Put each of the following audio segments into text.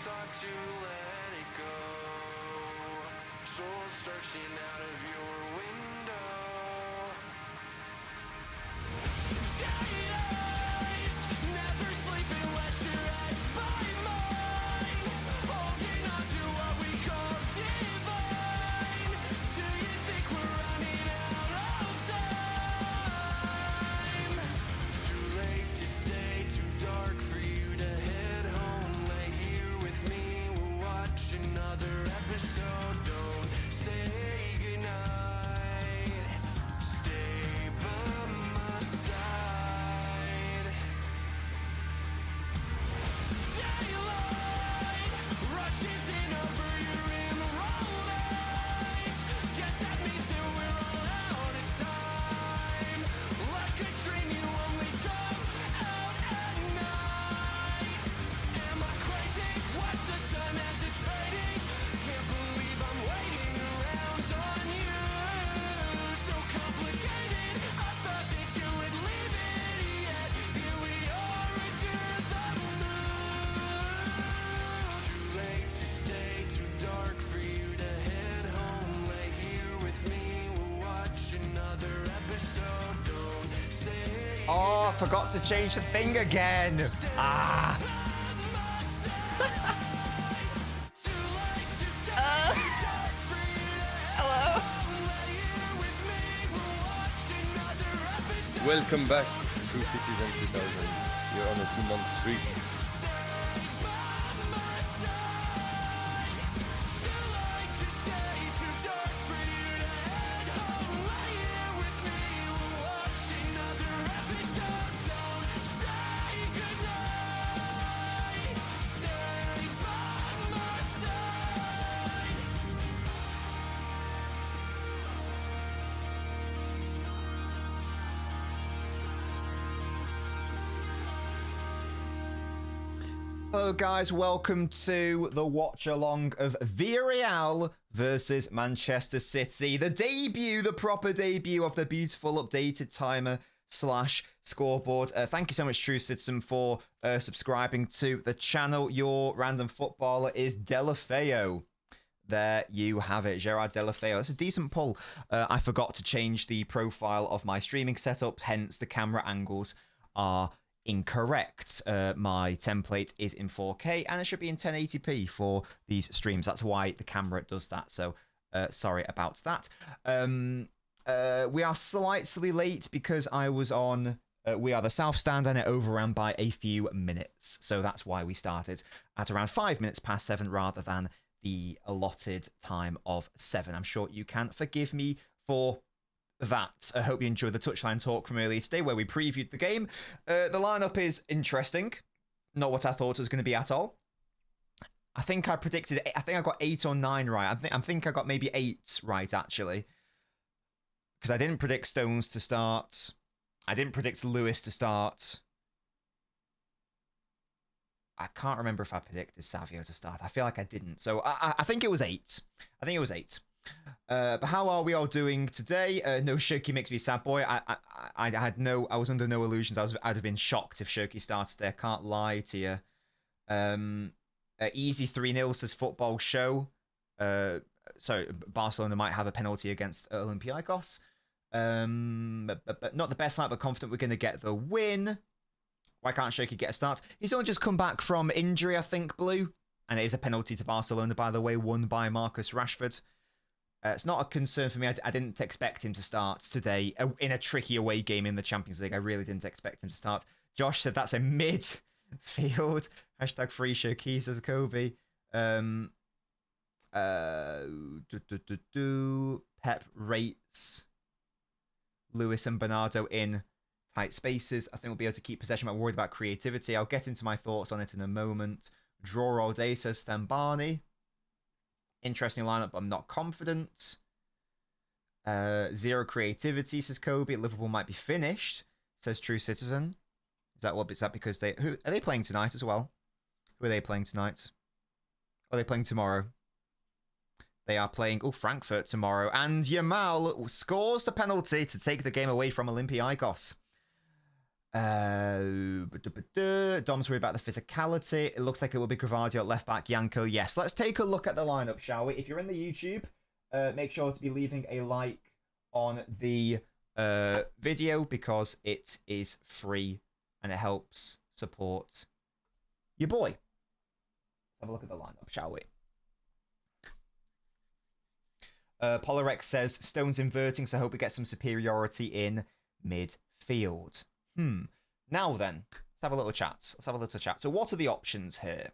thought to let it go. Soul searching out of your window. Days, never sleep unless your head's by mine. Holding on to what we call divine. Do you think we're running out of time? Too late to stay, too dark for you to head home. Lay here with me, we'll watch another episode. Don't say goodnight. Stay by my side. Daylight rushes in over your emerald eyes. Guess that means that we're all out of time. Like a dream, you only come out at night. Am I crazy? Watch the sun as it's fading. Can't believe I'm waiting around on you. So complicated. I thought that you would leave it, yet here we are under the moon. Too late to stay, too dark for you to head home. Lay here with me, we'll watch another episode. Don't say Oh, I forgot to change the thing again. Ah. Welcome back to True Citizen 2000. You're on a 2-month streak. Hello guys, welcome to the watch along of Villarreal versus Manchester City. The debut, the proper debut of the beautiful updated timer slash scoreboard. Thank you so much, True Citizen, for subscribing to the channel. Your random footballer is Delafeo. There you have it, Gerard Delafeo. That's a decent pull. I forgot to change the profile of my streaming setup, hence the camera angles are incorrect. My template is in 4K and it should be in 1080p for these streams. That's why the camera does that. So sorry about that. We are slightly late because I was on We Are the South Stand and it overran by a few minutes. So that's why we started at around 5 minutes past 7 rather than the allotted time of 7. I'm sure you can forgive me for that. I hope you enjoyed the touchline talk from earlier today where we previewed the game. The lineup is interesting. Not what I thought it was going to be at all. I think I got 8 or 9 right. I think I got maybe 8 right, actually. Because I didn't predict Stones to start. I didn't predict Lewis to start. I can't remember if I predicted Savio to start. I feel like I didn't. So I think it was 8. I think it was 8. But how are we all doing today? No, Shirky makes me sad, boy. I was under no illusions. I'd have been shocked if Shirky started there. Can't lie to you. Easy 3-0 says football show. Sorry, Barcelona might have a penalty against Olympiacos. But not the best night, but confident we're going to get the win. Why can't Shirky get a start? He's only just come back from injury, I think, Blue. And it is a penalty to Barcelona, by the way, won by Marcus Rashford. It's not a concern for me. I didn't expect him to start today in a tricky away game in the Champions League. I really didn't expect him to start. Josh said that's a midfield. Hashtag free Shirky, says Kobe. Pep rates Lewis and Bernardo in tight spaces. I think we'll be able to keep possession. I'm worried about creativity. I'll get into my thoughts on it in a moment. Draw all day, says Thambani. Interesting lineup, but I'm not confident. Zero creativity, says Kobe. Liverpool might be finished, says True Citizen. Is that because are they playing tonight as well? Who are they playing tonight? Or are they playing tomorrow? They are playing Frankfurt tomorrow. And Yamal scores the penalty to take the game away from Olympiacos. Dom's worried about the physicality. It looks like it will be Gravadio at left back, Yanko. Yes, let's take a look at the lineup, shall we? If you're in the YouTube, make sure to be leaving a like on the video because it is free and it helps support your boy. Let's have a look at the lineup, shall we? Polarex says Stone's inverting, so I hope we get some superiority in midfield. Now then, let's have a little chat. So what are the options here?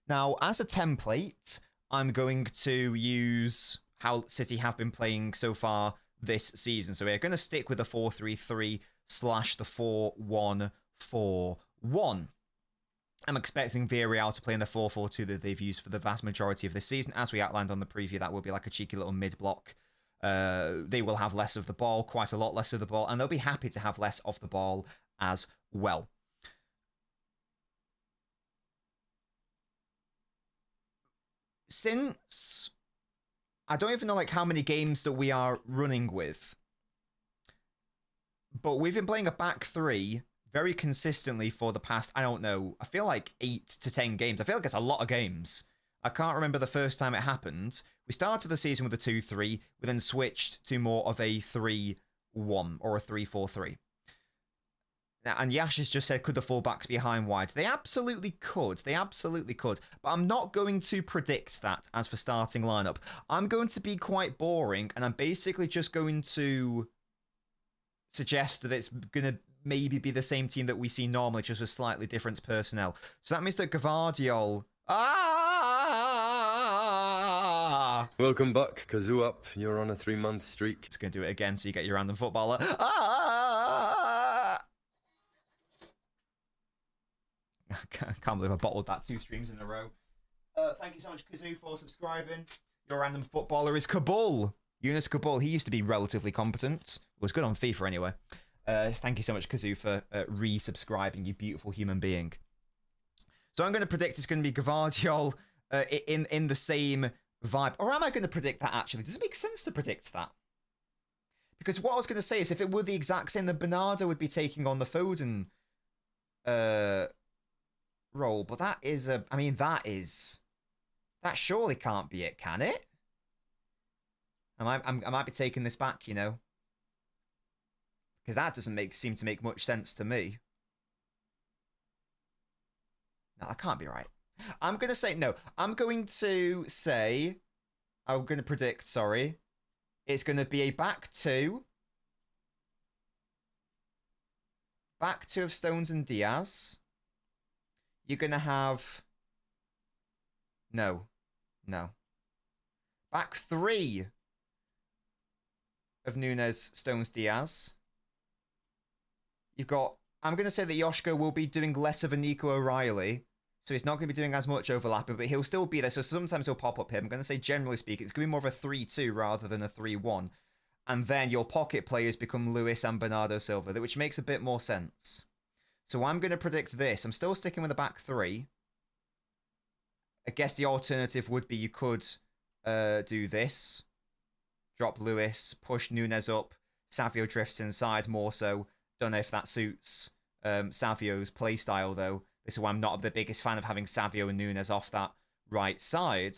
Now, as a template, I'm going to use how City have been playing so far this season. So we're going to stick with the 4-3-3 / the 4-1-4-1. I'm expecting Villarreal to play in the 4-4-2 that they've used for the vast majority of this season. As we outlined on the preview, that will be like a cheeky little mid-block. They will have less of the ball, quite a lot less of the ball, and they'll be happy to have less of the ball as well. Since I don't even know like how many games that we are running with, but we've been playing a back three very consistently for the past, I don't know, I feel like 8 to 10 games. I feel like it's a lot of games. I can't remember the first time it happened. We started the season with a 2-3. We then switched to more of a 3-1 or a 3-4-3. Now, and Yash has just said, could the fullbacks be high and wide? They absolutely could. But I'm not going to predict that as for starting lineup. I'm going to be quite boring, and I'm basically just going to suggest that it's going to maybe be the same team that we see normally, just with slightly different personnel. So that means that Gavardiol... Welcome back, Kazoo up. You're on a 3-month streak. It's going to do it again, so you get your random footballer. I can't believe I bottled that 2 streams in a row. Thank you so much, Kazoo, for subscribing. Your random footballer is Kabul. Yunus Kabul. He used to be relatively competent. Was good on FIFA anyway. Thank you so much, Kazoo, for resubscribing, you beautiful human being. So I'm going to predict it's going to be Gavardiol in the same vibe. Or am I going to predict that, actually? Does it make sense to predict that? Because what I was going to say is if it were the exact same, then Bernardo would be taking on the Foden role. But that is a... I mean, that surely can't be it, can it? I might be taking this back, you know. Because that doesn't seem to make much sense to me. No, that can't be right. I'm going to say, no. I'm going to predict, sorry. It's going to be a back two. Back two of Stones and Diaz. You're going to have... No. Back three of Nunes, Stones, Diaz. You've got... I'm going to say that Yoshko will be doing less of a Nico O'Reilly. So he's not going to be doing as much overlapping, but he'll still be there. So sometimes he'll pop up here. I'm going to say, generally speaking, it's going to be more of a 3-2 rather than a 3-1. And then your pocket players become Lewis and Bernardo Silva, which makes a bit more sense. So I'm going to predict this. I'm still sticking with the back three. I guess the alternative would be you could do this. Drop Lewis, push Nunes up. Savio drifts inside more so. Don't know if that suits Savio's playstyle, though. This is why I'm not the biggest fan of having Savio and Nunes off that right side.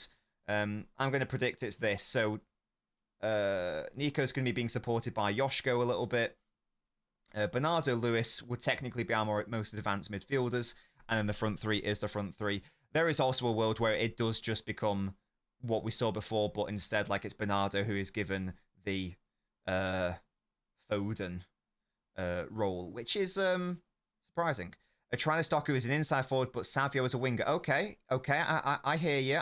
I'm going to predict it's this. So Nico's going to be being supported by Yoshko a little bit. Bernardo, Lewis would technically be our most advanced midfielders. And then the front three is the front three. There is also a world where it does just become what we saw before, but instead, like, it's Bernardo who is given the Foden role, which is surprising. Trilostoku is an inside forward, but Savio is a winger. Okay, I hear you.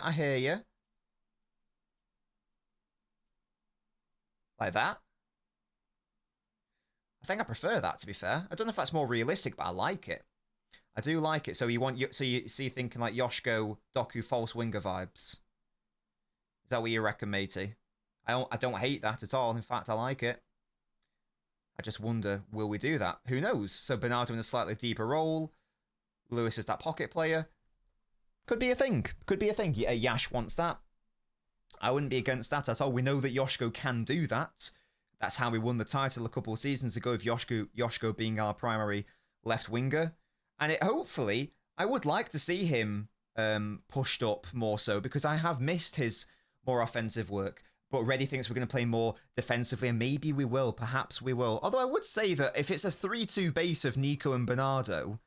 Like that? I think I prefer that, to be fair. I don't know if that's more realistic, but I like it. I do like it. So you see thinking like Yoshko, Doku, false winger vibes. Is that what you reckon, matey? I don't hate that at all. In fact, I like it. I just wonder, will we do that? Who knows? So Bernardo in a slightly deeper role. Lewis is that pocket player. Could be a thing. Yeah, Yash wants that. I wouldn't be against that at all. We know that Yoshko can do that. That's how we won the title a couple of seasons ago, with Yoshko being our primary left winger. And hopefully, I would like to see him pushed up more so, because I have missed his more offensive work. But Reddy thinks we're going to play more defensively, and maybe we will. Perhaps we will. Although I would say that if it's a 3-2 base of Nico and Bernardo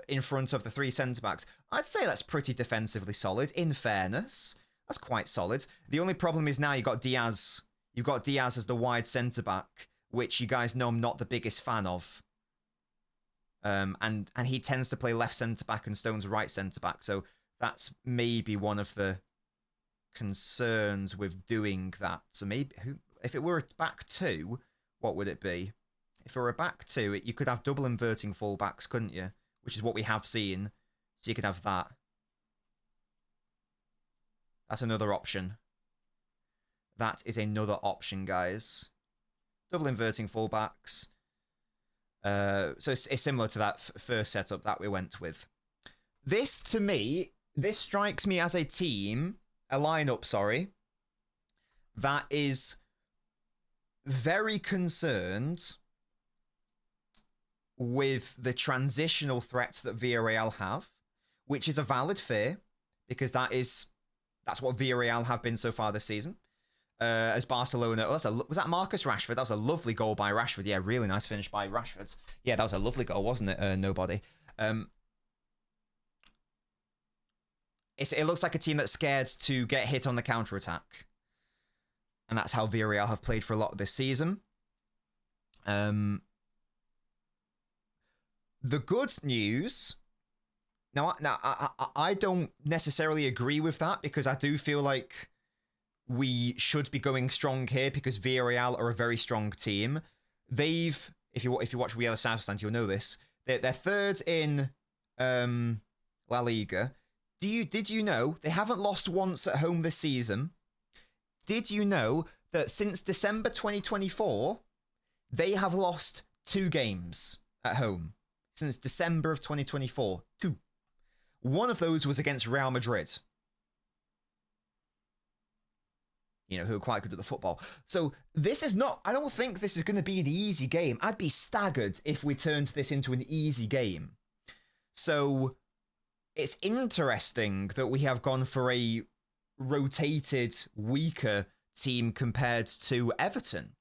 in front of the three centre-backs, I'd say that's pretty defensively solid, in fairness. That's quite solid. The only problem is now you've got Diaz. You've got Diaz as the wide centre-back, which you guys know I'm not the biggest fan of. And he tends to play left centre-back and Stone's right centre-back. So that's maybe one of the concerns with doing that. So maybe if it were a back two, what would it be? If it were a back two, you could have double inverting fullbacks, couldn't you? Which is what we have seen. So you could have that. That's another option. That is another option, guys. Double inverting fullbacks. So it's similar to that first setup that we went with. This, to me, this strikes me as a team, a lineup, sorry, that is very concerned with the transitional threat that Villarreal have, which is a valid fear, because that's what Villarreal have been so far this season. As Barcelona, was that Marcus Rashford? That was a lovely goal by Rashford. Yeah, really nice finish by Rashford. Yeah, that was a lovely goal, wasn't it? Nobody. It looks like a team that's scared to get hit on the counter-attack. And that's how Villarreal have played for a lot of this season. The good news... Now, I don't necessarily agree with that, because I do feel like we should be going strong here, because Villarreal are a very strong team. If you watch We Are the Southland, you'll know this. They're third in La Liga. Did you know they haven't lost once at home this season? Did you know that since December 2024, they have lost 2 games at home? Since December of 2024. 2. One of those was against Real Madrid. You know, who are quite good at the football. So this is not... I don't think this is going to be an easy game. I'd be staggered if we turned this into an easy game. So it's interesting that we have gone for a rotated, weaker team compared to Everton,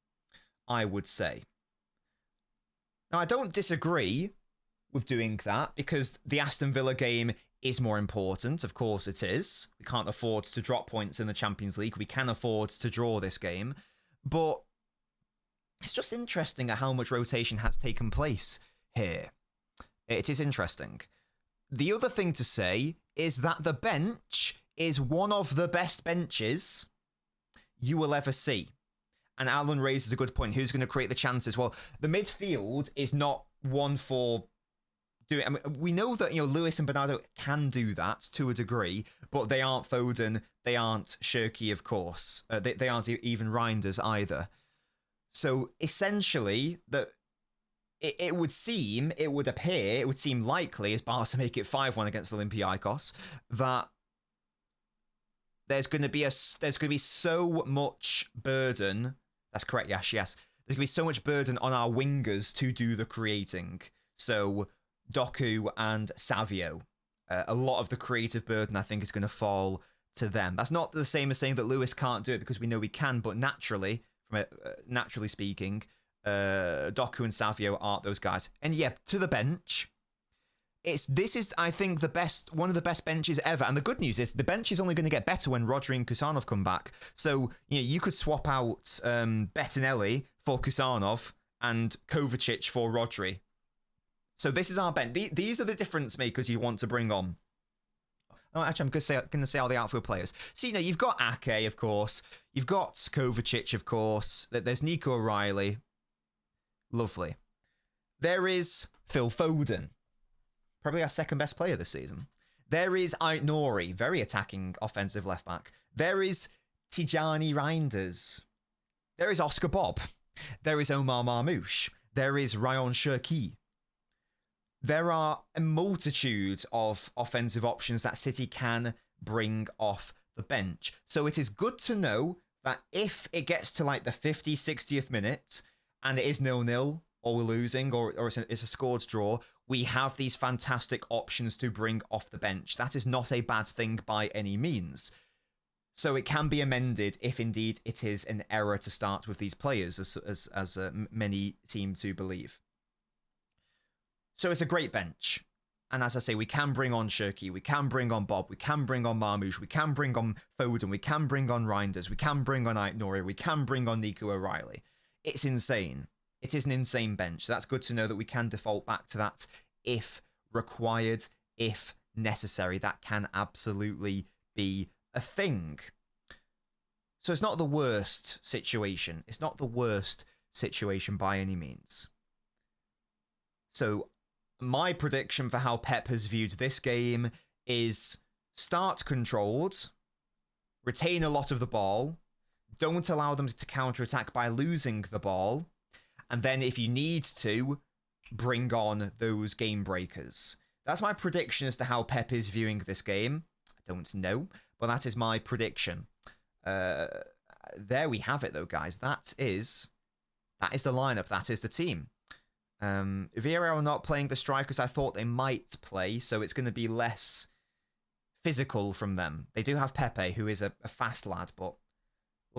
I would say. Now, I don't disagree with doing that, because the Aston Villa game is more important. Of course it is. We can't afford to drop points in the Champions League. We can afford to draw this game. But it's just interesting at how much rotation has taken place here. It is interesting. The other thing to say is that the bench is one of the best benches you will ever see. And Alan raises a good point. Who's going to create the chances? Well, the midfield is not one for... I mean, we know that, Lewis and Bernardo can do that to a degree, but they aren't Foden, they aren't Shirky, of course. They aren't even Reinders either. So essentially, it would seem likely, as Barca make it 5-1 against Olympiacos, that there's going to be so much burden. That's correct. Yes. There's going to be so much burden on our wingers to do the creating. So Doku and Savio, a lot of the creative burden, I think, is going to fall to them. That's not the same as saying that Lewis can't do it, because we know he can, but naturally speaking, Doku and Savio aren't those guys. And yeah, to the bench, this is, I think, one of the best benches ever. And the good news is the bench is only going to get better when Rodri and Kusanov come back. So, you could swap out Bettinelli for Kusanov and Kovacic for Rodri. So this is our bench. These are the difference makers you want to bring on. Oh, actually, I'm going to say all the outfield players. So, you've got Ake, of course. You've got Kovacic, of course. There's Nico O'Reilly. Lovely. There is Phil Foden, probably our second best player this season. There is Ait Nouri, very attacking offensive left back. There is Tijani Reinders. There is Oscar Bob. There is Omar Marmoush. There is Ryan Shirky. There are a multitude of offensive options that City can bring off the bench. So it is good to know that if it gets to like the 50th, 60th minute and it is 0-0 or we're losing or it's a scored draw, we have these fantastic options to bring off the bench. That is not a bad thing by any means. So it can be amended if indeed it is an error to start with these players, as many seem to believe. So it's a great bench. And as I say, we can bring on Shirky, we can bring on Bob, we can bring on Marmoush, we can bring on Foden, we can bring on Reinders, we can bring on Aït-Nouri, we can bring on Nico O'Reilly. It's insane. It is an insane bench. So that's good to know that we can default back to that if required, if necessary. That can absolutely be a thing. So it's not the worst situation. It's not the worst situation by any means. So my prediction for how Pep has viewed this game is start controlled, retain a lot of the ball, don't allow them to counterattack by losing the ball, and then if you need to, bring on those game breakers. That's my prediction as to how Pep is viewing this game. I don't know, but that is my prediction. There we have it though, guys. That is the lineup. That is the team. Villarreal are not playing the strikers I thought they might play, so it's going to be less physical from them. They do have Pepe, who is a fast lad, but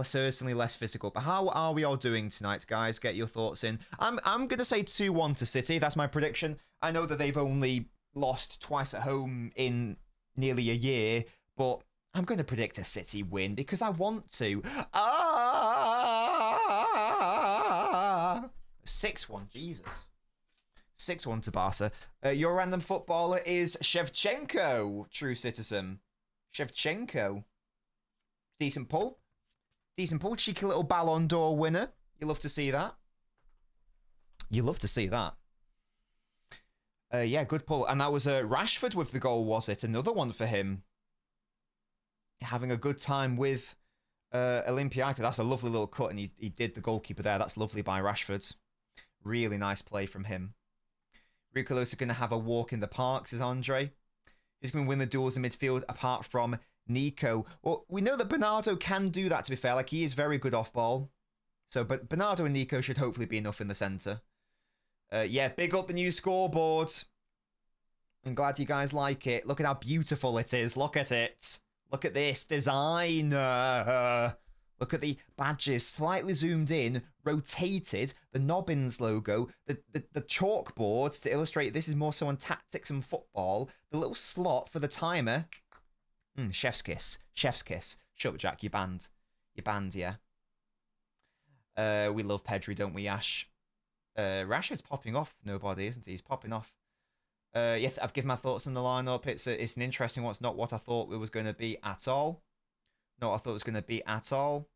certainly less physical. But how are we all doing tonight, guys? Get your thoughts in. I'm going to say 2-1 to City. That's my prediction. I know that they've only lost twice at home in nearly a year, but I'm going to predict a City win because I want to. 6-1, Jesus. 6-1 to Barca. Your random footballer is Shevchenko, true citizen. Shevchenko. Decent pull. Decent pull. Cheeky little Ballon d'Or winner. You love to see that. You love to see that. Yeah, good pull. And that was Rashford with the goal, was it? Another one for him. Having a good time with Olympiacos. That's a lovely little cut, and he did the goalkeeper there. That's lovely by Rashford. Really nice play from him. Ricolos are going to have a walk in the park, says Andre. Who's going to win the duels in midfield apart from Nico? Well, we know that Bernardo can do that, to be fair. Like, he is very good off ball. So, but Bernardo and Nico should hopefully be enough in the centre. Yeah, big up the new scoreboard. I'm glad you guys like it. Look at how beautiful it is. Look at it. Look at this design. Look at the badges slightly zoomed in, rotated, the Nobbins logo, the chalkboards to illustrate this is more so on tactics and football, the little slot for the timer. Chef's kiss. Chef's kiss. Shut up, Jack. You're banned. You're banned, yeah. We love Pedri, don't we, Ash? Rashford's popping off, nobody, isn't he? He's popping off. Yeah, I've given my thoughts on the lineup. It's an interesting one. It's not what I thought it was going to be at all. Not what I thought it was going to be at all.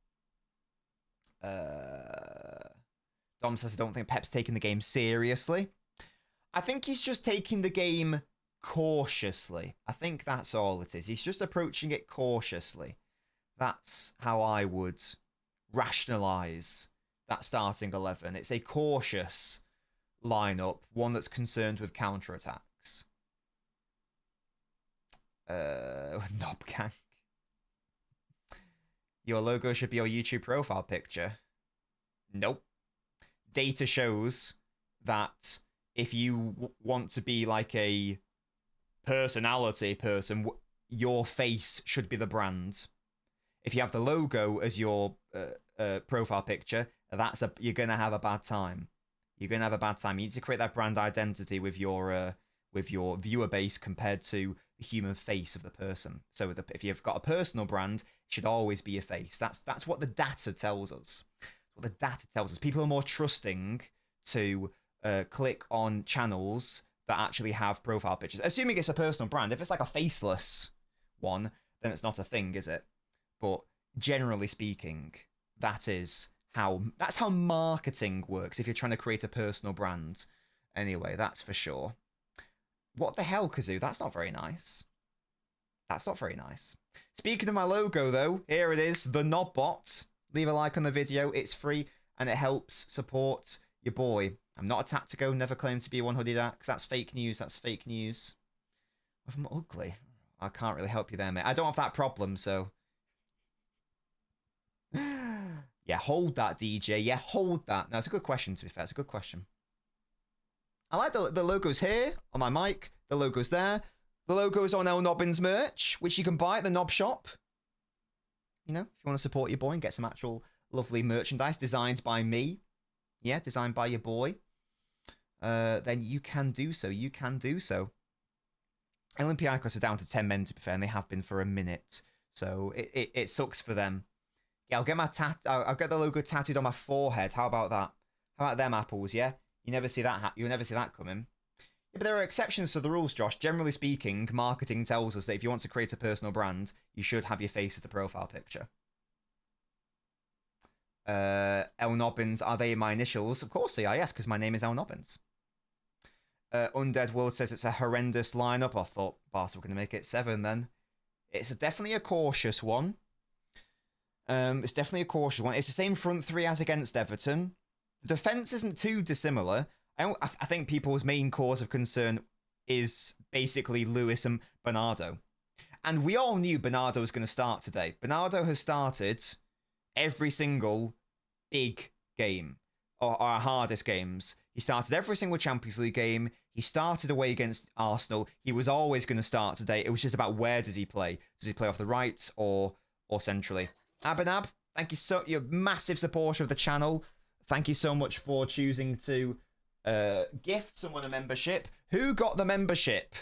Dom says, I don't think Pep's taking the game seriously. I think he's just taking the game cautiously. I think that's all it is. He's just approaching it cautiously. That's how I would rationalise that starting 11. It's a cautious lineup, one that's concerned with counter-attacks. Knob Gang. Your logo should be your YouTube profile picture. Nope. Data shows that if you want to be like a personality person, your face should be the brand. If you have the logo as your profile picture, you're gonna have a bad time. You're gonna have a bad time. You need to create that brand identity with your viewer base compared to the human face of the person. So if you've got a personal brand, it should always be your face. That's what the data tells us. What the data tells us. People are more trusting to click on channels that actually have profile pictures. Assuming it's a personal brand. If it's like a faceless one, then it's not a thing, is it? But generally speaking, that's how marketing works if you're trying to create a personal brand. Anyway, that's for sure. What the hell, Kazoo? That's not very nice. That's not very nice. Speaking of my logo, though, here it is, the Knobbot. Leave a like on the video. It's free, and it helps support your boy. I'm not a Tactico, never claimed to be one hoodie that, because that's fake news. That's fake news. If I'm ugly, I can't really help you there, mate. I don't have that problem, so... Yeah, hold that, DJ. Yeah, hold that. Now, it's a good question, to be fair. It's a good question. I like the logos here on my mic. The logos there. The logos on LNobbins merch, which you can buy at the Knob Shop. You know, if you want to support your boy and get some actual lovely merchandise designed by me. Yeah, designed by your boy. Then you can do so. You can do so. Olympiacos are down to 10 men, to be fair, and they have been for a minute. So it sucks for them. Yeah, I'll get the logo tattooed on my forehead. How about that? How about them apples, yeah? You never see that you'll never see that coming. Yeah, but there are exceptions to the rules, Josh. Generally speaking, marketing tells us that if you want to create a personal brand, you should have your face as the profile picture. LNobbins, are they my initials? Of course they are, yes, because my name is LNobbins. Undead World says it's a horrendous lineup. I thought Barca were going to make it 7 then. It's definitely a cautious one. It's definitely a cautious one. It's the same front three as against Everton. The defence isn't too dissimilar. I think people's main cause of concern is basically Lewis and Bernardo. And we all knew Bernardo was going to start today. Bernardo has started every single big game, or our hardest games. He started every single Champions League game. He started away against Arsenal. He was always going to start today. It was just about where does he play? Does he play off the right or centrally? Abanab, thank you so. You're a massive supporter of the channel. Thank you so much for choosing to gift someone a membership. Who got the membership?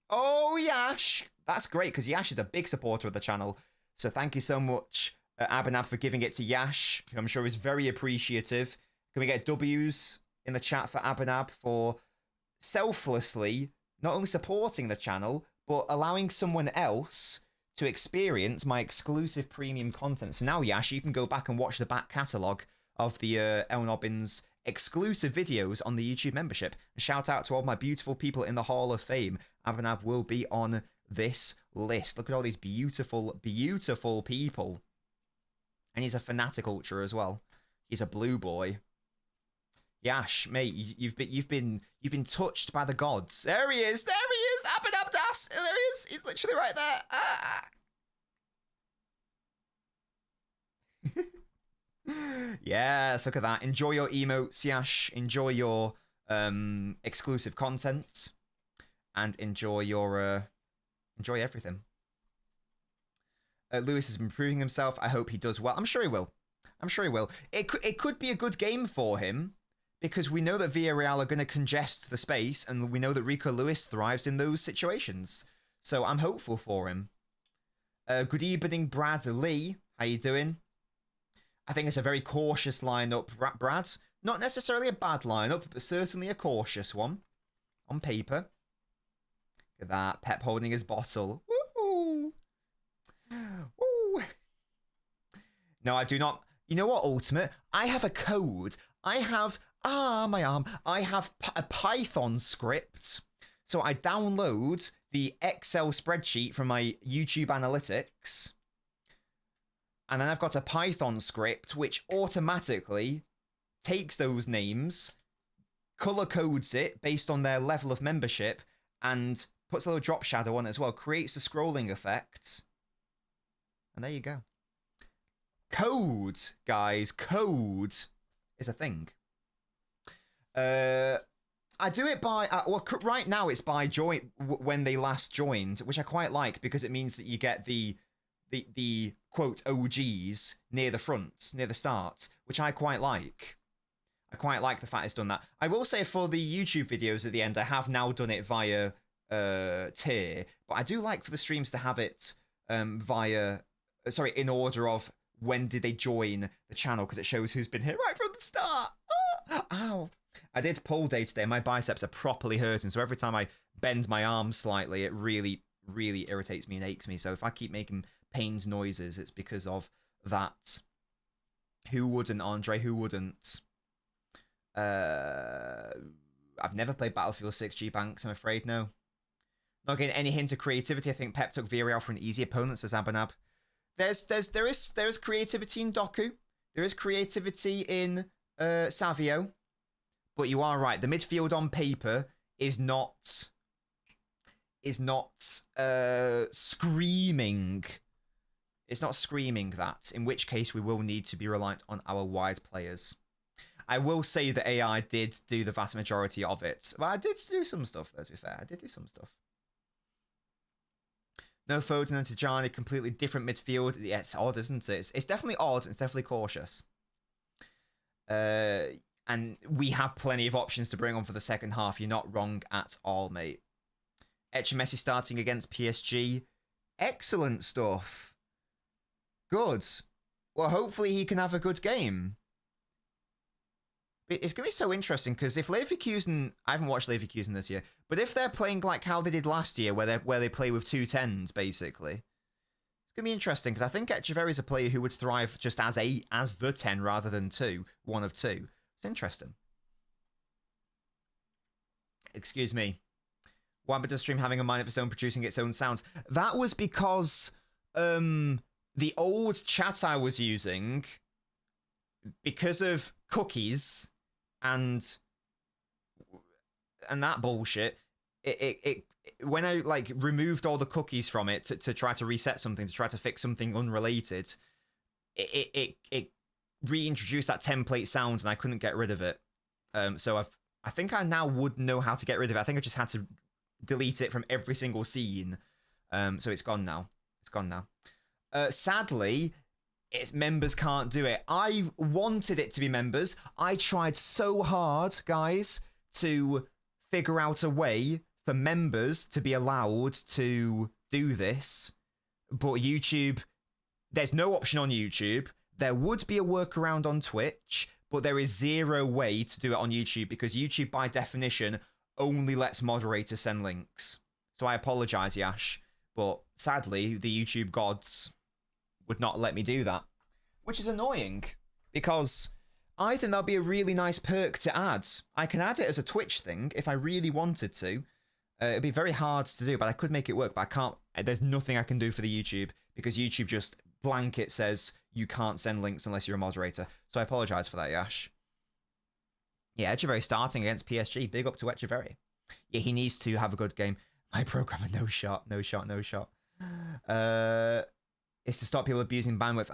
Oh, Yash. That's great because Yash is a big supporter of the channel. So thank you so much, Abanab, for giving it to Yash, who I'm sure is very appreciative. Can we get W's in the chat for Abanab for selflessly not only supporting the channel, but allowing someone else to experience my exclusive premium content. So now, Yash, you can go back and watch the back catalogue of the LNobbins exclusive videos on the YouTube membership. And shout out to all my beautiful people in the Hall of Fame. Abanab will be on this list. Look at all these beautiful, beautiful people. And he's a fanatic ultra as well. He's a blue boy. Yash, mate, you've been touched by the gods. There he is. There he is. Abanab Das. There he is. He's literally right there. Ah. Yes, look at that. Enjoy your emotes, Yash. Enjoy your exclusive content, and enjoy everything. Lewis has been proving himself. I hope he does well. I'm sure he will. I'm sure he will. It could be a good game for him because we know that Villarreal are going to congest the space, and we know that Rico Lewis thrives in those situations. So I'm hopeful for him. Good evening, Brad Lee. How you doing? I think it's a very cautious lineup, Brad. Not necessarily a bad lineup, but certainly a cautious one on paper. Look at that. Pep holding his bottle. Woo! Woo! No, I do not. You know what, Ultimate? I have a code. I have... my arm. I have a Python script. So I download the Excel spreadsheet from my YouTube analytics. And then I've got a Python script which automatically takes those names, color codes it based on their level of membership, and puts a little drop shadow on it as well, creates a scrolling effect. And there you go. Code, guys, code is a thing. I do it by, well, right now it's by when they last joined, which I quite like because it means that you get the quote OGs near the front, near the start, which I quite like. I quite like the fact it's done that. I will say for the YouTube videos at the end, I have now done it via tier, but I do like for the streams to have it in order of when did they join the channel, because it shows who's been here right from the start. Ow. I did pull day today. My biceps are properly hurting, so every time I bend my arm slightly, it really, really irritates me and aches me. So if I keep making pains noises, it's because of that. Who wouldn't, Andre? Who wouldn't? I've never played Battlefield 6 G-Banks, I'm afraid, no. Not getting any hint of creativity. I think Pep took Villarreal for an easy opponent, says Abanab. There is creativity in Doku. There is creativity in Savio. But you are right. The midfield on paper is not screaming. It's not screaming that, in which case we will need to be reliant on our wide players. I will say that AI did do the vast majority of it. But I did do some stuff, though, to be fair. I did do some stuff. No Foden and Tijani, completely different midfield. Yeah, it's odd, isn't it? It's definitely odd. It's definitely cautious. And we have plenty of options to bring on for the second half. You're not wrong at all, mate. Messi starting against PSG. Excellent stuff. Good. Well, hopefully he can have a good game. It's going to be so interesting because if Leverkusen, I haven't watched Leverkusen this year, but if they're playing like how they did last year, where they play with 2 10s, basically, it's going to be interesting because I think Echeverry is a player who would thrive just as the 10 rather than 2, one of 2. It's interesting. Excuse me. Wamba does stream having a mind of its own, producing its own sounds. That was because the old chat I was using, because of cookies and that bullshit, it when I like removed all the cookies from it to try to reset something, to try to fix something unrelated, it reintroduced that template sound and I couldn't get rid of it. So I think I now would know how to get rid of it. I think I just had to delete it from every single scene. So it's gone now. It's gone now. Sadly, it's members can't do it. I wanted it to be members. I tried so hard, guys, to figure out a way for members to be allowed to do this. But YouTube, there's no option on YouTube. There would be a workaround on Twitch, but there is zero way to do it on YouTube because YouTube, by definition, only lets moderators send links. So I apologize, Yash, but sadly, the YouTube gods would not let me do that, which is annoying because I think that'll be a really nice perk to add. I can add it as a Twitch thing if I really wanted to. It'd be very hard to do, but I could make it work, but I can't. There's nothing I can do for the YouTube because YouTube just blanket says you can't send links unless you're a moderator. So I apologize for that, Yash. Yeah, Echeverry starting against PSG. Big up to Echeverry. Yeah, he needs to have a good game. My programmer, no shot. It's to stop people abusing bandwidth.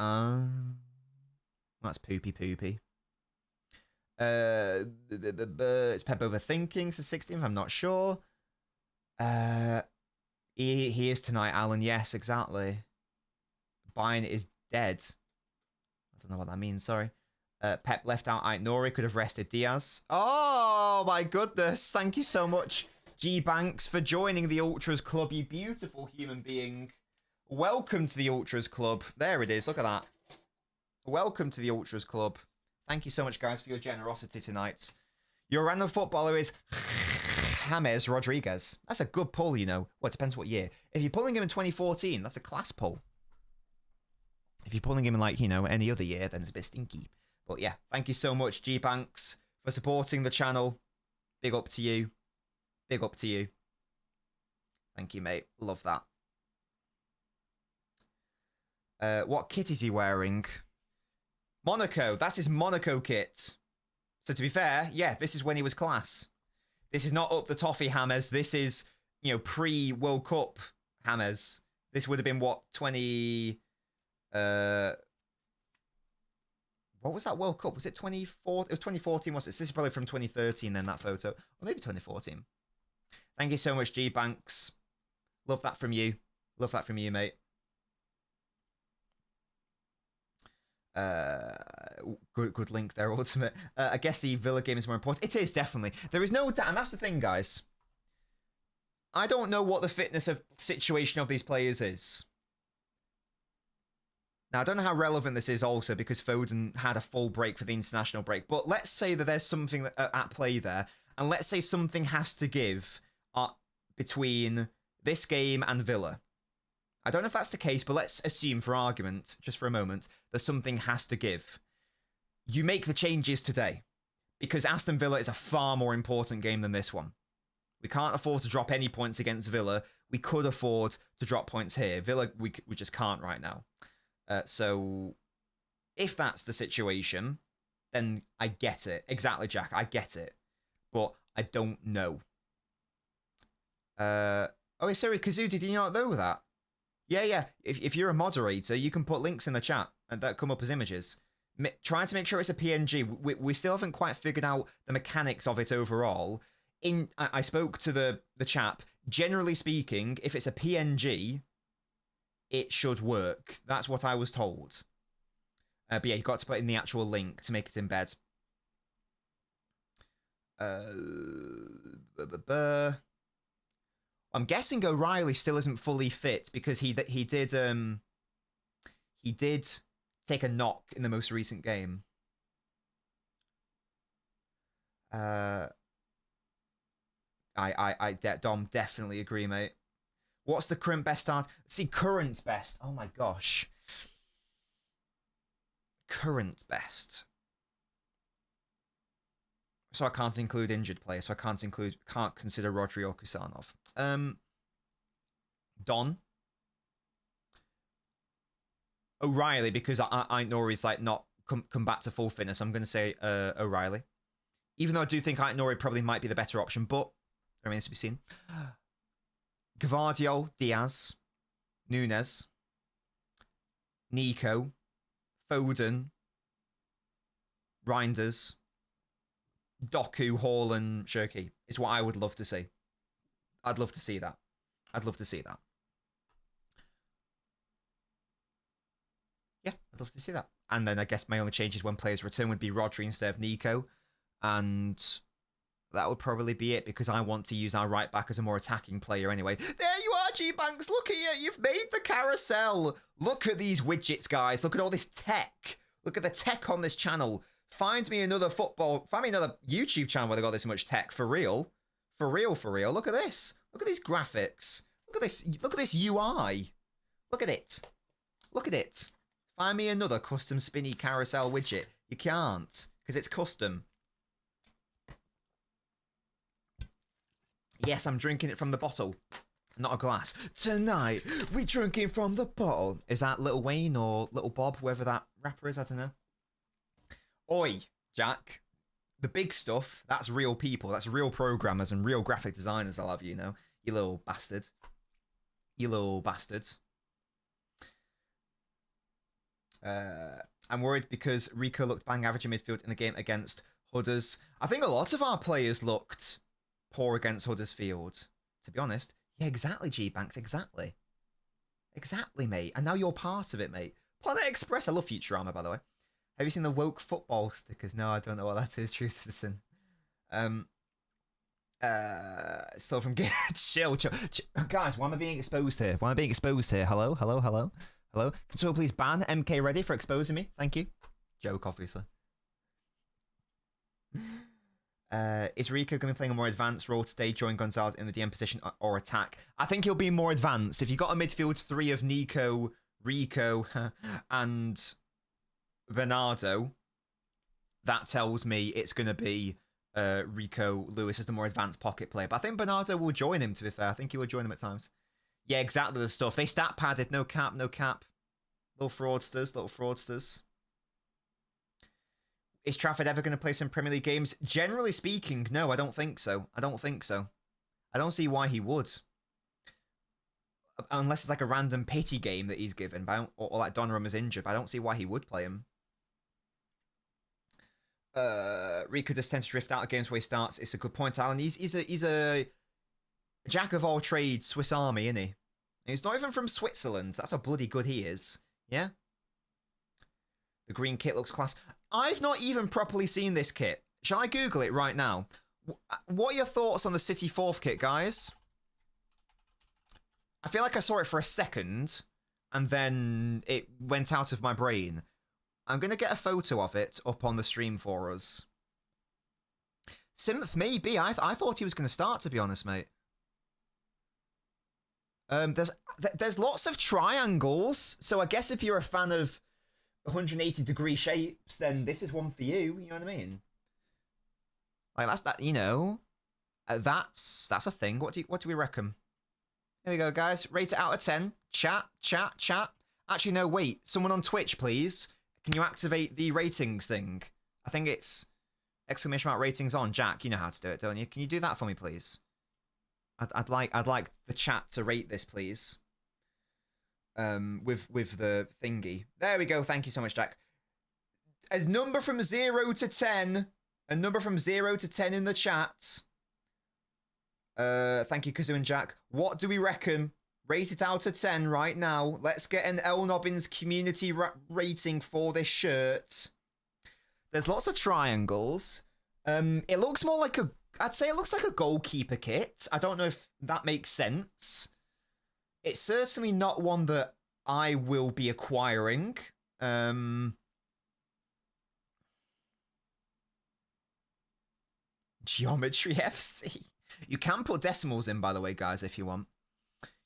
That's poopy. It's Pep overthinking. It's the 16th. I'm not sure. He is tonight, Alan. Yes, exactly. Bayern is dead. I don't know what that means. Sorry. Pep left out Nori. Could have rested Diaz. Oh my goodness! Thank you so much, G Banks, for joining the Ultras Club. You beautiful human being. Welcome to the Ultras Club. There it is. Look at that. Welcome to the Ultras Club. Thank you so much, guys, for your generosity tonight. Your random footballer is James Rodriguez. That's a good pull, you know. Well, it depends what year. If you're pulling him in 2014, that's a class pull. If you're pulling him in, like, you know, any other year, then it's a bit stinky. But yeah, thank you so much, G Banks, for supporting the channel. Big up to you. Big up to you. Thank you, mate. Love that. What kit is he wearing? Monaco. That's his Monaco kit. So to be fair, yeah, this is when he was class. This is not up the toffee James. This is, you know, pre-World Cup James. This would have been, what, 20... what was that World Cup? Was it 2014? It was 2014, was it? This is probably from 2013 then, that photo. Or maybe 2014. Thank you so much, G Banks. Love that from you. Love that from you, mate. Good link there, Ultimate. I guess the Villa game is more important. It is, definitely. There is no doubt, and that's the thing, guys. I don't know what the fitness of situation of these players is. Now, I don't know how relevant this is also because Foden had a full break for the international break, but let's say that there's something at play there, and let's say something has to give between this game and Villa. I don't know if that's the case, but let's assume for argument, just for a moment, that something has to give. You make the changes today, because Aston Villa is a far more important game than this one. We can't afford to drop any points against Villa. We could afford to drop points here. Villa, we just can't right now. So if that's the situation, then I get it. Exactly, Jack. I get it. But I don't know. Oh, sorry, Kazoo, did you not know that? Yeah. If you're a moderator, you can put links in the chat and that come up as images. Trying to make sure it's a PNG. We still haven't quite figured out the mechanics of it overall. I spoke to the chap. Generally speaking, if it's a PNG, it should work. That's what I was told. But yeah, you got to put in the actual link to make it embed. I'm guessing O'Reilly still isn't fully fit because he did take a knock in the most recent game. Dom definitely agree, mate. What's the current best start? See, current best. Oh my gosh. Current best. So I can't include injured players. So I can't consider Rodri or Kusanov. Don. O'Reilly, because I know he's like not come back to full fitness. I'm going to say O'Reilly. Even though I do think Nori probably might be the better option, but remains to be seen. Gvardiol, Diaz, Nunes, Nico, Foden, Reinders, Doku, Hall, and Shirky is what I would love to see. I'd love to see that. I'd love to see that. Yeah, I'd love to see that. And then I guess my only changes when players return would be Rodri instead of Nico. And that would probably be it because I want to use our right back as a more attacking player anyway. There you are, G-Banks. Look at you. You've made the carousel. Look at these widgets, guys. Look at all this tech. Look at the tech on this channel. Find me another YouTube channel where they got this much tech. For real. For real. Look at this. Look at these graphics. Look at this. Look at this UI. Look at it. Look at it. Find me another custom spinny carousel widget. You can't, because it's custom. Yes, I'm drinking it from the bottle, not a glass. Tonight, we're drinking from the bottle. Is that Lil Wayne or Little Bob, whoever that rapper is? I don't know. Oi, Jack. The big stuff, that's real people. That's real programmers and real graphic designers, I'll have you know. You little bastard. You little bastards. I'm worried because Rico looked bang average in midfield in the game against Hudders. I think a lot of our players looked poor against Huddersfield, to be honest. Yeah, exactly, G-Banks, exactly. Exactly, mate. And now you're part of it, mate. Planet Express, I love Futurama, by the way. Have you seen the woke football stickers? No, I don't know what that is, True Citizen. So from chill. Guys, why am I being exposed here? Hello? Can someone please ban MK Ready for exposing me? Thank you. Joke, obviously. Is Rico going to be playing a more advanced role today, join Gonzalez in the DM position or attack? I think he'll be more advanced. If you got a midfield three of Nico, Rico, and Bernardo, that tells me it's going to be Rico Lewis as the more advanced pocket player. But I think Bernardo will join him, to be fair. I think he will join him at times. Yeah, exactly the stuff. They stat padded. No cap. Little fraudsters. Is Trafford ever going to play some Premier League games? Generally speaking, no, I don't think so. I don't see why he would. Unless it's like a random pity game that he's given, or like Donnarumma's injured, but I don't see why he would play him. Rico just tends to drift out of games where he starts. It's a good point, Alan. He's a jack of all trades, Swiss Army, isn't he? He's not even from Switzerland. That's how bloody good he is. Yeah? The green kit looks class. I've not even properly seen this kit. Shall I Google it right now? What are your thoughts on the City 4th kit, guys? I feel like I saw it for a second, and then it went out of my brain. I'm going to get a photo of it up on the stream for us. Synth, maybe. I thought he was going to start, to be honest, mate. There's lots of triangles, so I guess if you're a fan of 180-degree shapes, then this is one for you. You know what I mean? Like that's that. You know, that's a thing. What do we reckon? Here we go, guys. Rate it out of 10. Chat. Actually, no. Wait. Someone on Twitch, please. Can you activate the ratings thing? I think it's exclamation mark ratings on. Jack, you know how to do it, don't you? Can you do that for me, please? I'd like the chat to rate this, please. with the thingy. There we go. Thank you so much, Jack. As number from 0 to 10, a number from 0 to 10 in the chat. Thank you, Kazoo and Jack. What do we reckon? Rate it out of 10 right now. Let's get an LNobbins community rating for this shirt. There's lots of triangles. It looks more like I'd say it looks like a goalkeeper kit. I don't know if that makes sense. It's certainly not one that I will be acquiring. Geometry FC. You can put decimals in, by the way, guys, if you want.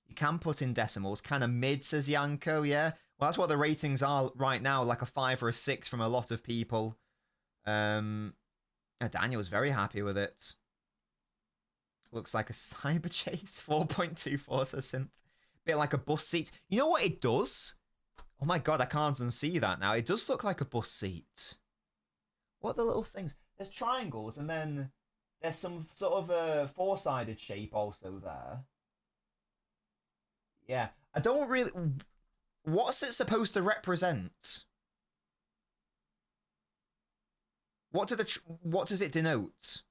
You can put in decimals. Kind of mid, says Yanko, yeah? Well, that's what the ratings are right now, like a 5 or a 6 from a lot of people. Daniel's very happy with it. Looks like a cyber chase. 4.24, says Synth. Bit like a bus seat. You know what it does? Oh my god, I can't unsee that now. It does look like a bus seat. What are the little things? There's triangles, and then there's some sort of a four-sided shape also there. Yeah, I don't really... What's it supposed to represent? What does it denote?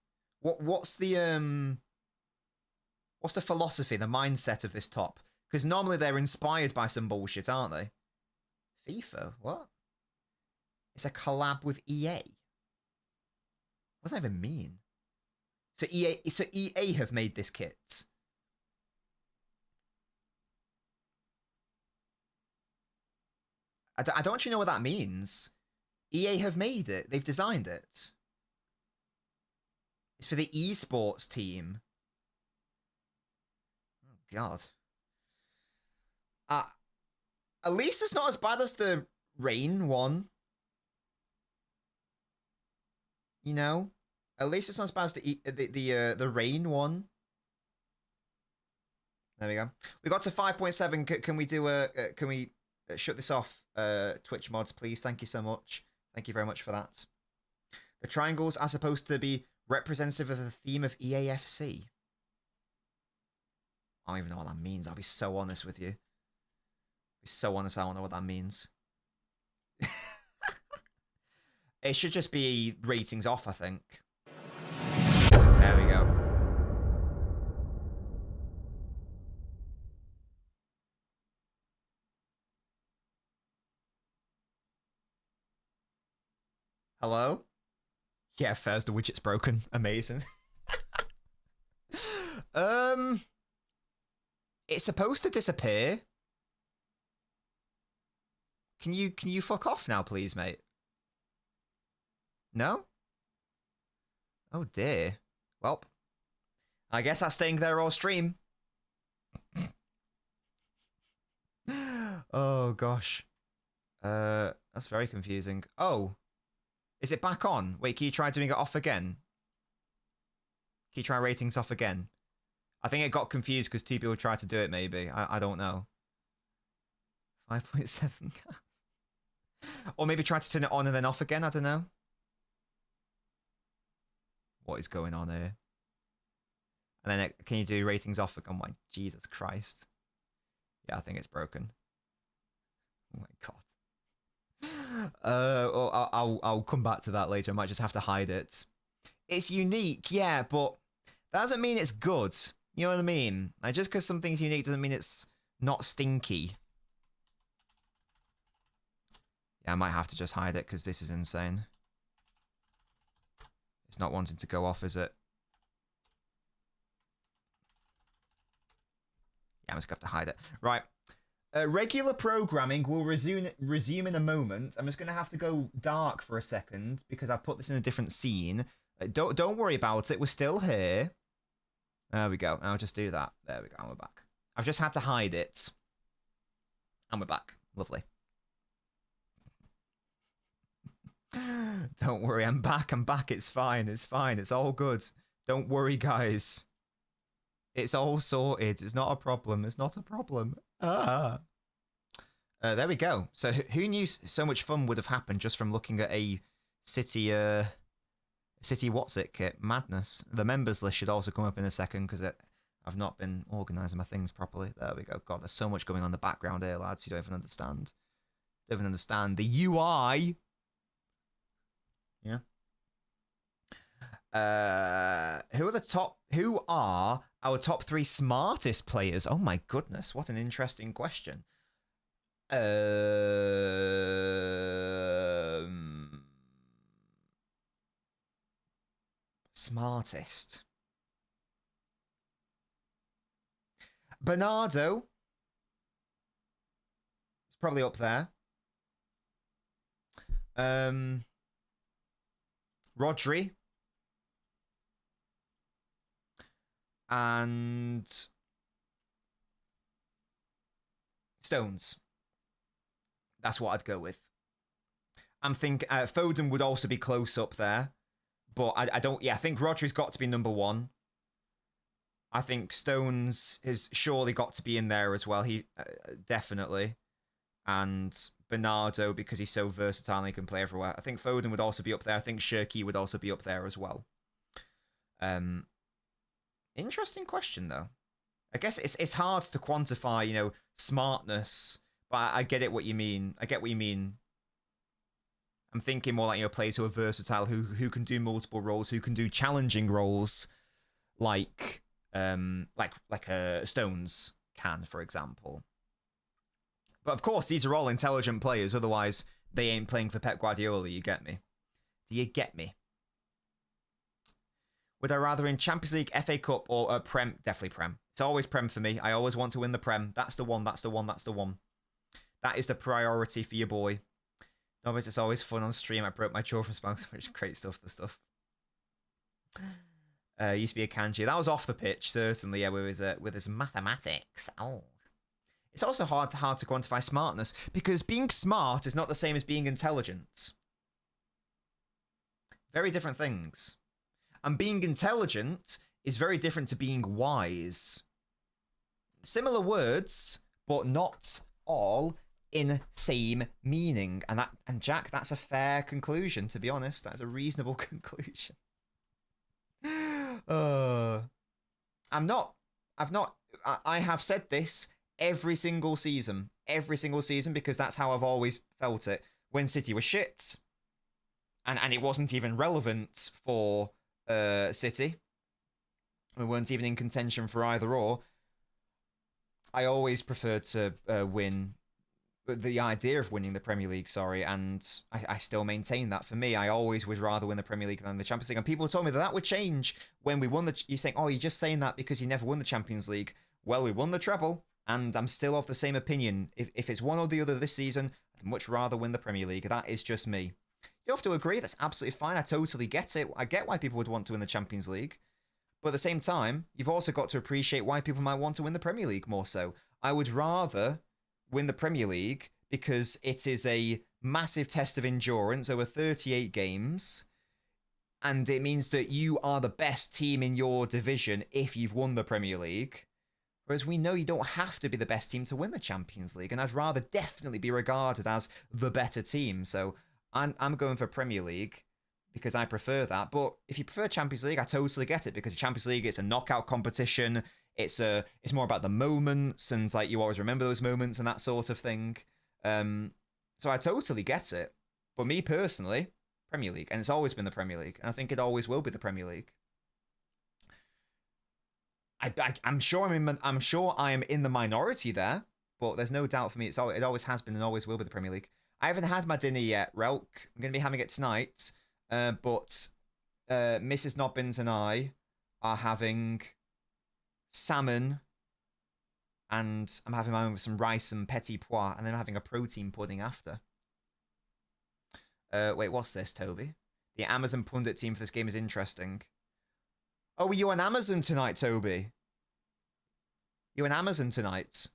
What's the philosophy, the mindset of this top? Because normally they're inspired by some bullshit, aren't they? FIFA? What? It's a collab with EA. What does that even mean? So EA have made this kit. I don't actually know what that means. EA have made it. They've designed it. It's for the esports team. Oh, God. At least it's not as bad as the Rain one. You know? At least it's not as bad as the Rain one. There we go. We got to 5.7. Can we do can we shut this off? Twitch mods, please. Thank you so much. Thank you very much for that. The triangles are supposed to be representative of the theme of EAFC. I don't even know what that means. I'll be so honest with you. I'll be so honest, I don't know what that means. It should just be ratings off, I think. There we go. Hello? Yeah, first the widget's broken. Amazing. It's supposed to disappear. Can you fuck off now, please, mate? No? Oh dear. Well, I guess I'm staying there all stream. Oh gosh. That's very confusing. Oh. Is it back on? Wait, can you try doing it off again? Can you try ratings off again? I think it got confused because two people tried to do it, maybe. I don't know. 5.7. Or maybe try to turn it on and then off again, I don't know. What is going on here? And then can you do ratings off again? Oh my Jesus Christ. Yeah, I think it's broken. Oh my God. I'll come back to that later. I might just have to hide it. It's unique, yeah, but that doesn't mean it's good. You know what I mean? Like, just because something's unique doesn't mean it's not stinky. Yeah, I might have to just hide it because this is insane. It's not wanting to go off, is it? Yeah, I'm just going to have to hide it. Right. Regular programming will resume in a moment. I'm just going to have to go dark for a second because I've put this in a different scene. Don't worry about it. We're still here. There we go. I'll just do that. There we go. We're back. I've just had to hide it. And we're back. Lovely. Don't worry. I'm back. I'm back. It's fine. It's fine. It's all good. Don't worry, guys. It's all sorted. It's not a problem. It's not a problem. There we go. So who knew so much fun would have happened just from looking at a City what's it kit? Madness. The members list should also come up in a second because I've not been organising my things properly. There we go. God, there's so much going on in the background here, lads. You don't even understand. Don't even understand the UI. Yeah. Who are our top 3 smartest players? Oh my goodness, what an interesting question. Smartest. Bernardo is probably up there. Rodri. And Stones. That's what I'd go with. I'm thinking Foden would also be close up there. But I don't... Yeah, I think Rodri's got to be number 1. I think Stones has surely got to be in there as well. He definitely. And Bernardo, because he's so versatile and he can play everywhere. I think Foden would also be up there. I think Shirky would also be up there as well. Interesting question, though. I guess it's hard to quantify, you know, smartness, but I get what you mean. I get what you mean. I'm thinking more like, you know, players who are versatile, who can do multiple roles, who can do challenging roles, like Stones can, for example. But of course, these are all intelligent players. Otherwise, they ain't playing for Pep Guardiola. You get me? Do you get me? Would I rather in Champions League, FA Cup, or Prem? Definitely Prem. It's always Prem for me. I always want to win the Prem. That's the one. That's the one. That's the one. That is the priority for your boy. No, but it's always fun on stream. I broke my jaw from spouting, which great stuff. The stuff. Used to be a kanji. That was off the pitch, certainly. Yeah, with his mathematics. Oh, it's also hard to quantify smartness because being smart is not the same as being intelligent. Very different things. And being intelligent is very different to being wise. Similar words, but not all in same meaning. And Jack, that's a fair conclusion, to be honest. That's a reasonable conclusion. I have said this every single season, because that's how I've always felt it. When City was shit, and it wasn't even relevant for City, we weren't even in contention for either or, I always preferred to win, the idea of winning the Premier League, and I still maintain that. For me, I always would rather win the Premier League than the Champions League, and people told me that would change when we won you're saying, oh, you're just saying that because you never won the Champions League. Well, we won the treble, and I'm still of the same opinion. If it's one or the other this season, I'd much rather win the Premier League. That is just me. You have to agree, that's absolutely fine. I totally get it. I get why people would want to win the Champions League. But at the same time, you've also got to appreciate why people might want to win the Premier League more so. I would rather win the Premier League because it is a massive test of endurance over 38 games. And it means that you are the best team in your division if you've won the Premier League. Whereas we know you don't have to be the best team to win the Champions League. And I'd rather definitely be regarded as the better team. So I'm going for Premier League because I prefer that. But if you prefer Champions League, I totally get it, because Champions League, it's a knockout competition. It's more about the moments, and like you always remember those moments and that sort of thing. So I totally get it. But me personally, Premier League, and it's always been the Premier League, and I think it always will be the Premier League. I'm sure I am in the minority there, but there's no doubt for me. It always has been and always will be the Premier League. I haven't had my dinner yet, Relk. I'm going to be having it tonight. But Mrs. Nobbins and I are having salmon, and I'm having my own with some rice and petit pois, and then I'm having a protein pudding after. Wait, what's this, Toby? The Amazon pundit team for this game is interesting. Oh, are you on Amazon tonight, Toby? You on Amazon tonight?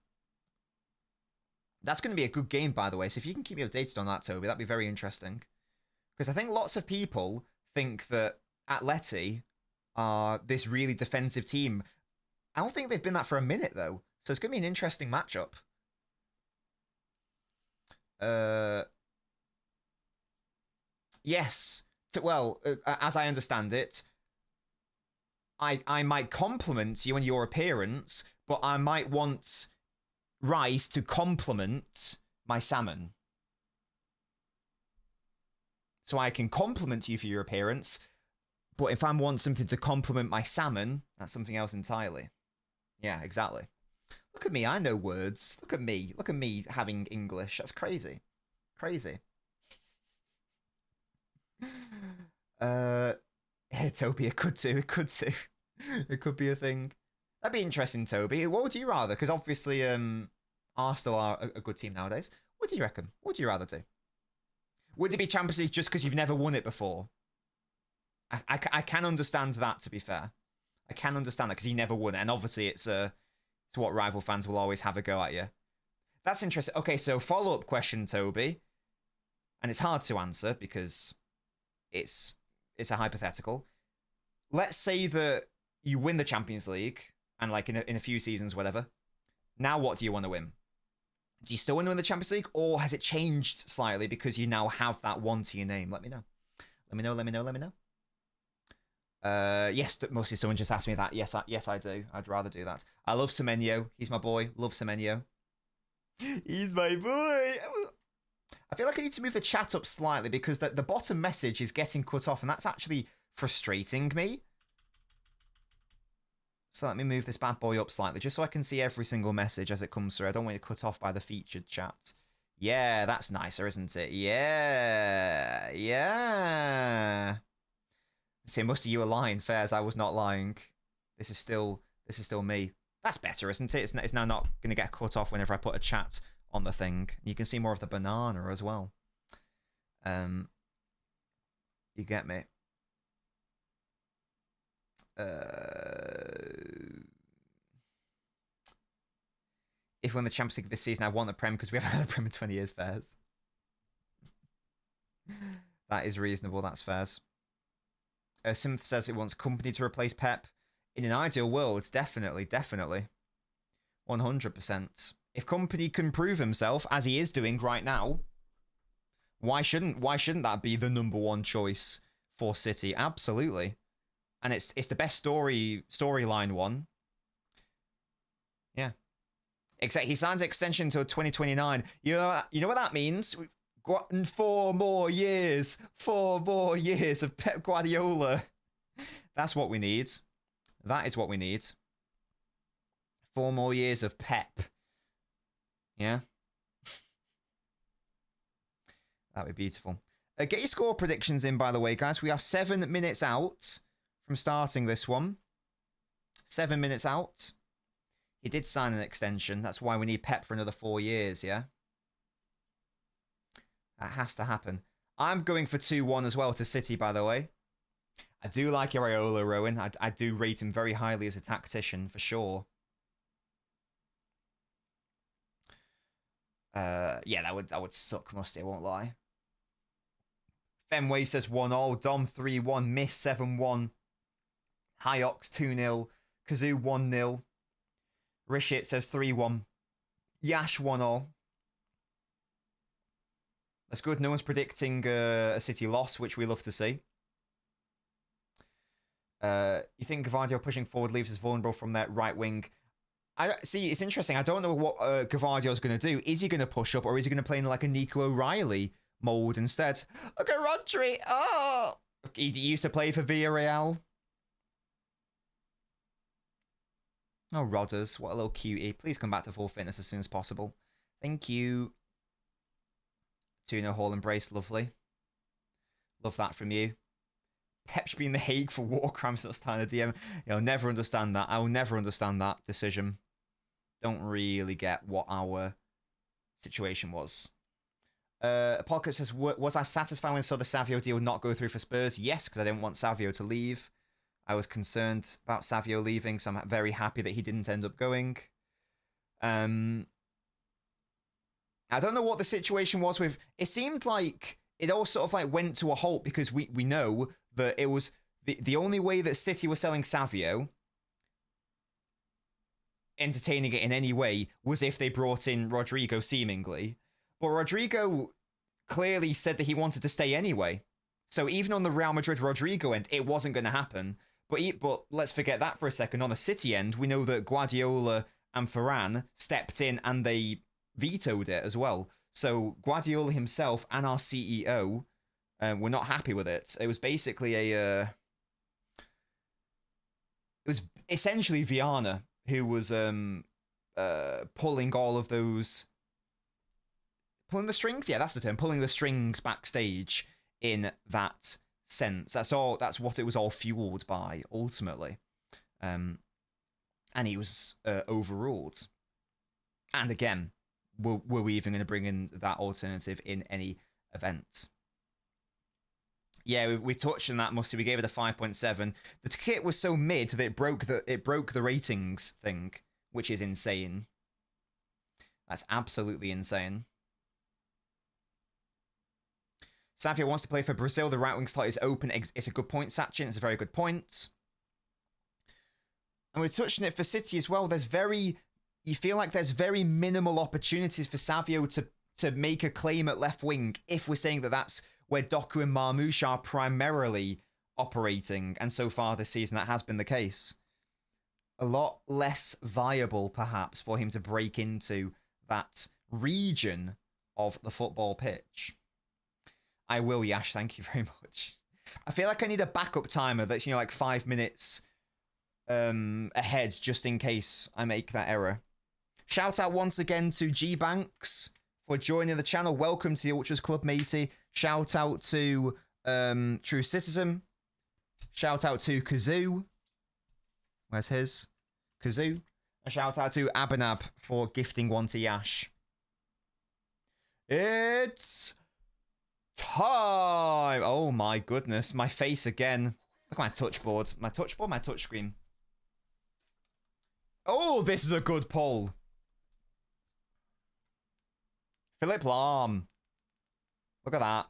That's going to be a good game, by the way. So if you can keep me updated on that, Toby, that'd be very interesting. Because I think lots of people think that Atleti are this really defensive team. I don't think they've been that for a minute, though. So it's going to be an interesting matchup. Yes. Well, as I understand it, I might compliment you on your appearance, but I might want rice to compliment my salmon. So I can compliment you for your appearance, but if I want something to compliment my salmon, that's something else entirely. Yeah, exactly. Look at me, I know words. Look at me. Look at me having English. That's crazy. Crazy. Yeah, Toby, it could do. It could do. It could be a thing. That'd be interesting, Toby. What would you rather? Because obviously, Arsenal are a good team nowadays. What do you reckon? What would you rather do? Would it be Champions League just because you've never won it before? I can understand that, to be fair. I can understand that because he never won it. And obviously, it's what rival fans will always have a go at you. That's interesting. Okay, so follow-up question, Toby. And it's hard to answer because it's a hypothetical. Let's say that you win the Champions League, and like in a few seasons, whatever. Now what do you want to win? Do you still want to win the Champions League, or has it changed slightly because you now have that one to your name? Let me know. Let me know, let me know, let me know. Yes, mostly someone just asked me that. Yes, I do. I'd rather do that. I love Semenyo. He's my boy. Love Semenyo. He's my boy. I feel like I need to move the chat up slightly because the bottom message is getting cut off, and that's actually frustrating me. So let me move this bad boy up slightly, just so I can see every single message as it comes through. I don't want it cut off by the featured chat. Yeah, that's nicer, isn't it? Yeah, yeah. See, most of you are lying, Fairs. I was not lying. This is still me. That's better, isn't it? It's now not going to get cut off whenever I put a chat on the thing. You can see more of the banana as well. You get me? If we win the Champions League this season, I want the Prem because we haven't had a Prem in 20 years, Fairs. That is reasonable. That's Fairs. Synth says it wants company to replace Pep. In an ideal world, definitely. 100%. If company can prove himself, as he is doing right now, why shouldn't that be the #1 choice for City? Absolutely. And it's the best storyline one. Yeah. Except he signs extension until 2029. You know what that means? We've gotten 4 more years. 4 more years of Pep Guardiola. That's what we need. That is what we need. 4 more years of Pep. Yeah. That'd be beautiful. Get your score predictions in, by the way, guys. We are 7 minutes out from starting this one. 7 minutes out. He did sign an extension. That's why we need Pep for another 4 years, yeah? That has to happen. I'm going for 2-1 as well to City, by the way. I do like Iraola, Rowan. I do rate him very highly as a tactician, for sure. Yeah, that would suck, Musty, I won't lie. Fenway says 1-0. Dom 3-1. Miss 7-1. Hyox 2-0. Kazoo 1-0. Rishit says 3-1. Yash 1-0. That's good. No one's predicting a City loss, which we love to see. You think Gavardio pushing forward leaves us vulnerable from that right wing? I see. It's interesting. I don't know what Gavardio's going to do. Is he going to push up, or is he going to play in like a Nico O'Reilly mold instead? Look at Rodri. Oh, he used to play for Villarreal. Oh, Rodders, what a little cutie. Please come back to full fitness as soon as possible. Thank you. 2-0 Hall embrace, lovely. Love that from you. Pep should be in The Hague for war crimes. That's kind of DM. I'll never understand that. I will never understand that decision. Don't really get what our situation was. Apocalypse says, was I satisfied when I saw the Savio deal not go through for Spurs? Yes, because I didn't want Savio to leave. I was concerned about Savio leaving, so I'm very happy that he didn't end up going. I don't know what the situation was with... It seemed like it all sort of like went to a halt because we know that it was... The only way that City was selling Savio, entertaining it in any way, was if they brought in Rodrigo, seemingly. But Rodrigo clearly said that he wanted to stay anyway. So even on the Real Madrid Rodrigo end, it wasn't going to happen. But let's forget that for a second. On the City end, we know that Guardiola and Varane stepped in and they vetoed it as well. So Guardiola himself and our CEO were not happy with it. It was basically it was essentially Viana who was pulling all of those, pulling the strings. Yeah, that's the term. Pulling the strings backstage in that sense. That's what it was all fueled by ultimately. And he was overruled. And again, were we even going to bring in that alternative in any event? Yeah, we touched on that, Musty. We gave it a 5.7. The kit was so mid that it broke the ratings thing, which is insane. That's absolutely insane. Savio wants to play for Brazil. The right wing slot is open. It's a good point, Sachin. It's a very good point. And we're touching it for City as well. You feel like there's very minimal opportunities for Savio to make a claim at left wing if we're saying that that's where Doku and Marmoush are primarily operating. And so far this season, that has been the case. A lot less viable, perhaps, for him to break into that region of the football pitch. I will, Yash. Thank you very much. I feel like I need a backup timer that's, like 5 minutes ahead, just in case I make that error. Shout out once again to G Banks for joining the channel. Welcome to the Ultras Club, matey. Shout out to True Citizen. Shout out to Kazoo. Where's his? Kazoo. A shout out to Abanab for gifting one to Yash. It's time! Oh my goodness, my face again. Look at my touchboard. My touchscreen. Oh, this is a good pull. Philip Lahm. Look at that.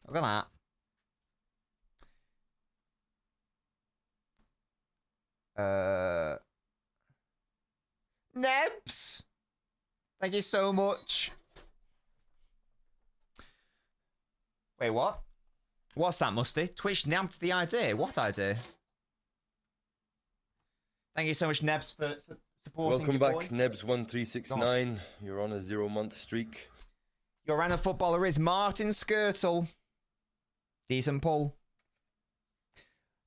Look at that. Nebs! Thank you so much. Wait, what? What's that, Musty? Twitch nabbed the idea. What idea? Thank you so much, Nebs, for supporting Welcome your back, boy. Nebs1369. You're on a 0-month streak. Your random footballer is Martin Skirtle. Decent pull.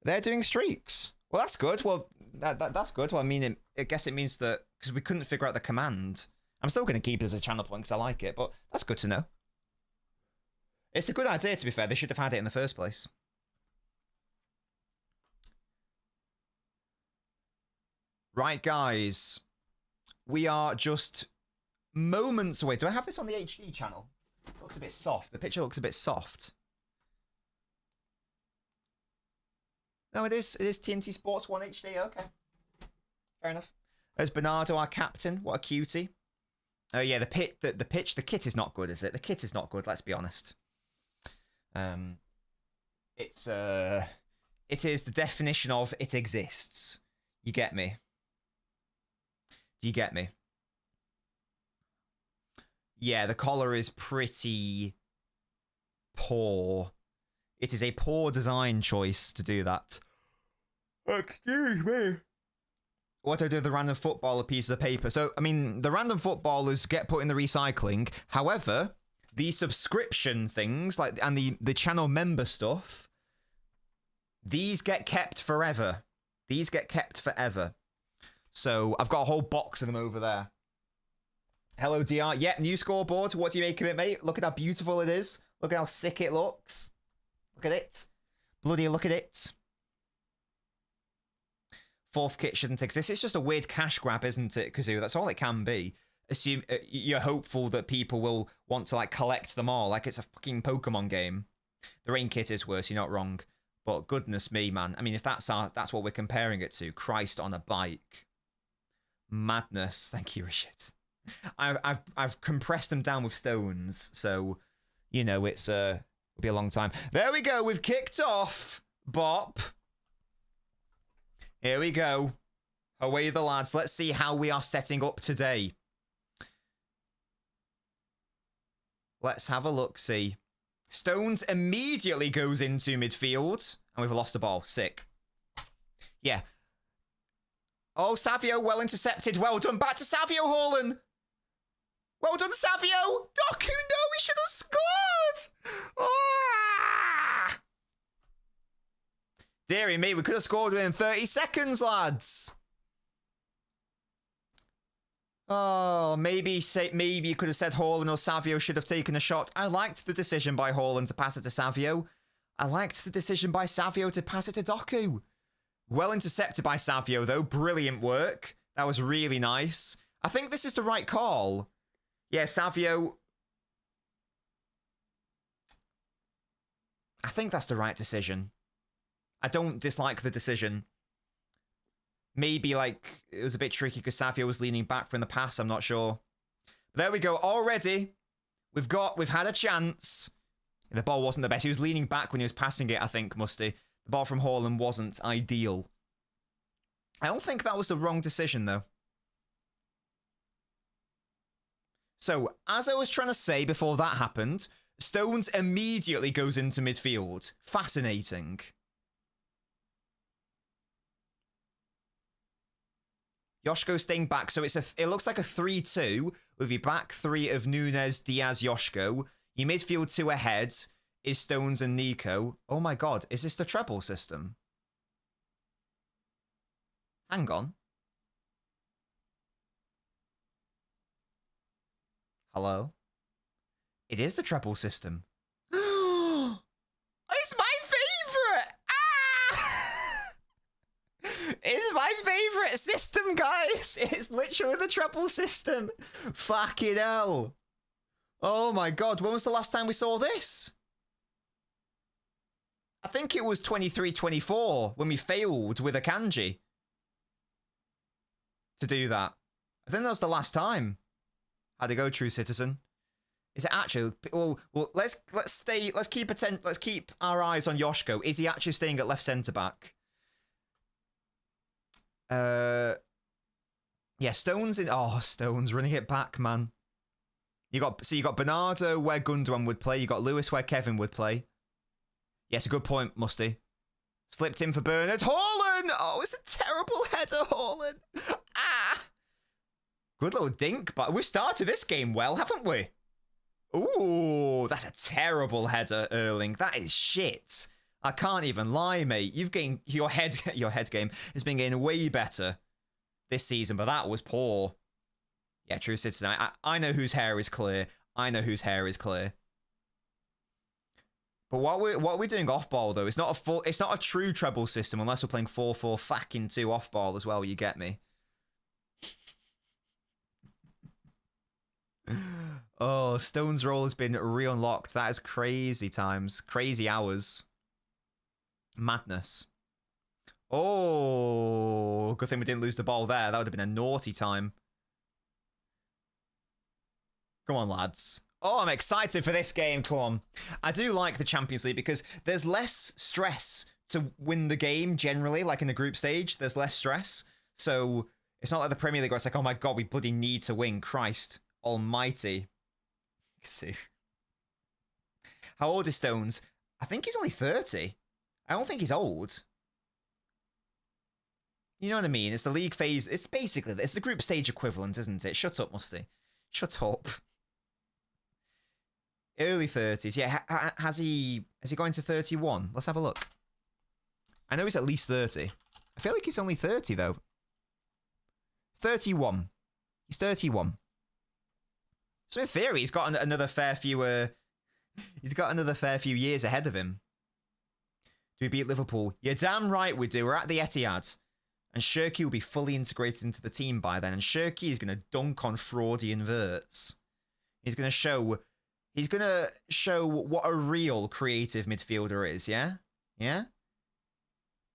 They're doing streaks. Well, that's good. Well, that's good. Well, I mean, I guess it means that because we couldn't figure out the command. I'm still going to keep it as a channel point because I like it, but that's good to know. It's a good idea, to be fair. They should have had it in the first place. Right, guys. We are just moments away. Do I have this on the HD channel? It looks a bit soft. The picture looks a bit soft. No, it is TNT Sports 1 HD. Okay. Fair enough. There's Bernardo, our captain. What a cutie. Oh, yeah, the kit is not good, is it? The kit is not good, let's be honest. It is the definition of it exists. You get me? Do you get me? Yeah, the collar is pretty poor. It is a poor design choice to do that. Excuse me. What do I do with the random footballer pieces of paper? So, I mean, the random footballers get put in the recycling. However, the subscription things, like and the channel member stuff, these get kept forever. These get kept forever. So I've got a whole box of them over there. Hello, DR. Yeah, new scoreboard. What do you make of it, mate? Look at how beautiful it is. Look at how sick it looks. Look at it. Bloody look at it. Fourth kit shouldn't exist. It's just a weird cash grab, isn't it, Kazoo? That's all it can be. Assume you're hopeful that people will want to like collect them all, like it's a fucking Pokemon game. The rain kit is worse. You're not wrong, but goodness me, man. I mean, if that's what we're comparing it to, Christ on a bike, madness. Thank you, Rashid. I've compressed them down with stones, so you know it'll be a long time. There we go. We've kicked off. Bop. Here we go. Away the lads. Let's see how we are setting up today. Let's have a look, see. Stones immediately goes into midfield. And we've lost the ball. Sick. Yeah. Oh, Savio, well intercepted. Well done. Back to Savio, Haaland. Well done, Savio. Doku, no, he should have scored. Ah! Deary me, we could have scored within 30 seconds, lads. Oh, maybe you could have said Haaland or Savio should have taken a shot. I liked the decision by Haaland to pass it to Savio. I liked the decision by Savio to pass it to Doku. Well intercepted by Savio, though. Brilliant work. That was really nice. I think this is the right call. Yeah, Savio. I think that's the right decision. I don't dislike the decision. Maybe, like, it was a bit tricky because Savio was leaning back from the pass. I'm not sure. But there we go. Already, we've had a chance. The ball wasn't the best. He was leaning back when he was passing it, I think, Musty. The ball from Haaland wasn't ideal. I don't think that was the wrong decision, though. So, as I was trying to say before that happened, Stones immediately goes into midfield. Fascinating. Yoshko staying back, so it looks like a 3-2 with your back three of Nunes, Diaz, Yoshko. Your midfield two ahead is Stones and Nico. Oh my god, is this the treble system? Hang on. Hello? It is the treble system. It's my favourite! Ah! It's my favourite system, guys! It's literally the treble system. Fucking hell. Oh my god, when was the last time we saw this? I think it was 23-24 when we failed with a kanji to do that. I think that was the last time. How'd it go, True Citizen? Is it actually? Well, let's keep our eyes on Yoshko. Is he actually staying at left centre back? Yeah, Stones in. Oh, Stones running it back, man. You got Bernardo where Gundogan would play. You got Lewis where Kevin would play. Yes, a good point, Musty. Slipped in for Bernard. Haaland! Oh, it's a terrible header, Haaland. Ah! Good little dink, but we've started this game well, haven't we? Ooh, that's a terrible header, Erling. That is shit. I can't even lie, mate. You've gained your head game has been getting way better this season, but that was poor. Yeah, True Citizen. I know whose hair is clear. I know whose hair is clear. But what we're doing off ball though, it's not a true treble system unless we're playing 4-4 fucking 2 off ball as well. You get me? Oh, Stone's role has been re-unlocked. That is crazy times, crazy hours, madness. Oh, good thing we didn't lose the ball there. That would have been a naughty time. Come on, lads. Oh, I'm excited for this game. Come on. I do like the Champions League because there's less stress to win the game generally. Like in the group stage, there's less stress. So it's not like the Premier League where it's like, oh my God, we bloody need to win. Christ almighty. Let's see. How old is Stones? I think he's only 30. I don't think he's old. You know what I mean? It's the league phase. It's basically, it's the group stage equivalent, isn't it? Shut up, Musty. Shut up. Early 30s. Yeah, has he going to 31? Let's have a look. I know he's at least 30. I feel like he's only 30, though. 31. He's 31. So in theory, he's got another fair few years ahead of him. Do we beat Liverpool? You're damn right we do. We're at the Etihad. And Shirky will be fully integrated into the team by then. And Shirky is going to dunk on Fraudian Verts. He's going to show what a real creative midfielder is, yeah? Yeah?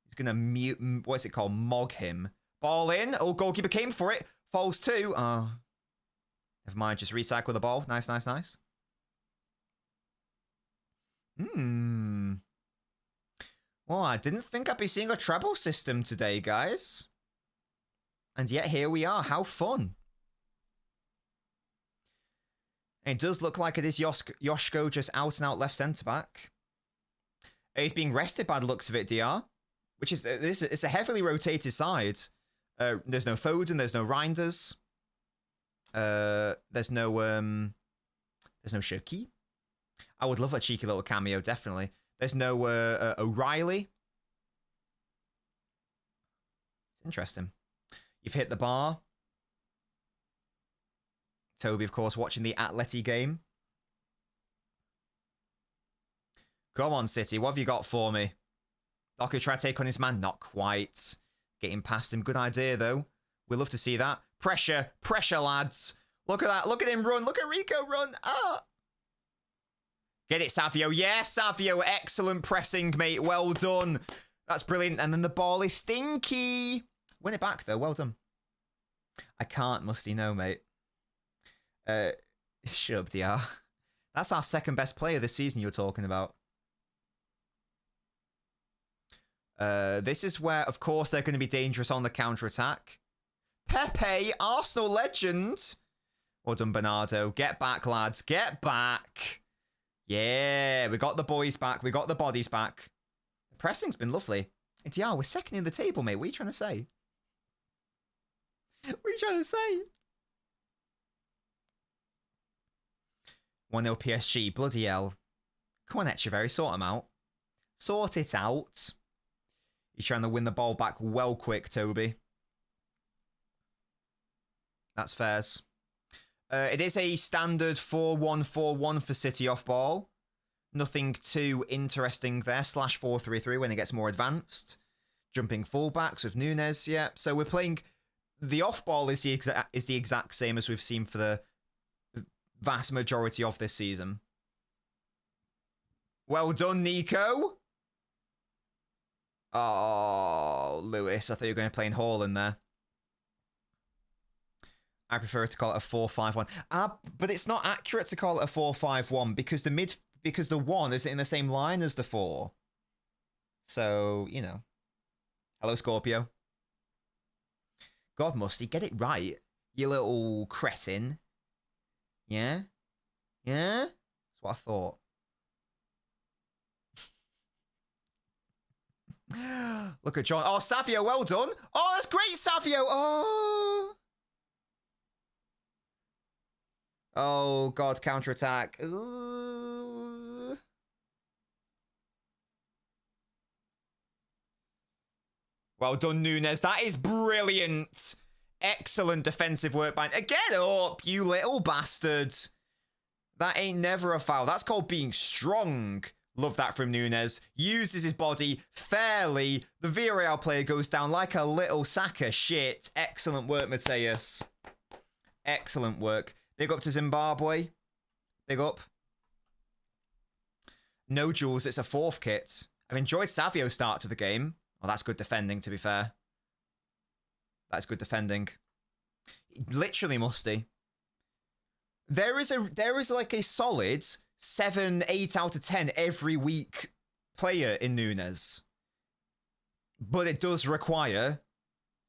He's going to mute, what's it called? Mog him. Ball in. Oh, goalkeeper came for it. Falls too. Oh. Never mind, just recycle the ball. Nice, nice, nice. Well, I didn't think I'd be seeing a treble system today, guys. And yet here we are. How fun. And it does look like it is Yoshko just out and out left centre back. He's being rested by the looks of it, DR, which is it's a heavily rotated side. There's no Foden, there's no Reinders, there's no Shirky. I would love a cheeky little cameo, definitely. There's no O'Reilly. It's interesting. You've hit the bar. Toby, of course, watching the Atleti game. Go on, City. What have you got for me? Doku try to take on his man. Not quite. Getting past him. Good idea, though. We'd love to see that. Pressure. Pressure, lads. Look at that. Look at him run. Look at Rico run. Ah. Get it, Savio. Yes, Savio. Excellent pressing, mate. Well done. That's brilliant. And then the ball is stinky. Win it back, though. Well done. I can't, Musty. No, mate. Shut up, DR. That's our second best player this season you're talking about. This is where, of course, they're going to be dangerous on the counter-attack. Pepe, Arsenal legend. Well done, Bernardo. Get back, lads. Get back. Yeah, we got the boys back. We got the bodies back. The pressing's been lovely. DR, we're second in the table, mate. What are you trying to say? What are you trying to say? 1-0 PSG. Bloody hell. Come on, Echeverry. Sort him out. Sort it out. He's trying to win the ball back well quick, Toby. That's fairs. It is a standard 4-1-4-1 for City off ball. Nothing too interesting there. /4-3-3 when it gets more advanced. Jumping fullbacks with Nunes. Yeah, so we're playing... The off ball is the exact same as we've seen for the vast majority of this season. Well done, Nico. Oh, Lewis. I thought you were going to play in Haaland there. I prefer to call it a 4-5-1. But it's not accurate to call it a 4-5-1 because the 1 isn't in the same line as the 4. So, you know. Hello, Scorpio. God, Musty, get it right. You little cretin. Yeah? Yeah? That's what I thought. Look at John. Oh, Savio, well done. Oh, that's great, Savio. Oh. Oh, God, counterattack. Ooh. Well done, Nunes. That is brilliant. Excellent defensive work by... Get up, you little bastard. That ain't never a foul. That's called being strong. Love that from Nunes. Uses his body fairly. The Villarreal player goes down like a little sack of shit. Excellent work, Mateus. Excellent work. Big up to Zimbabwe. Big up. No, Jules, it's a 4th kit. I've enjoyed Savio's start to the game. Oh, that's good defending, to be fair. That's good defending. Literally musty. There is like a solid 7, 8 out of 10 every week player in Nunes. But it does require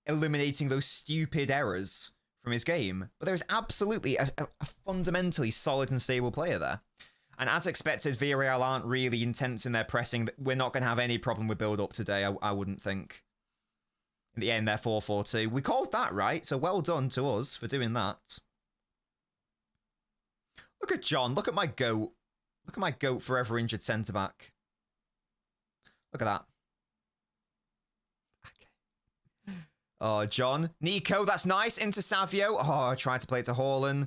eliminating those stupid errors from his game. But there's absolutely a fundamentally solid and stable player there. And as expected, Villarreal aren't really intense in their pressing. We're not going to have any problem with build-up today, I wouldn't think. In the end, they're 4-4-2. We called that right, so well done to us for doing that. Look at John. Look at my goat. Look at my goat forever injured centre-back. Look at that. Okay. Oh, John. Nico, that's nice. Into Savio. Oh, I tried to play it to Haaland.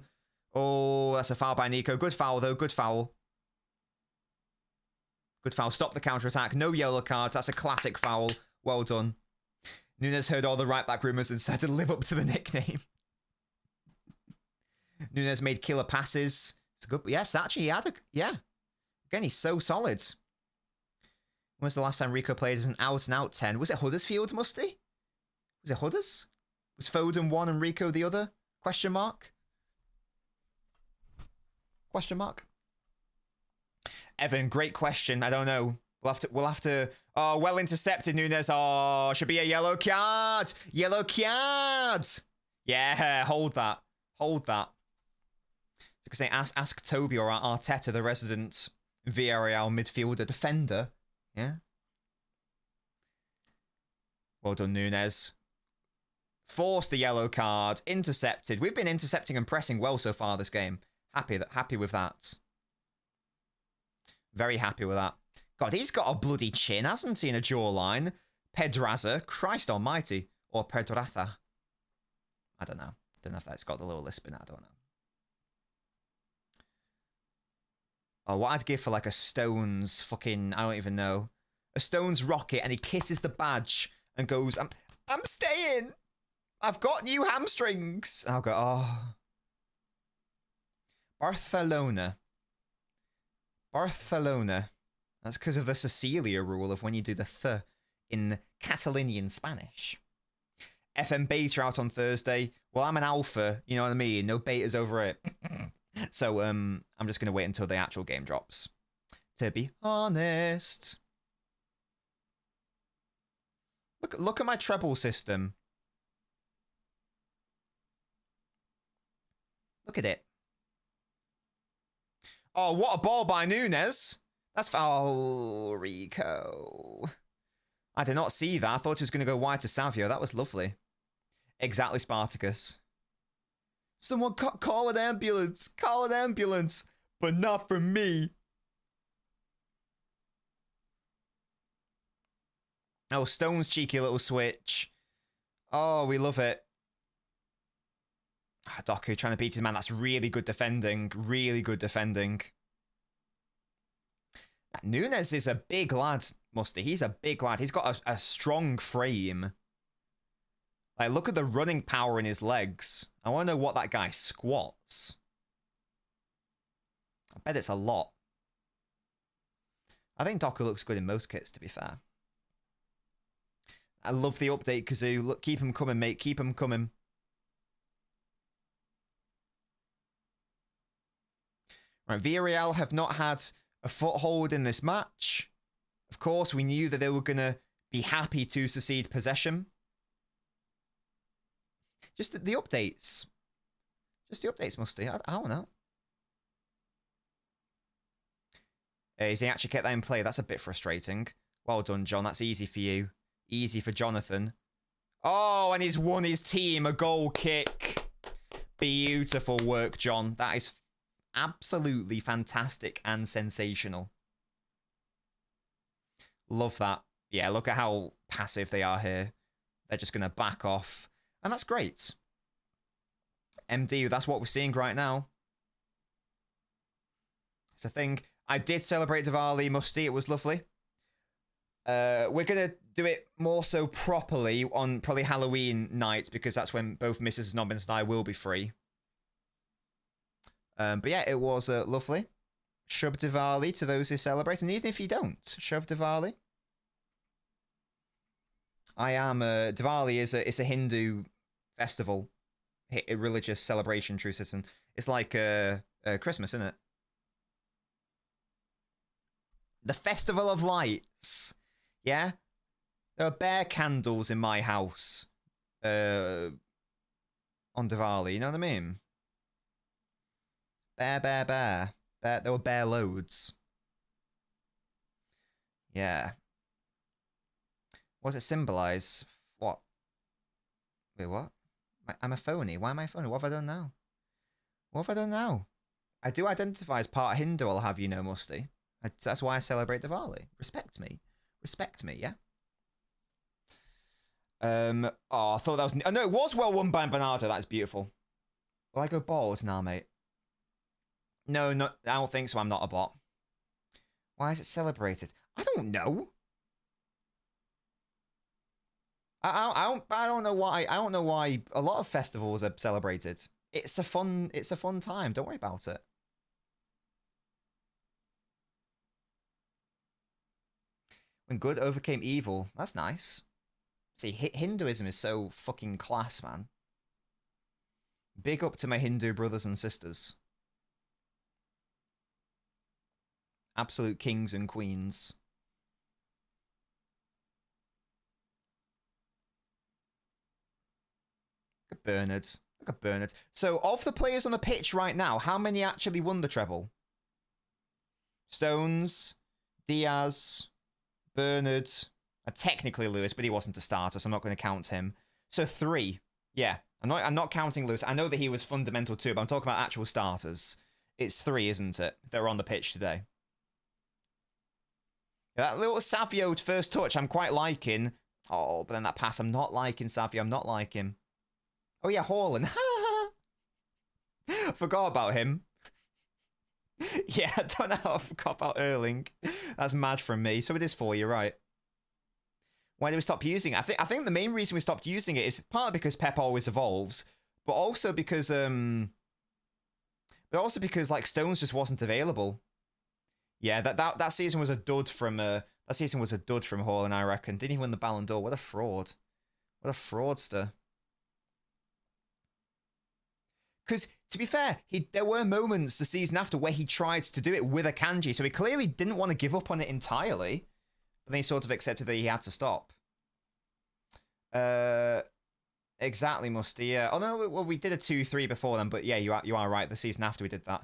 Oh, that's a foul by Nico. Good foul, though. Good foul. Good foul. Stop the counter-attack. No yellow cards. That's a classic foul. Well done. Nunes heard all the right-back rumours and decided to live up to the nickname. Nunes made killer passes. It's a good... Yes, actually, he had a... Yeah. Again, he's so solid. When was the last time Rico played as an out-and-out 10? Was it Huddersfield, Musty? Was it Hudders? Was Foden one and Rico the other? Question mark? Question mark? Evan, great question. I don't know. We'll have to... Oh, well intercepted, Nunes. Oh, should be a yellow card. Yellow card. Yeah, hold that. Hold that. to say, ask Toby or Arteta, the resident Villarreal midfielder defender. Yeah. Well done, Nunes. Forced the yellow card. Intercepted. We've been intercepting and pressing well so far this game. Happy with that. Very happy with that. God, he's got a bloody chin, hasn't he, in a jawline? Pedraza. Christ almighty. Or Pedraza. I don't know. Don't know if that's got the little lisp in it. I don't know. Oh, what I'd give for like a Stones fucking... I don't even know. A Stones rocket, and he kisses the badge and goes, I'm staying. I've got new hamstrings. I'll go, oh. Barcelona. That's because of the Cecilia rule of when you do the th in Catalonian Spanish. FM beta out on Thursday. Well, I'm an alpha, you know what I mean? No betas over it. So, I'm just going to wait until the actual game drops. To be honest. Look at my treble system. Look at it. Oh, what a ball by Nunes. That's foul, Rico. I did not see that. I thought he was going to go wide to Savio. That was lovely. Exactly, Spartacus. Someone call an ambulance. Call an ambulance. But not for me. Oh, Stone's cheeky little switch. Oh, we love it. Ah, Doku trying to beat his man. That's really good defending. Really good defending. Nunes is a big lad, Musty. He's a big lad. He's got a strong frame. Like, look at the running power in his legs. I want to know what that guy squats. I bet it's a lot. I think Doku looks good in most kits, to be fair. I love the update, Kazoo. Look, keep him coming, mate. Keep him coming. Right, Villarreal have not had a foothold in this match. Of course, we knew that they were going to be happy to secede possession. Just the updates. Just the updates, Musty. I don't know. Is he actually kept that in play? That's a bit frustrating. Well done, John. That's easy for you. Easy for Jonathan. Oh, and he's won his team a goal kick. Beautiful work, John. That is absolutely fantastic and sensational. Love that. Yeah, look at how passive they are here. They're just going to back off. And that's great. MD, that's what we're seeing right now. It's a thing. I did celebrate Diwali, Musty. It was lovely. We're going to do it more so properly on probably Halloween night, because that's when both Mrs. Nobbins and I will be free. But yeah, it was lovely. Shub Diwali to those who celebrate. And even if you don't, Shub Diwali. I am... Diwali is it's a Hindu festival. A religious celebration, true citizen. It's like Christmas, isn't it? The Festival of Lights. Yeah? There are bare candles in my house. On Diwali, you know what I mean? Bare. There were bare loads. Yeah. What does it symbolize? What? Wait, what? I'm a phony. Why am I a phony? What have I done now? What have I done now? I do identify as part Hindu, I'll have you know, Musty. That's why I celebrate Diwali. Respect me. Respect me, yeah? Oh, I thought that was... Oh, no, it was well won by Bernardo. That's beautiful. Will I go balls now, mate? No, I don't think so. I'm not a bot. Why is it celebrated? I don't know. I don't know why. I don't know why a lot of festivals are celebrated. It's a fun time. Don't worry about it. When good overcame evil. That's nice. See, Hinduism is so fucking class, man. Big up to my Hindu brothers and sisters. Absolute kings and queens. Look at Bernard. Look Look at Bernard. So, of the players on the pitch right now, how many actually won the treble? Stones, Diaz, Bernard, technically Lewis, but he wasn't a starter, so I'm not going to count him. So 3. Yeah, I'm not counting Lewis. I know that he was fundamental too, but I'm talking about actual starters. It's 3, isn't it? They're on the pitch today. That little Savio first touch, I'm quite liking. Oh, but then that pass, I'm not liking Savio. I'm not liking. Oh, yeah, Haaland. Forgot about him. Yeah, I don't know how I forgot about Erling. That's mad from me. So it is 4, you're right. Why did we stop using it? I think the main reason we stopped using it is partly because Pep always evolves, but also because like Stones just wasn't available. Yeah, that season was a dud from Haaland, I reckon. Didn't even win the Ballon d'Or. What a fraud. What a fraudster. Because, to be fair, there were moments the season after where he tried to do it with Akanji, so he clearly didn't want to give up on it entirely, but then he sort of accepted that he had to stop. Exactly, Musty, yeah. Oh, no, well, we did a 2-3 before then, but yeah, you are right. The season after we did that.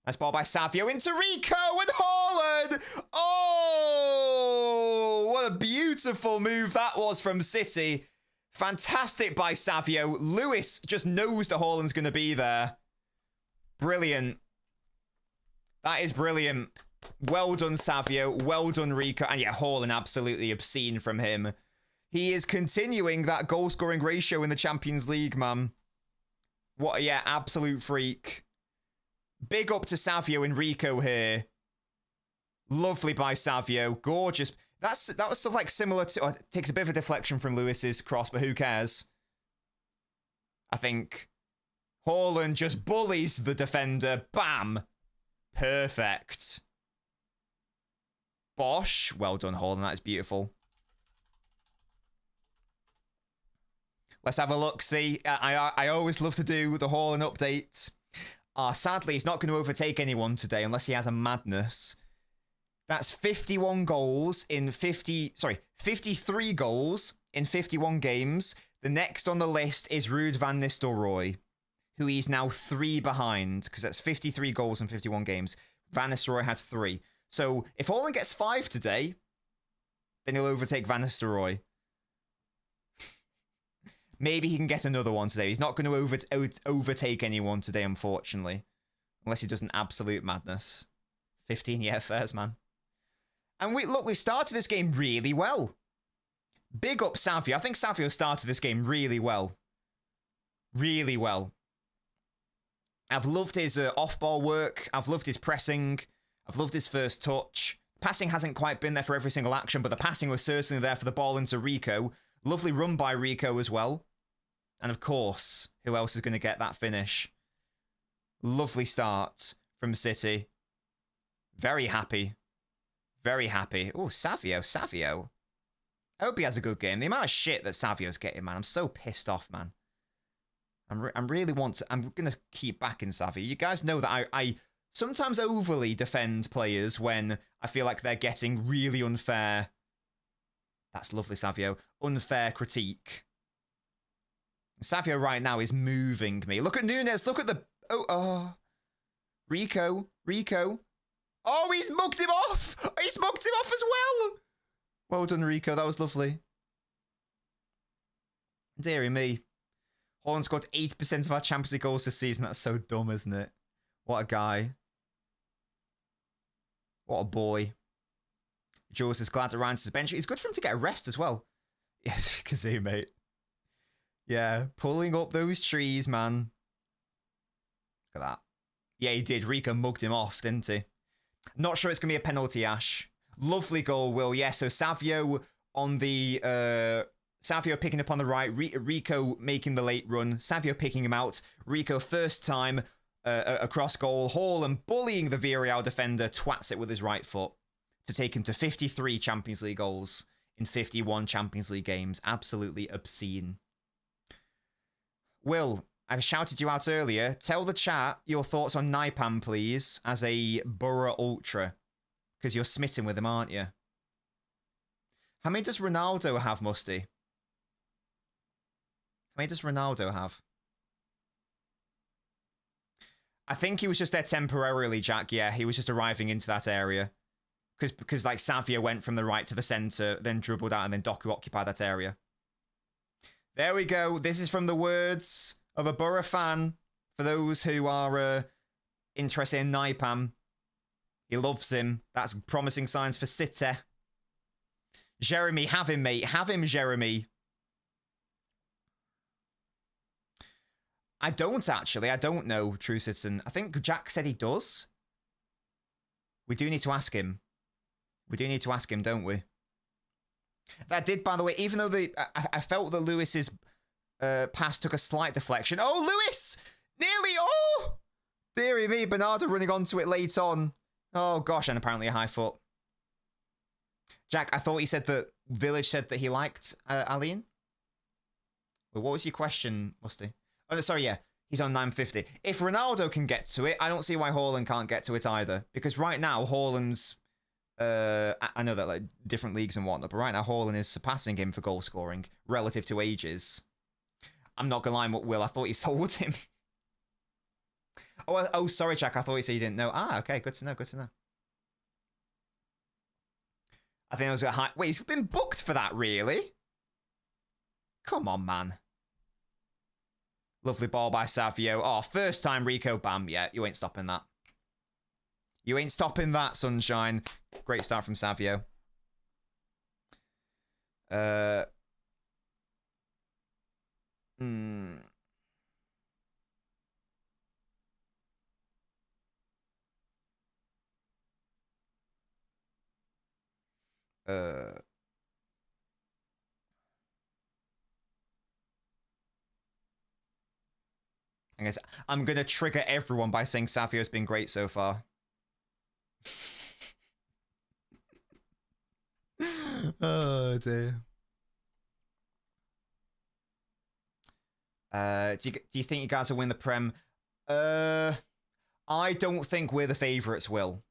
Nice ball by Savio into Rico and Haaland! Oh! What a beautiful move that was from City. Fantastic by Savio. Lewis just knows that Haaland's going to be there. Brilliant. That is brilliant. Well done, Savio. Well done, Rico. And yeah, Haaland absolutely obscene from him. He is continuing that goal-scoring ratio in the Champions League, man. What a, yeah, absolute freak. Big up to Savio and Rico here. Lovely by Savio. Gorgeous. That was stuff like similar to... it takes a bit of a deflection from Lewis's cross, but who cares? I think Haaland just bullies the defender. Bam. Perfect. Bosh. Well done, Haaland. That is beautiful. Let's have a look. See, I always love to do the Haaland updates. Sadly, he's not going to overtake anyone today unless he has a madness. That's 51 goals in 53 goals in 51 games. The next on the list is Ruud van Nistelrooy, who he's now 3 behind, because that's 53 goals in 51 games. Van Nistelrooy had 3. So if Haaland gets 5 today, then he'll overtake Van Nistelrooy. Maybe he can get another one today. He's not going to overtake anyone today, unfortunately. Unless he does an absolute madness. 15-year fairs, man. And we started this game really well. Big up Savio. I think Savio started this game really well. Really well. I've loved his off-ball work. I've loved his pressing. I've loved his first touch. Passing hasn't quite been there for every single action, but the passing was certainly there for the ball into Rico. Lovely run by Rico as well. And of course, who else is going to get that finish? Lovely start from City. Very happy. Very happy. Oh, Savio. I hope he has a good game. The amount of shit that Savio's getting, man. I'm so pissed off, man. I'm going to keep backing Savio. You guys know that I sometimes overly defend players when I feel like they're getting really unfair. That's lovely, Savio. Unfair critique. Savio right now is moving me. Look at Nunes. Look at the... Oh. Rico. Oh, he's mugged him off. He's mugged him off as well. Well done, Rico. That was lovely. Deary me. Haaland scored 80% of our Champions League goals this season. That's so dumb, isn't it? What a guy. What a boy. Jules is glad to Ryan's suspension. It's good for him to get a rest as well. Yeah, Kazoo, mate. Yeah, pulling up those trees, man. Look at that. Yeah, he did. Rico mugged him off, didn't he? Not sure it's going to be a penalty, Ash. Lovely goal, Will. Yeah, so Savio on the... Savio picking up on the right. Rico making the late run. Savio picking him out. Rico first time across goal. Haaland bullying the Villarreal defender. Twats it with his right foot to take him to 53 Champions League goals in 51 Champions League games. Absolutely obscene. Will, I shouted you out earlier. Tell the chat your thoughts on Naipan, please, as a Borough Ultra. Because you're smitten with him, aren't you? How many does Ronaldo have, Musty? How many does Ronaldo have? I think he was just there temporarily, Jack. Yeah, he was just arriving into that area. Because like Savio went from the right to the center, then dribbled out, and then Doku occupied that area. There we go. This is from the words of a Borough fan. For those who are interested in Naipam, he loves him. That's promising signs for City. Jeremy, have him, mate. Have him, Jeremy. I don't actually. I don't know, True Citizen. I think Jack said he does. We do need to ask him. We do need to ask him, don't we? That did, by the way, even though I felt that Lewis's pass took a slight deflection. Oh, Lewis! Nearly! Oh! Deary me, Bernardo running onto it late on. Oh, gosh, and apparently a high foot. Jack, I thought he said that Village said that he liked Alien. Well, what was your question, Musty? Oh, no, sorry, yeah. He's on 950. If Ronaldo can get to it, I don't see why Haaland can't get to it either. Because right now, Haaland's... I know that like different leagues and whatnot, but right now Haaland is surpassing him for goal scoring relative to ages. I'm not gonna lie, Will. I thought you sold him. Oh, sorry, Jack. I thought you said you didn't know. Ah, okay, good to know. Good to know. I think I was gonna wait. He's been booked for that, really? Come on, man. Lovely ball by Savio. Oh, first time Rico Bam. Yeah, you ain't stopping that. You ain't stopping that, sunshine. Great start from Savio. I guess I'm gonna trigger everyone by saying Savio's been great so far. Oh dear. Do you think you guys will win the Prem? I don't think we're the favourites, Will.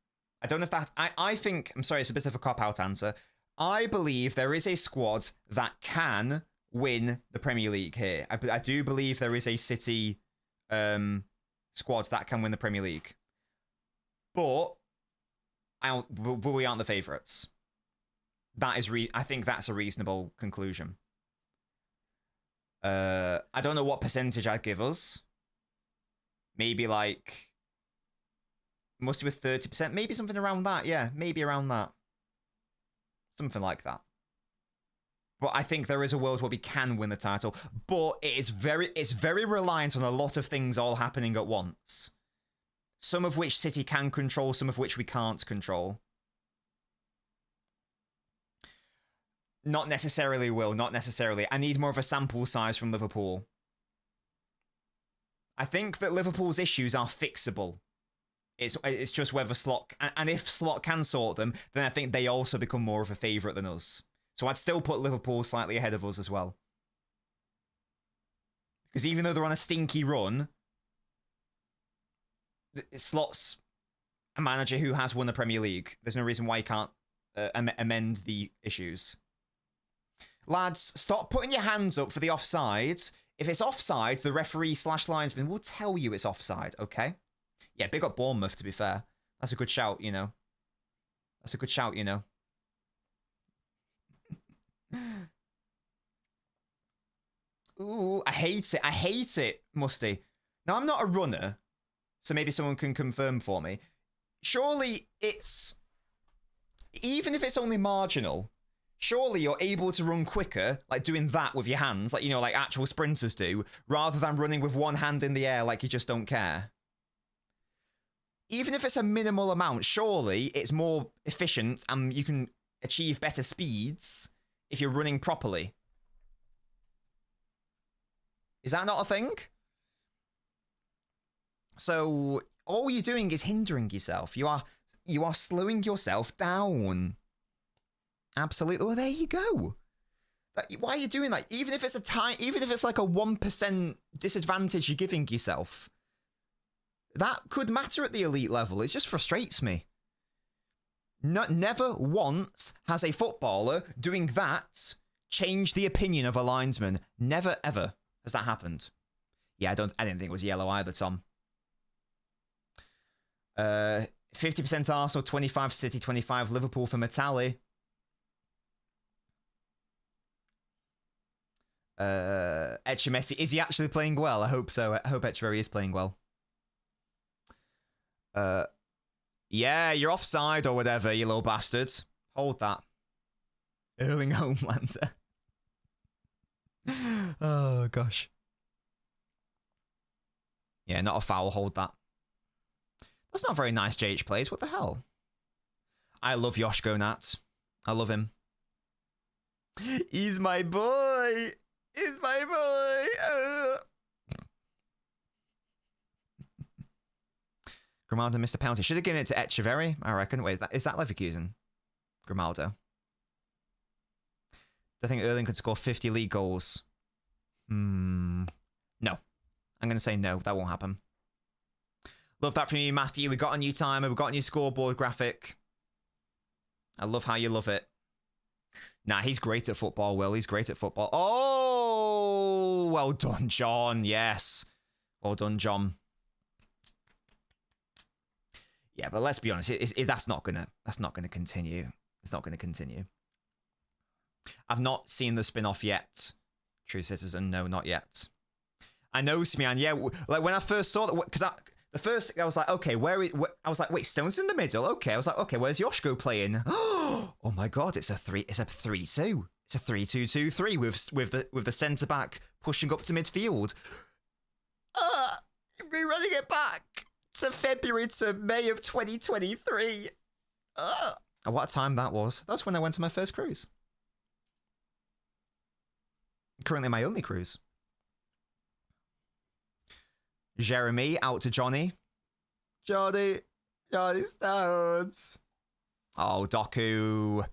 I don't know if that... I think... I'm sorry, it's a bit of a cop-out answer. I believe there is a squad that can win the Premier League here. I do believe there is a City squad that can win the Premier League. But we aren't the favourites. That is I think that's a reasonable conclusion. I don't know what percentage I'd give us. Maybe like... Must be with 30%. Maybe something around that. Yeah, maybe around that. Something like that. But I think there is a world where we can win the title. But it's very reliant on a lot of things all happening at once. Some of which City can control, some of which we can't control. Not necessarily, Will. Not necessarily. I need more of a sample size from Liverpool. I think that Liverpool's issues are fixable. It's just whether Slot... And if Slot can sort them, then I think they also become more of a favourite than us. So I'd still put Liverpool slightly ahead of us as well. Because even though they're on a stinky run, Slot's a manager who has won the Premier League. There's no reason why he can't amend the issues. Lads, stop putting your hands up for the offside. If it's offside, the referee/linesman will tell you it's offside, okay? Yeah, big up Bournemouth, to be fair. That's a good shout, you know. That's a good shout, you know. Ooh, I hate it. I hate it, Musty. Now, I'm not a runner, so maybe someone can confirm for me. Surely it's... Even if it's only marginal, surely you're able to run quicker, like doing that with your hands, like, you know, like actual sprinters do, rather than running with one hand in the air like you just don't care. Even if it's a minimal amount, surely it's more efficient and you can achieve better speeds if you're running properly. Is that not a thing? So all you're doing is hindering yourself. You are slowing yourself down. Absolutely. Well, there you go. Why are you doing that? Even if it's like a 1% disadvantage you're giving yourself, that could matter at the elite level. It just frustrates me. Never once has a footballer doing that changed the opinion of a linesman. Never ever has that happened. Yeah, I didn't think it was yellow either, Tom. 50% Arsenal, 25 City, 25 Liverpool for Matali. Messi, is he actually playing well? I hope so. I hope Echeverry is playing well. Yeah, you're offside or whatever, you little bastards. Hold that. Erling Homelander. Oh, gosh. Yeah, not a foul. Hold that. That's not very nice, JH plays. What the hell? I love Yoshko Nat. I love him. He's my boy. He's my boy. Grimaldo missed a penalty. Should have given it to Echeverry, I reckon. Wait, is that Leverkusen? Grimaldo. I think Erling could score 50 league goals. No. I'm going to say no. That won't happen. Love that from you, Matthew. We got a new timer. We got a new scoreboard graphic. I love how you love it. Nah, he's great at football, Will. He's great at football. Oh, well done, John. Yes. Well done, John. Yeah, but let's be honest. That's not gonna continue. It's not gonna continue. I've not seen the spin-off yet. True Citizen, no, not yet. I know, Smian. Yeah, like when I first saw that, because the first I was like, okay, I was like, wait, Stone's in the middle. Okay, I was like, okay, where's Yoshko playing? Oh my god, it's a 3-2. It's a 3-2-2-3 with the centre back pushing up to midfield. We're running it back to February to May of 2023. And what a time that was. That's when I went on my first cruise. Currently my only cruise. Jeremy out to Johnny. Johnny Stones. Oh, Doku.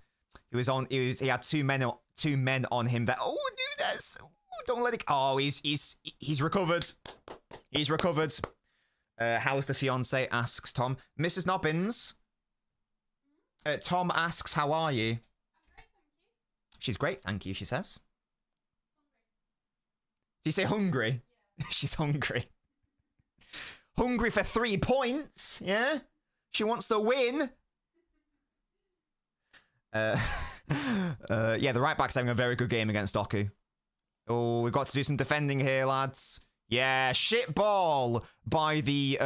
He had two men on him that. Oh, Nunes. Oh, don't let it. Oh, he's recovered. He's recovered. How's the fiance? Asks Tom. Mrs. Nobbins. Tom asks, how are you? She's great, thank you, she says. Did you say hungry? Yeah. She's hungry. Hungry for 3 points, yeah? She wants to win. Yeah, the right back's having a very good game against Doku. Oh, we've got to do some defending here, lads. Yeah, shit ball by the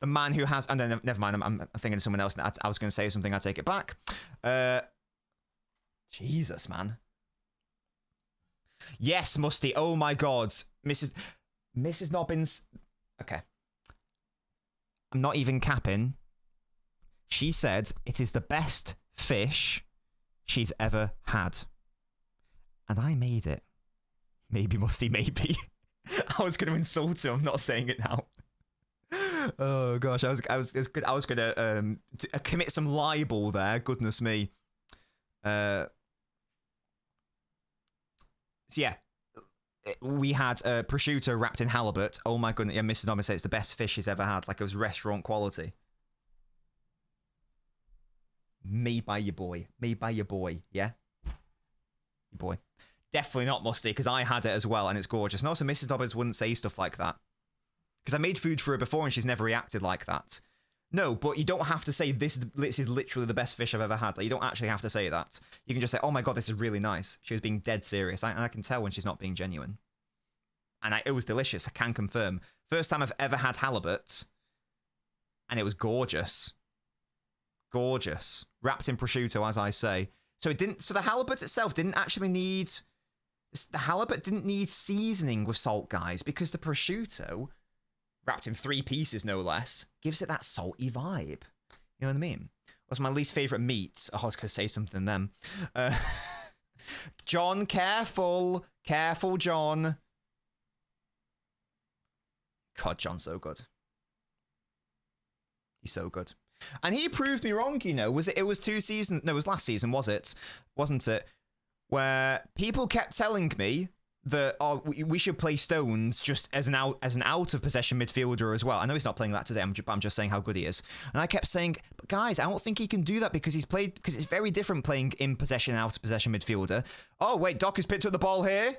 man who has. And then never mind. I'm thinking of someone else. I was going to say something. I take it back. Jesus, man. Yes, Musty. Oh my God, Mrs. Nobbins. Okay, I'm not even capping. She said it is the best fish she's ever had, and I made it. Maybe, Musty. Maybe. I was going to insult him. I'm not saying it now. Oh gosh, I was going to commit some libel there. Goodness me. So yeah, we had prosciutto wrapped in halibut. Oh my goodness, yeah, Mrs. Nobbins said it's the best fish she's ever had. Like it was restaurant quality. Made by your boy. Made by your boy. Yeah, your boy. Definitely not Musty, because I had it as well, and it's gorgeous. And also, Mrs. Nobbins wouldn't say stuff like that. Because I made food for her before, and she's never reacted like that. No, but you don't have to say, this is literally the best fish I've ever had. Like, you don't actually have to say that. You can just say, oh my God, this is really nice. She was being dead serious. And I can tell when she's not being genuine. And it was delicious, I can confirm. First time I've ever had halibut, and it was gorgeous. Gorgeous. Wrapped in prosciutto, as I say. So the halibut itself didn't actually need... The halibut didn't need seasoning with salt, guys, because the prosciutto, wrapped in 3 pieces no less, gives it that salty vibe. You know what I mean? What's my least favourite meat? Oh, I was going to say something then. John, careful. Careful, John. God, John's so good. He's so good. And he proved me wrong, you know. It was 2 seasons... No, it was last season, was it? Wasn't it? Where people kept telling me that we should play Stones just as an out of possession midfielder as well. I know he's not playing that today. I'm just saying how good he is. And I kept saying, but guys, I don't think he can do that because it's very different playing in possession and out of possession midfielder. Oh wait, Doc has picked up the ball here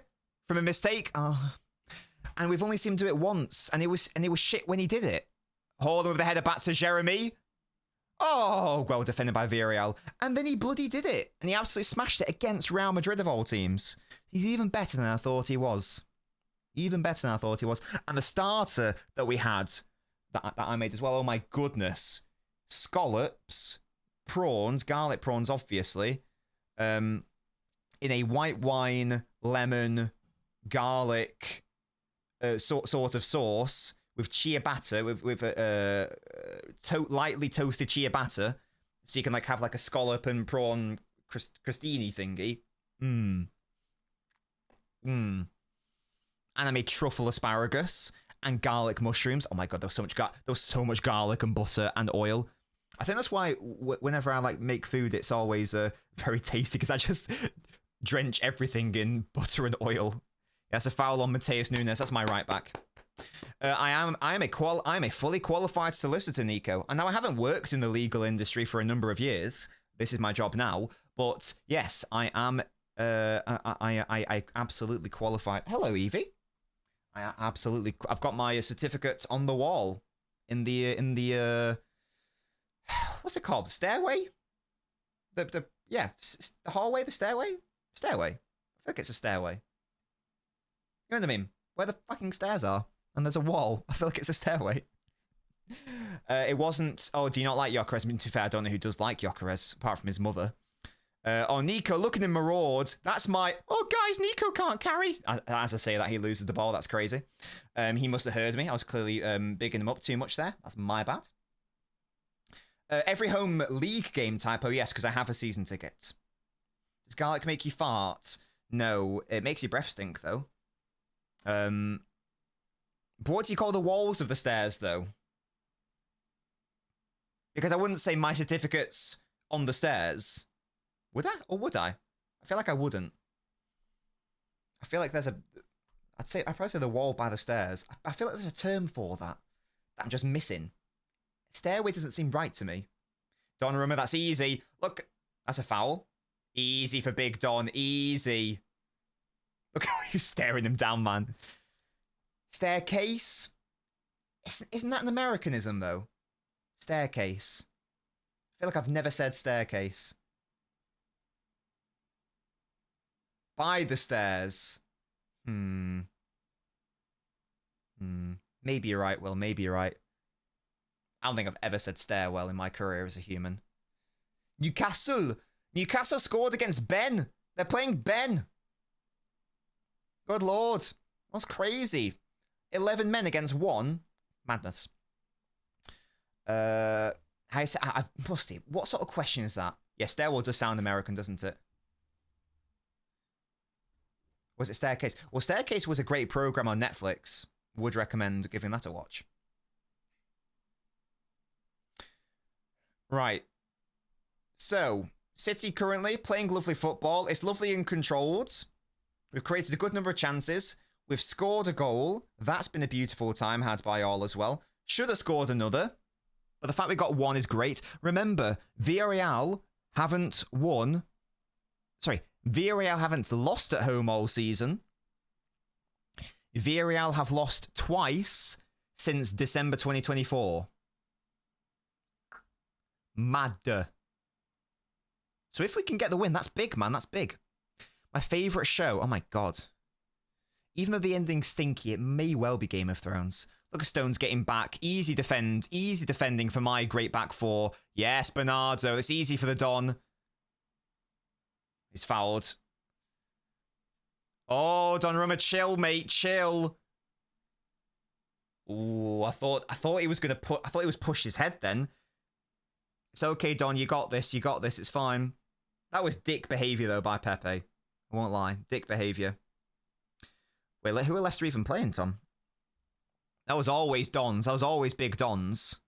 from a mistake. Oh. And we've only seen him do it once, and it was shit when he did it. Haaland with the header back to Jeremy. Oh, well defended by Villarreal. And then he bloody did it. And he absolutely smashed it against Real Madrid of all teams. He's even better than I thought he was. Even better than I thought he was. And the starter that we had, that I made as well, oh my goodness. Scallops, prawns, garlic prawns, obviously. In a white wine, lemon, garlic sort of sauce. With ciabatta, with lightly toasted ciabatta, so you can like have like a scallop and prawn crostini thingy. And I made truffle asparagus and garlic mushrooms. Oh my god, there was so much garlic and butter and oil. I think that's why whenever I like make food, it's always very tasty because I just drench everything in butter and oil. That's a foul on Mateus Nunes. That's my right back. I'm a fully qualified solicitor, Nico. And now I haven't worked in the legal industry for a number of years. This is my job now. But yes, I am. I absolutely qualified. Hello, Evie. I've got my certificate on the wall in the what's it called? The stairway. The hallway. The stairway. I feel like it's a stairway. You know what I mean? Where the fucking stairs are. And there's a wall. I feel like it's a stairway. It wasn't... Oh, do you not like Gyökeres? I mean, to be fair, I don't know who does like Gyökeres, apart from his mother. Oh, Nico, looking him maraud. That's my... Oh, guys, Nico can't carry. As I say that, he loses the ball. That's crazy. He must have heard me. I was clearly bigging him up too much there. That's my bad. Every home league game typo, yes, because I have a season ticket. Does garlic make you fart? No. It makes your breath stink, though. But what do you call the walls of the stairs, though? Because I wouldn't say my certificate's on the stairs. Would I? Or would I? I feel like I wouldn't. I feel like there's a... I'd probably say the wall by the stairs. I feel like there's a term for that I'm just missing. Stairway doesn't seem right to me. Donnarumma, that's easy. Look, that's a foul. Easy for Big Don. Easy. Look how you're staring him down, man. Staircase? Isn't that an Americanism, though? Staircase. I feel like I've never said staircase. By the stairs. Maybe you're right, Will. Maybe you're right. I don't think I've ever said stairwell in my career as a human. Newcastle scored against Ben. They're playing Ben. Good lord. That's crazy. 11 men against 1. Madness. What sort of question is that? Yeah, stairwell does sound American, doesn't it? Was it Staircase? Well, Staircase was a great program on Netflix. Would recommend giving that a watch. Right. So, City currently playing lovely football. It's lovely and controlled. We've created a good number of chances. We've scored a goal. That's been a beautiful time had by all as well. Should have scored another. But the fact we got one is great. Remember, Villarreal haven't won. Sorry, Villarreal haven't lost at home all season. Villarreal have lost twice since December 2024. Mad. So if we can get the win, that's big, man. That's big. My favourite show. Oh my god. Even though the ending's stinky, it may well be Game of Thrones. Look at Stones getting back. Easy defending for my great back four. Yes, Bernardo. It's easy for the Don. He's fouled. Oh, Donnarumma, chill, mate, chill. Ooh, I thought he was gonna put. I thought he was pushed his head then. It's okay, Don. You got this. You got this. It's fine. That was dick behaviour though by Pepe. I won't lie. Dick behaviour. Wait, who are Leicester even playing, Tom? That was always Dons. That was always big Dons.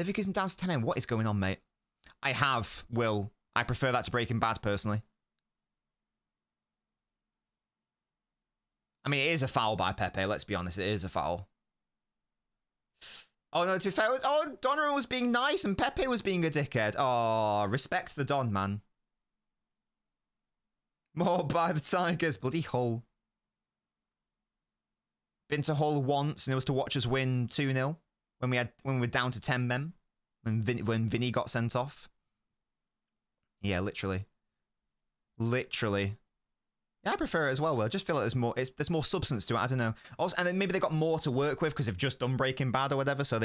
Leverkusen down to 10 men. What is going on, mate? I have, Will. I prefer that to Breaking Bad, personally. I mean, it is a foul by Pepe, let's be honest. It is a foul. Oh, no, to be fair, Donnarumma was being nice and Pepe was being a dickhead. Oh, respect the Don, man. More by the Tigers. Bloody Hull. Been to Hull once and it was to watch us win 2-0 when we were down to 10 men, when Vinny got sent off. Yeah, literally. Literally. Yeah, I prefer it as well. I just feel like there's more substance to it. I don't know. Also, and then maybe they got more to work with because they've just done Breaking Bad or whatever. So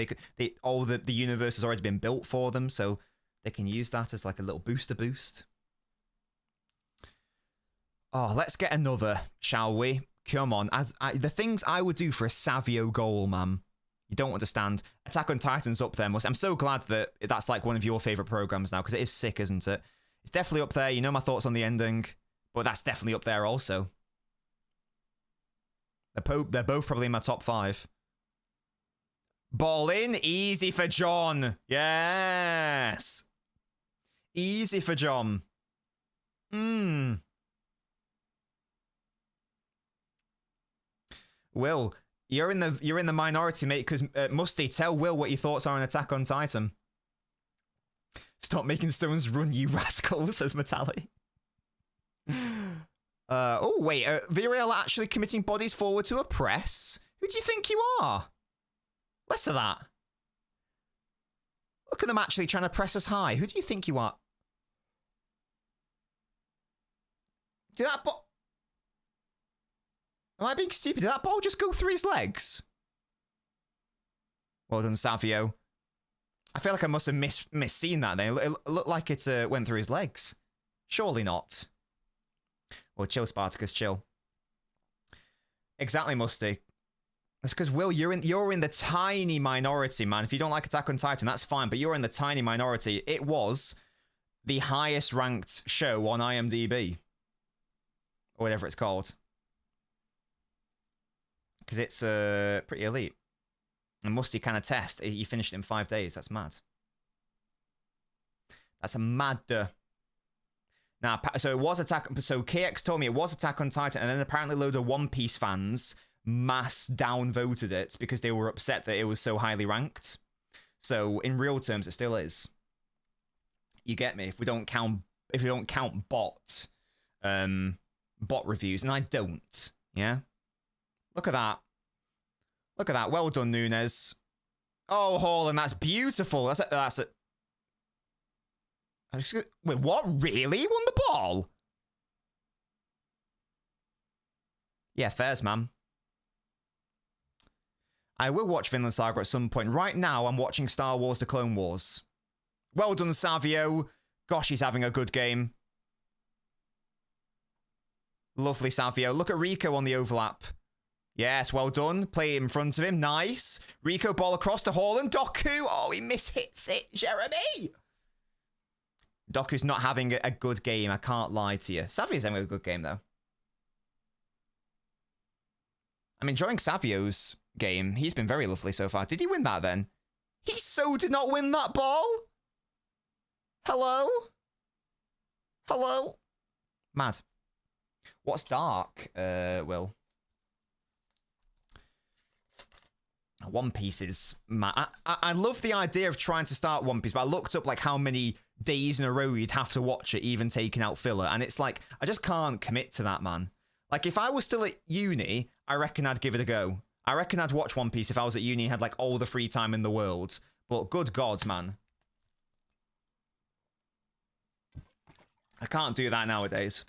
all the universe has already been built for them. So they can use that as like a little boost. Oh, let's get another, shall we? Come on. The things I would do for a Savio goal, man. You don't understand. Attack on Titan's up there. I'm so glad that that's like one of your favorite programs now because it is sick, isn't it? It's definitely up there. You know my thoughts on the ending. But that's definitely up there also. They're both probably in my top 5. Ball in. Easy for John. Yes. Easy for John. Will, you're in the minority, mate, because Musty, tell Will what your thoughts are on Attack on Titan. Stop making stones run, you rascal, says Metalli. Oh, wait. Villarreal actually committing bodies forward to oppress? Who do you think you are? Less of that. Look at them actually trying to press us high. Who do you think you are? Did that ball... Am I being stupid? Did that ball just go through his legs? Well done, Savio. I feel like I must have misseen that then. It looked like it went through his legs. Surely not. Well, chill, Spartacus, chill. Exactly, Musty. That's because, Will, you're in the tiny minority, man. If you don't like Attack on Titan, that's fine, but you're in the tiny minority. It was the highest ranked show on IMDb. Or whatever it's called. Because it's pretty elite. And Musty kind of test. He finished it in 5 days. That's mad. That's a mad... Now, so it was Attack... So KX told me it was Attack on Titan, and then apparently a load of One Piece fans mass downvoted it because they were upset that it was so highly ranked. So in real terms, it still is. You get me? If we don't count bot reviews, and I don't, yeah. Look at that. Look at that. Well done, Nunes. Oh, Haaland, that's beautiful. That's it. Wait, what? Really? He won the ball? Yeah, fairs, man. I will watch Vinland Saga at some point. Right now, I'm watching Star Wars The Clone Wars. Well done, Savio. Gosh, he's having a good game. Lovely, Savio. Look at Rico on the overlap. Yes, well done. Play it in front of him. Nice. Rico ball across to Haaland. Doku. Oh, he mishits it. Jeremy. Doku's not having a good game. I can't lie to you. Savio's having a good game, though. I'm enjoying Savio's game. He's been very lovely so far. Did he win that, then? He so did not win that ball? Hello? Hello? Mad. What's dark, Will? One Piece is mad. I love the idea of trying to start One Piece, but I looked up like how many days in a row you'd have to watch it, even taking out filler, and it's like, I just can't commit to that, man. Like, if I was still at uni, I reckon I'd give it a go. I reckon I'd watch One Piece if I was at uni and had like all the free time in the world. But good God, man. I can't do that nowadays.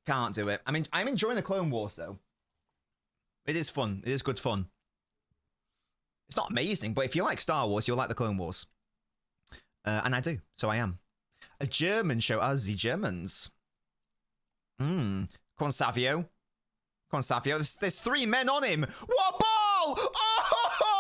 Can't do it. I mean, I'm enjoying the Clone Wars, though. It is fun. It is good fun. It's not amazing, but if you like Star Wars, you'll like the Clone Wars. And I do, so I am. A German show. As the Germans. Come on, Savio. Come on, Savio. There's 3 men on him. What ball? Oh!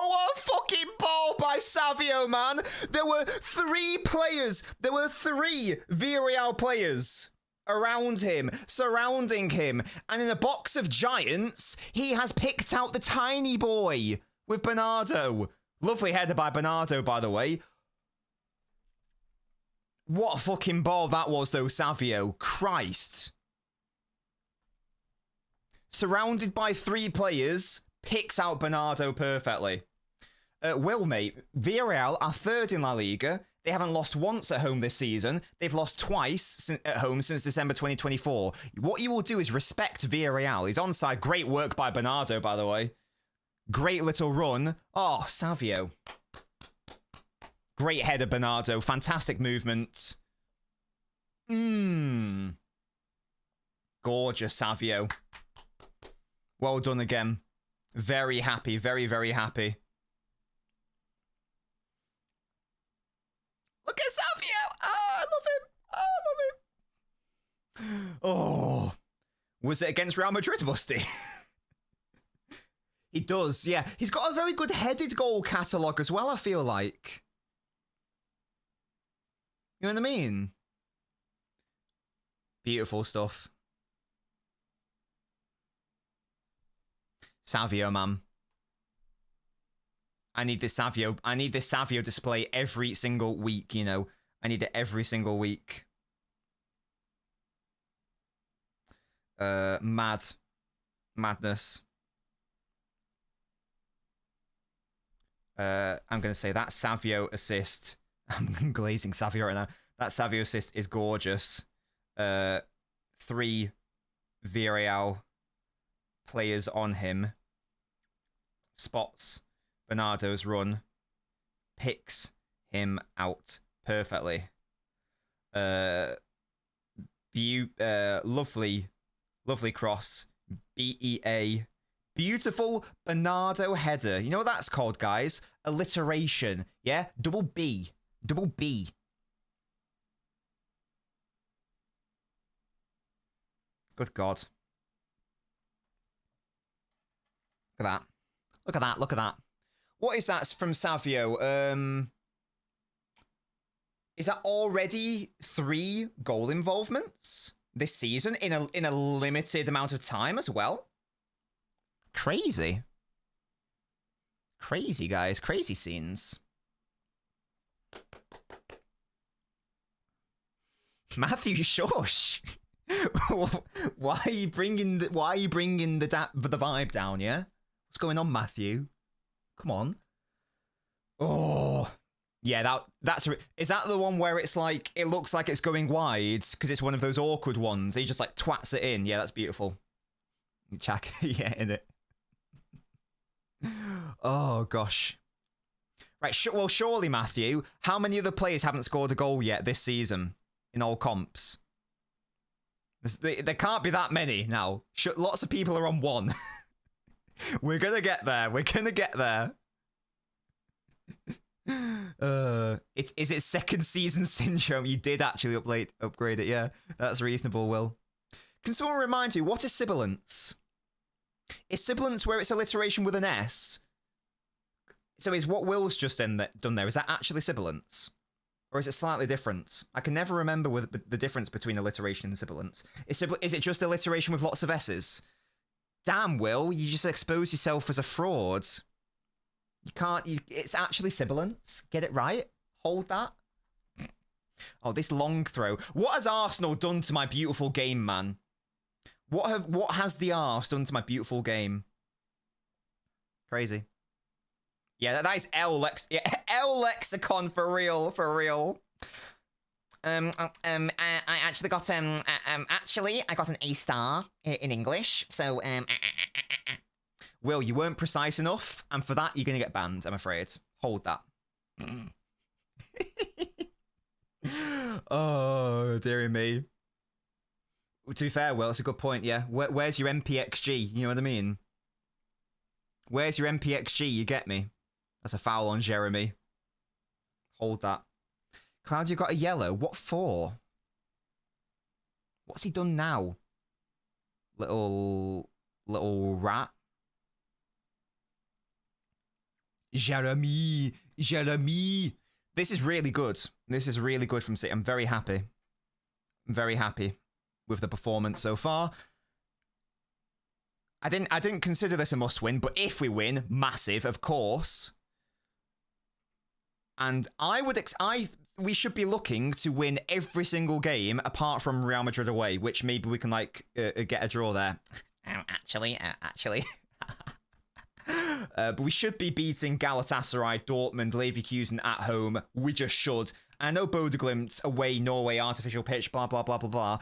What a fucking ball by Savio, man. There were 3 players. There were 3 Villarreal players around him, surrounding him. And in a box of giants, he has picked out the tiny boy with Bernardo. Lovely header by Bernardo, by the way. What a fucking ball that was, though, Savio. Christ. Surrounded by 3 players, picks out Bernardo perfectly. Will, mate, Villarreal are 3rd in La Liga. They haven't lost once at home this season. They've lost twice at home since December 2024. What you will do is respect Villarreal. He's onside. Great work by Bernardo, by the way. Great little run. Oh, Savio. Great header, Bernardo. Fantastic movement. Gorgeous, Savio. Well done again. Very happy. Very, very happy. Look at Savio. Oh, I love him. Oh, I love him. Oh. Was it against Real Madrid, Musty? He does, yeah. He's got a very good headed goal catalogue as well, I feel like. You know what I mean? Beautiful stuff. Savio, man. I need this Savio display every single week, you know. I need it every single week. Madness. I'm going to say that Savio assist. I'm glazing Savio right now. That Savio assist is gorgeous. 3 Villarreal players on him. Spots Bernardo's run. Picks him out perfectly. Lovely cross. BEA. Beautiful Bernardo header. You know what that's called, guys? Alliteration. Yeah? Double B. Double B. Good God. Look at that. Look at that. Look at that. What is that from Savio? Is that already 3 goal involvements this season in a limited amount of time as well? Crazy. Crazy, guys. Crazy scenes. Matthew, shush. Why are you bringing the vibe down, yeah? What's going on, Matthew? Come on. Oh. Yeah, is that the one where it's like, it looks like it's going wide because it's one of those awkward ones. He just like twats it in. Yeah, that's beautiful. Check. Yeah, in it. Oh, gosh. Right, well, surely, Matthew, how many other players haven't scored a goal yet this season in all comps? There can't be that many now. Lots of people are on 1. We're going to get there. We're going to get there. Is it second season syndrome? You did actually upgrade it, yeah. That's reasonable, Will. Can someone remind me, what is sibilance? Is sibilance where it's alliteration with an S? So is what Will's just done there, is that actually sibilance? Or is it slightly different? I can never remember the difference between alliteration and sibilance. Is it just alliteration with lots of S's? Damn, Will, you just expose yourself as a fraud. You can't, it's actually sibilance. Get it right. Hold that. Oh, this long throw. What has Arsenal done to my beautiful game, man? What has the arse done to my beautiful game? Crazy. Yeah, that is L lexicon for real, for real. I actually got I got an A star in English, so Will, you weren't precise enough, and for that you're gonna get banned, I'm afraid. Hold that. Oh, dearie me. To be fair, Will, it's a good point, yeah. Where's your MPXG? You know what I mean? Where's your MPXG? You get me? That's a foul on Jeremy. Hold that. Claudio got a yellow. What for? What's he done now? Little rat. Jeremy. This is really good. This is really good from City. I'm very happy. I'm very happy with the performance so far. I didn't consider this a must-win, but if we win, massive, of course. And we should be looking to win every single game apart from Real Madrid away, which maybe we can get a draw there. Actually. But we should be beating Galatasaray, Dortmund, Leverkusen at home. We just should. I know Bodø/Glimt away, Norway, artificial pitch, blah, blah, blah, blah, blah.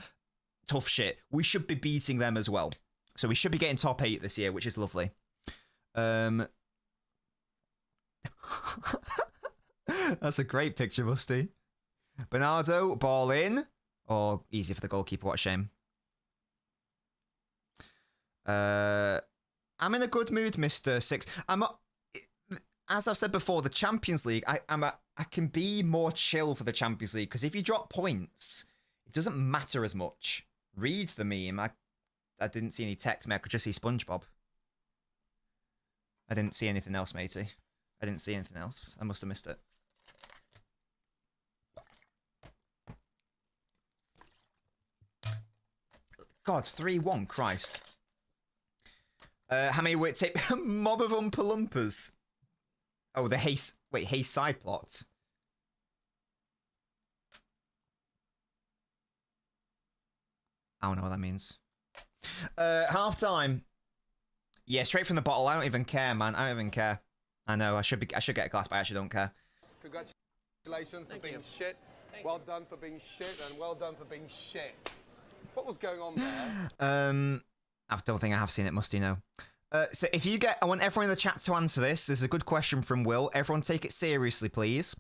Tough shit. We should be beating them as well. So we should be getting top 8 this year, which is lovely. Um, that's a great picture, Musty. Bernardo, ball in. Or easy for the goalkeeper, what a shame. I'm in a good mood, Mr. Six. As I've said before, the Champions League, I can be more chill for the Champions League, because if you drop points, it doesn't matter as much. Read the meme. I didn't see any text, mate. I could just see SpongeBob. I didn't see anything else, matey. I didn't see anything else. I must have missed it. God, 3-1, Christ. How many would it take? Mob of Oompa Loompas. Oh, the haste. Wait, haste side plots. I don't know what that means. Half time. Yeah, straight from the bottle. I don't even care, man. I don't even care. I know. I should get a glass, but I actually don't care. Congratulations for being shit. Well done for being shit, and well done for being shit. What was going on there? I don't think I have seen it, Musty, no. So if you get... I want everyone in the chat to answer this. This is a good question from Will. Everyone take it seriously, please.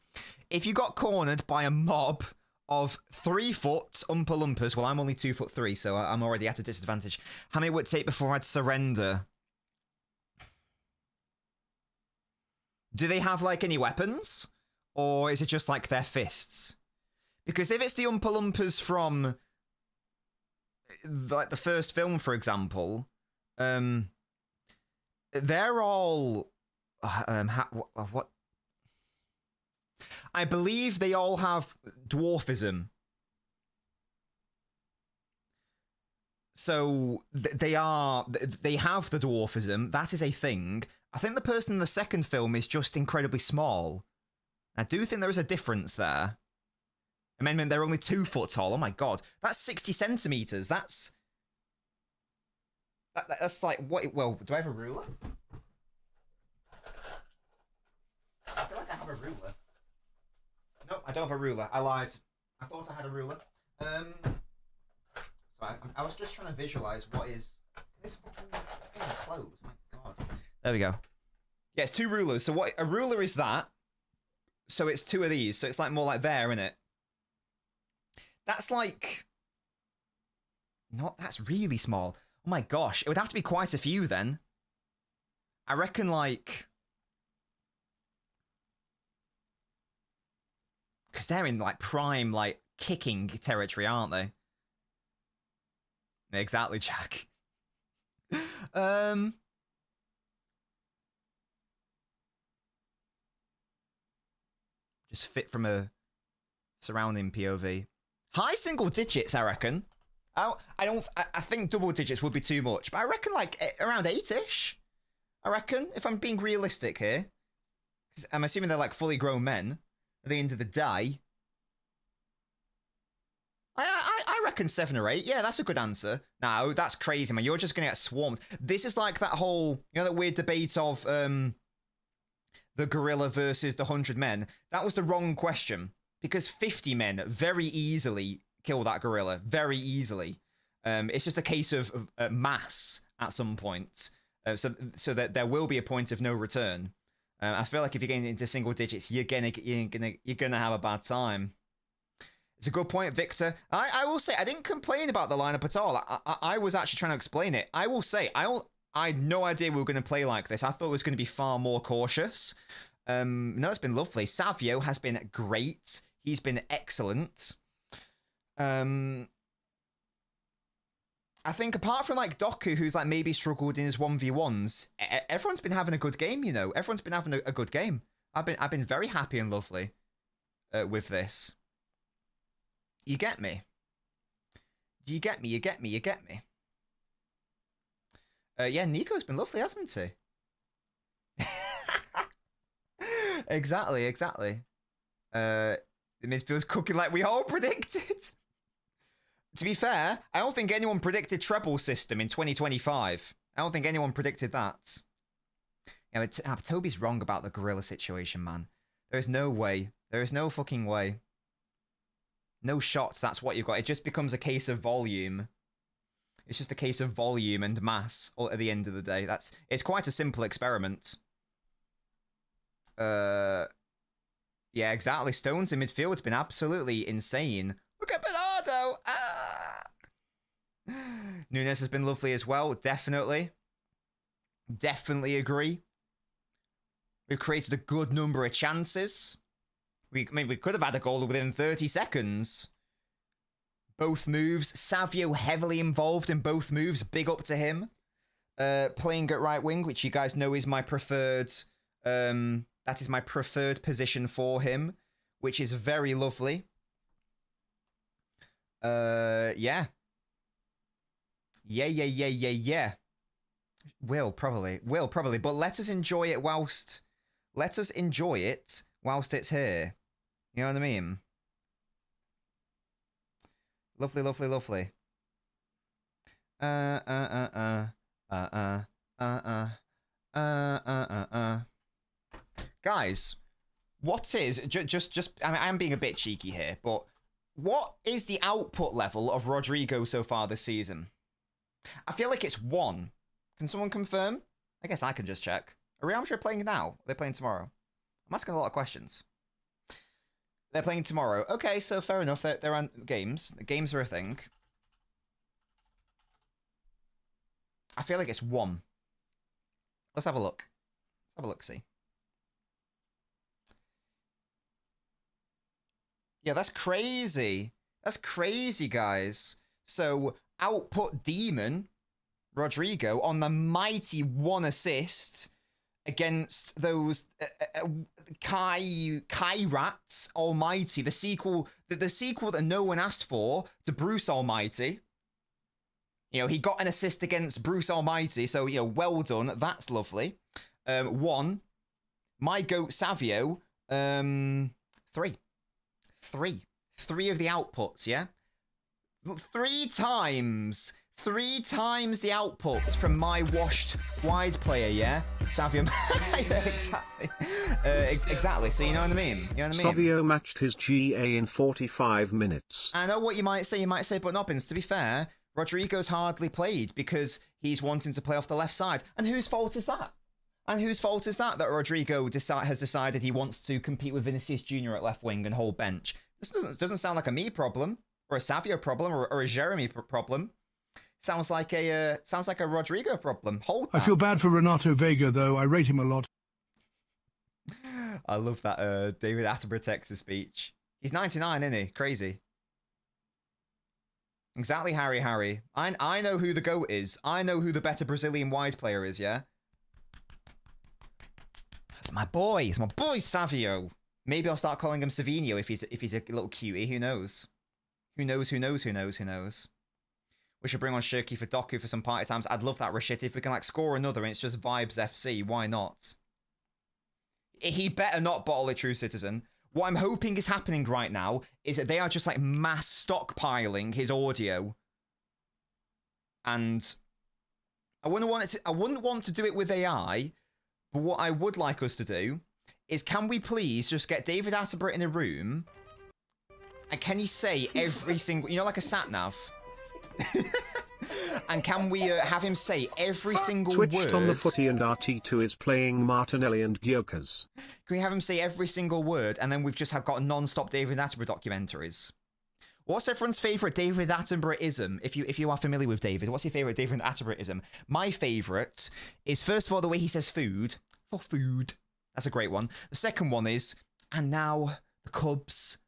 If you got cornered by a mob of 3-foot Oompa Loompas, well, I'm only 2'3", so I'm already at a disadvantage. How many would it take before I'd surrender? Do they have, like, any weapons? Or is it just, like, their fists? Because if it's the Oompa Loompas from... like the first film, for example, they're all what? I believe they all have dwarfism. So they have the dwarfism. That is a thing. I think the person in the second film is just incredibly small. I do think there is a difference there. Amendment, they're only 2 foot tall. Oh my god. That's 60 centimeters. That's like, what? Well, do I have a ruler? I feel like I have a ruler. Nope, I don't have a ruler. I lied. I thought I had a ruler. So I was just trying to visualize what is... This fucking clothes. My god. There we go. Yeah, it's 2 rulers. So what a ruler is that. So it's 2 of these. So it's like more like there, isn't it? That's like... Not... That's really small. Oh my gosh. It would have to be quite a few then. I reckon like... Because they're in like prime, like, kicking territory, aren't they? Exactly, Jack. Just fit from a surrounding POV. High single digits, I reckon. I think double digits would be too much, but I reckon like around 8-ish. I reckon, if I'm being realistic here. 'Cause I'm assuming they're like fully grown men at the end of the day. I reckon 7 or 8. Yeah, that's a good answer. No, that's crazy, man. You're just going to get swarmed. This is like that whole, you know, that weird debate of the gorilla versus the 100 men. That was the wrong question. Because 50 men very easily kill that gorilla. Very easily. It's just a case of mass at some point. So that there will be a point of no return. I feel like if you're getting into single digits, you're gonna have a bad time. It's a good point, Victor. I will say I didn't complain about the lineup at all. I was actually trying to explain it. I will say I had no idea we were going to play like this. I thought it was going to be far more cautious. No, it's been lovely. Savio has been great. He's been excellent. I think apart from like Doku, who's like maybe struggled in his 1v1s, everyone's been having a good game, you know. Everyone's been having a good game. I've been very happy and lovely with this. You get me? Do you get me? You get me? You get me? Yeah, Nico's been lovely, hasn't he? Exactly. The midfield's cooking like we all predicted. To be fair, I don't think anyone predicted treble system in 2025. I don't think anyone predicted that. Yeah, but Toby's wrong about the gorilla situation, man. There is no way. There is no fucking way. No shots, that's what you've got. It just becomes a case of volume. It's just a case of volume and mass at the end of the day. It's quite a simple experiment. Yeah, exactly. Stones in midfield. It's been absolutely insane. Look at Bernardo. Nunes has been lovely as well. Definitely agree. We've created a good number of chances. We could have had a goal within 30 seconds. Both moves. Savio heavily involved in both moves. Big up to him. Playing at right wing, which you guys know is my preferred. That is my preferred position for him, which is very lovely. Yeah. Yeah. Will probably. But let us enjoy it whilst. Let us enjoy it whilst it's here. You know what I mean? Lovely. Guys, what is just I mean, I'm being a bit cheeky here, but what is the output level of Rodrigo so far this season? I feel like it's 1. Can someone confirm? I guess I can just check. Are Real Madrid playing now? Are they playing tomorrow? I'm asking a lot of questions. They're playing tomorrow. Okay, so fair enough. They're on games. The games are a thing. I feel like it's 1. Let's have a look. See. Yeah, that's crazy. That's crazy, guys. So, output demon, Rodrigo, on the mighty 1 assist against those Kai-Rats Almighty, the sequel that no one asked for to Bruce Almighty. You know, he got an assist against Bruce Almighty, so, you know, well done. That's lovely. 1. My goat Savio, 3. 3 of the outputs, yeah? 3 times the output from my washed wide player, yeah? Savio. Exactly. Exactly. So you know what I mean? You know what I mean? Savio matched his GA in 45 minutes. I know what you might say. But Nobbins, to be fair, Rodrigo's hardly played because he's wanting to play off the left side. And whose fault is that? That Rodrigo has decided he wants to compete with Vinicius Jr. at left wing and hold bench? This doesn't sound like a me problem, or a Savio problem, or a Jeremy problem. Sounds like a Rodrigo problem. Hold that. I feel bad for Renato Vega, though. I rate him a lot. I love that David Attenborough Texas speech. He's 99, isn't he? Crazy. Exactly, Harry. I know who the GOAT is. I know who the better Brazilian wide player is, yeah? That's my boy. It's my boy, Savio. Maybe I'll start calling him Savinho if he's a little cutie. Who knows? Who knows? We should bring on Shirky for Doku for some party times. I'd love that, Rashid. If we can like score another and it's just Vibes FC, why not? He better not bottle a True Citizen. What I'm hoping is happening right now is that they are just like mass stockpiling his audio. And I wouldn't want to do it with AI, but what I would like us to do is, can we please just get David Attenborough in a room, and can he say every single, you know, like a sat nav? And can we have him say every single word? Twitched on the footy and RT2 is playing Martinelli and Gyökeres. Can we have him say every single word, and then we've just got non-stop David Attenborough documentaries? What's everyone's favourite David Attenborough-ism? If you are familiar with David, what's your favourite David Attenborough-ism? My favourite is, first of all, the way he says food. For food. That's a great one. The second one is, and now the Cubs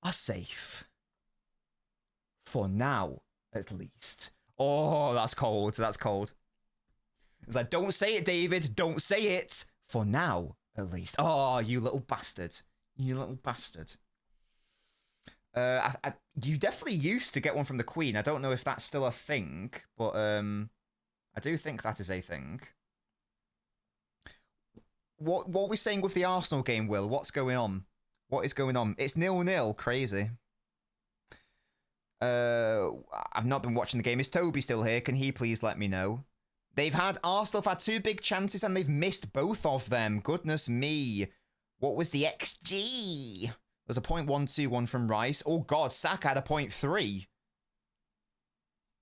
are safe. For now, at least. Oh, that's cold. It's like, don't say it, David. Don't say it. For now, at least. Oh, you little bastard. You definitely used to get one from the Queen. I don't know if that's still a thing, but I do think that is a thing. What are we saying with the Arsenal game, Will? What's going on? What is going on? It's 0-0. Crazy. I've not been watching the game. Is Toby still here? Can he please let me know? Arsenal have had 2 big chances and they've missed both of them. Goodness me. What was the XG? There's a 0.121 from Rice. Oh God, Saka had a 0.3.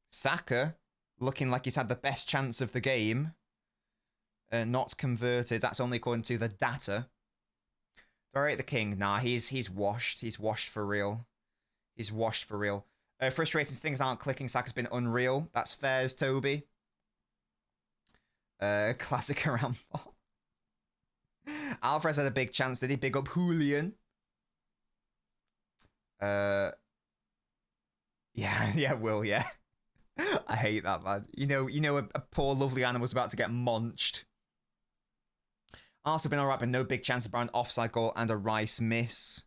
Saka looking like he's had the best chance of the game. Not converted. That's only according to the data. Alright, the king. Nah, he's washed. He's washed for real. He's washed for real. Frustrating things aren't clicking. Saka's been unreal. That's fairs, Toby. Classic around ball. Alvarez had a big chance. Did he big up Julian? Yeah, Will, yeah. I hate that, man. You know, a poor lovely animal's about to get munched. Arsenal been alright, but no big chance about an offside goal and a Rice miss.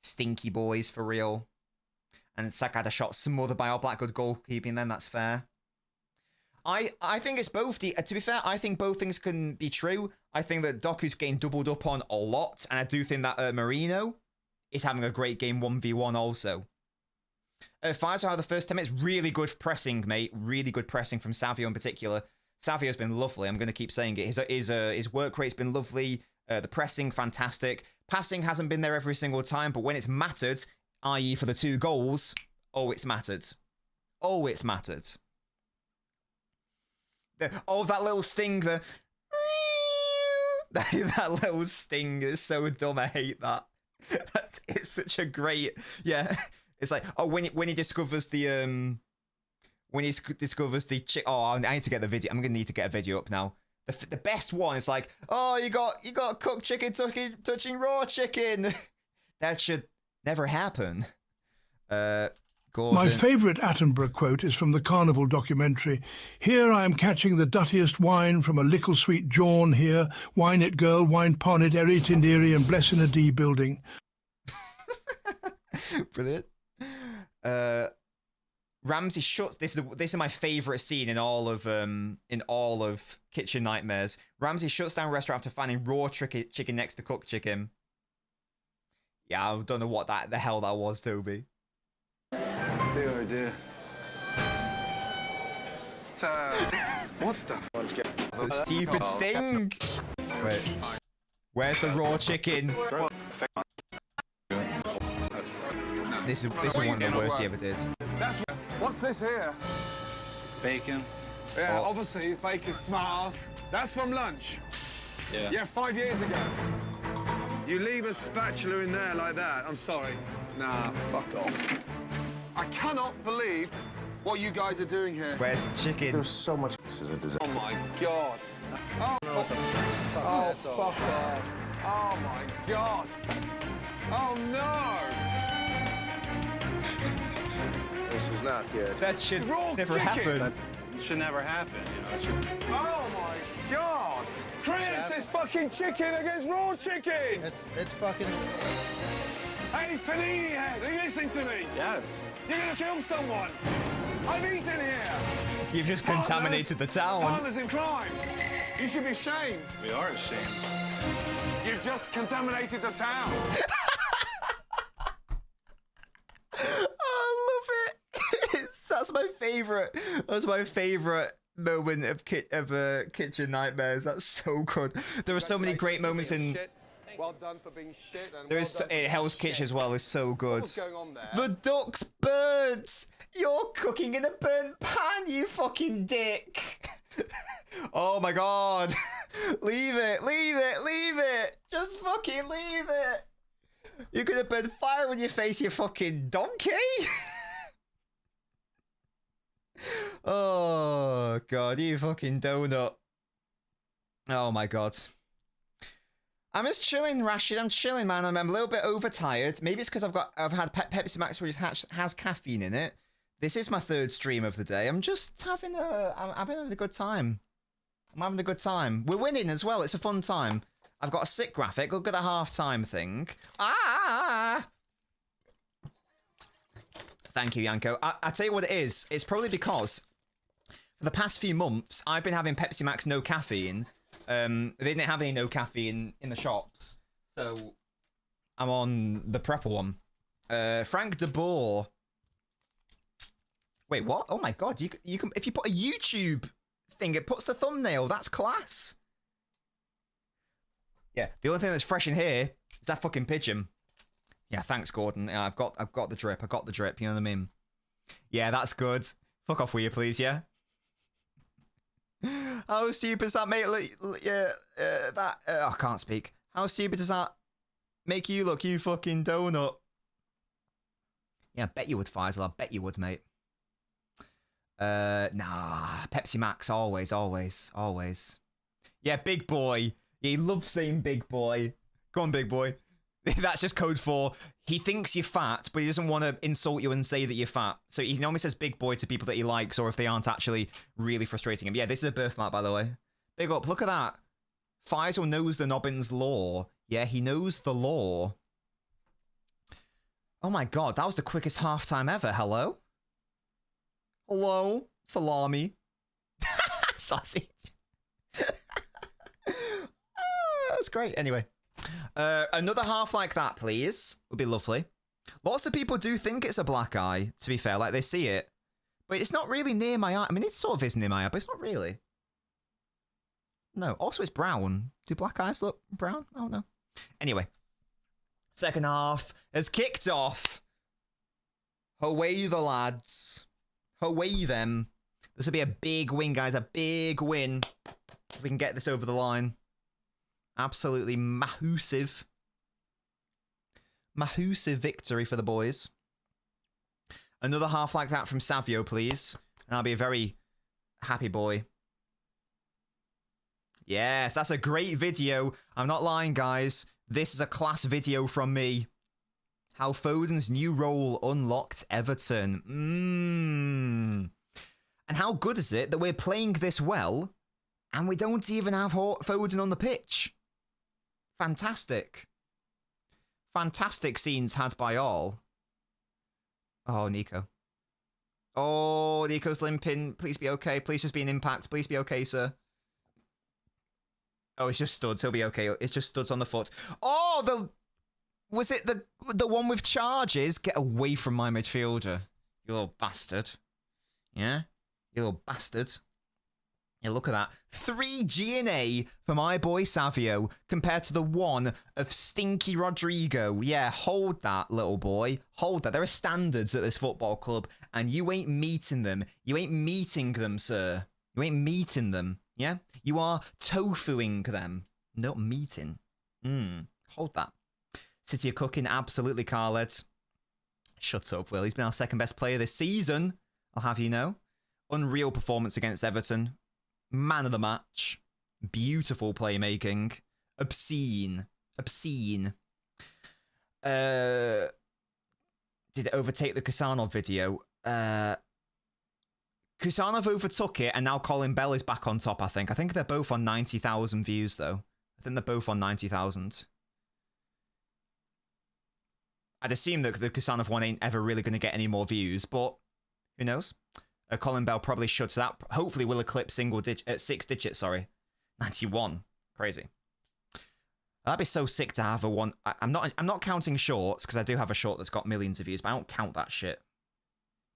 Stinky boys, for real. And Saka had a shot smothered by our Blackwood goalkeeping then, that's fair. I think it's both. To be fair, I think both things can be true. I think that Doku's getting doubled up on a lot, and I do think that Marino is having a great game 1v1 also. Firestar, the first 10 minutes, really good pressing, mate. Really good pressing from Savio in particular. Savio's been lovely. I'm going to keep saying it. His work rate's been lovely. The pressing, fantastic. Passing hasn't been there every single time, but when it's mattered, i.e. for the 2 goals, oh, it's mattered. Oh, it's mattered. Oh, that little sting, that little sting is so dumb. I hate that. It's such a great, yeah. It's like, oh, when he discovers the oh, I need to get the video. I'm gonna need to get a video up now. The best one is like, oh, you got cooked chicken touching raw chicken. That should never happen. Gordon. My favourite Attenborough quote is from the Carnival documentary. Here I am catching the duttiest wine from a lickle sweet jawn here. Wine it, girl, wine pon it, eri tinderi and bless in a D building. Brilliant. Ramsey shuts. This is my favourite scene in all of Kitchen Nightmares. Ramsey shuts down restaurant after finding raw chicken next to cooked chicken. Yeah, I don't know what the hell that was, Toby. Dear, dear. What the? The stupid sting. Wait, where's the raw chicken? This is one of the worst he ever did. What's this here? Bacon. Yeah, obviously it's bacon smart. That's from lunch. Yeah. Yeah, 5 years ago. You leave a spatula in there like that. I'm sorry. Nah, fuck off. I cannot believe what you guys are doing here. Where's the chicken? There's so much. This is a disaster. Oh my god. Oh, fuck off. Oh my god. Oh no. This is not good. That should Raw never chicken. happen. That should never happen. You know, it should... Oh my god. Chris, it's fucking chicken against raw chicken. It's fucking. Hey, Panini Head, are you listening to me? Yes. You're gonna kill someone. I've eaten here. You've just contaminated the town. Partners in crime. You should be ashamed. We are ashamed. You've just contaminated the town. I love it. That's my favorite. That's my favorite moment of Kitchen Nightmares. That's so good. There are so many great moments in. Well done for being shit. And There is Hell's Kitchen as well. Is so good. What's going on there? The duck's burnt. You're cooking in a burnt pan, you fucking dick. Oh my god. Leave it. Leave it. Leave it. Just fucking leave it. You're gonna burn fire on your face, you fucking donkey. Oh god, you fucking donut. Oh my god. I'm just chilling, Rashid. I'm chilling, man. I'm a little bit overtired. Maybe it's because I've had Pepsi Max, which has caffeine in it. This is my 3rd stream of the day. I'm just having a good time. I'm having a good time. We're winning as well. It's a fun time. I've got a sick graphic. Look at the half-time thing. Ah! Thank you, Yanko. I tell you what it is. It's probably because for the past few months, I've been having Pepsi Max no caffeine. They didn't have any no caffeine in the shops, so I'm on the prepper one. Frank de Boer. Wait, what? Oh my god! You can if you put a YouTube thing, it puts the thumbnail. That's class. Yeah, the only thing that's fresh in here is that fucking pigeon. Yeah, thanks, Gordon. Yeah, I've got the drip. I got the drip. You know what I mean? Yeah, that's good. Fuck off with you, please, yeah? How stupid does that make... I can't speak. How stupid does that make you look, you fucking donut? Yeah, I bet you would, Faisal. I bet you would, mate. Nah. Pepsi Max, always, always, always. Yeah, big boy. Yeah, he loves saying big boy. Go on, big boy. That's just code for he thinks you're fat, but he doesn't want to insult you and say that you're fat. So he normally says big boy to people that he likes, or if they aren't actually really frustrating him. Yeah, this is a birthmark, by the way. Big up. Look at that. Faisal knows the Nobbins law. Yeah, he knows the law. Oh my god, that was the quickest halftime ever. Hello? Hello? Salami. Sausage. That's great. Anyway. Another half like that, please. Would be lovely. Lots of people do think it's a black eye, to be fair. Like, they see it. But it's not really near my eye. I mean, it sort of is near my eye, but it's not really. No. Also, it's brown. Do black eyes look brown? I don't know. Anyway. Second half has kicked off. Away the lads. Away them. This will be a big win, guys. A big win. If we can get this over the line. Absolutely massive. Massive victory for the boys. Another half like that from Savio, please. And I'll be a very happy boy. Yes, that's a great video. I'm not lying, guys. This is a class video from me. How Foden's new role unlocked Everton. And how good is it that we're playing this well and we don't even have Foden on the pitch? Fantastic. Fantastic scenes had by all. Oh, Nico. Oh, Nico's limping. Please be okay. Please just be an impact. Please be okay, sir. Oh, it's just studs. He'll be okay. It's just studs on the foot. Oh, was it the one with charges? Get away from my midfielder, you little bastard. Yeah? You little bastard. Yeah, look at that. 3 G&A for my boy Savio compared to the 1 of Stinky Rodrigo. Yeah, hold that, little boy. Hold that. There are standards at this football club, and you ain't meeting them. You ain't meeting them, sir. You ain't meeting them. Yeah? You are tofuing them. Not meeting. Hold that. City are cooking. Absolutely, Carled. Shut up, Will. He's been our second best player this season. I'll have you know. Unreal performance against Everton. Man of the match. Beautiful playmaking. Obscene. Obscene. Did it overtake the Kusanov video? Kusanov overtook it, and now Colin Bell is back on top, I think. I think they're both on 90,000 views, though. I think they're both on 90,000. I'd assume that the Kusanov one ain't ever really going to get any more views, but who knows? Colin Bell probably should, so that hopefully will eclipse 6 digits, sorry. 91. Crazy. That'd be so sick to have a one. I'm not counting shorts, because I do have a short that's got millions of views, but I don't count that shit.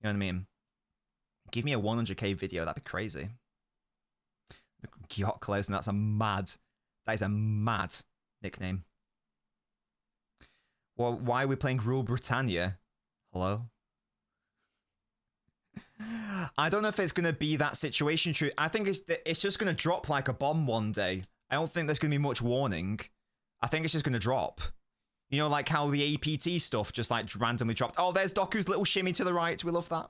You know what I mean? Give me a 100k video, that'd be crazy. Gyok Lesnar, that is a mad nickname. Well, why are we playing Rule Britannia? Hello? I don't know if it's going to be that situation true. I think it's just going to drop like a bomb one day. I don't think there's going to be much warning. I think it's just going to drop. You know, like how the APT stuff just like randomly dropped. Oh, there's Doku's little shimmy to the right. We love that.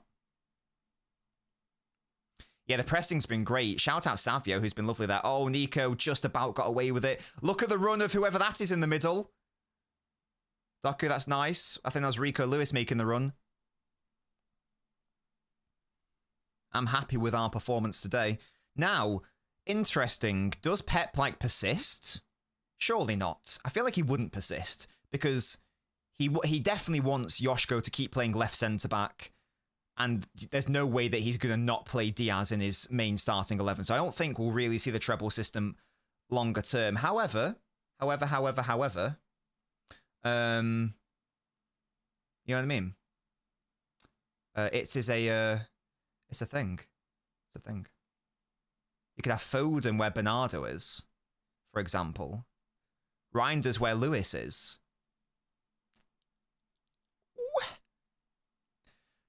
Yeah, the pressing's been great. Shout out Savio, who's been lovely there. Oh, Nico just about got away with it. Look at the run of whoever that is in the middle. Doku, that's nice. I think that was Rico Lewis making the run. I'm happy with our performance today. Now, interesting. Does Pep, like, persist? Surely not. I feel like he wouldn't persist because he definitely wants Yoshko to keep playing left centre-back, and there's no way that he's going to not play Diaz in his main starting 11. So I don't think we'll really see the treble system longer term. However, you know what I mean? It's a thing. It's a thing. You could have Foden where Bernardo is, for example. Reinders where Lewis is. Ooh.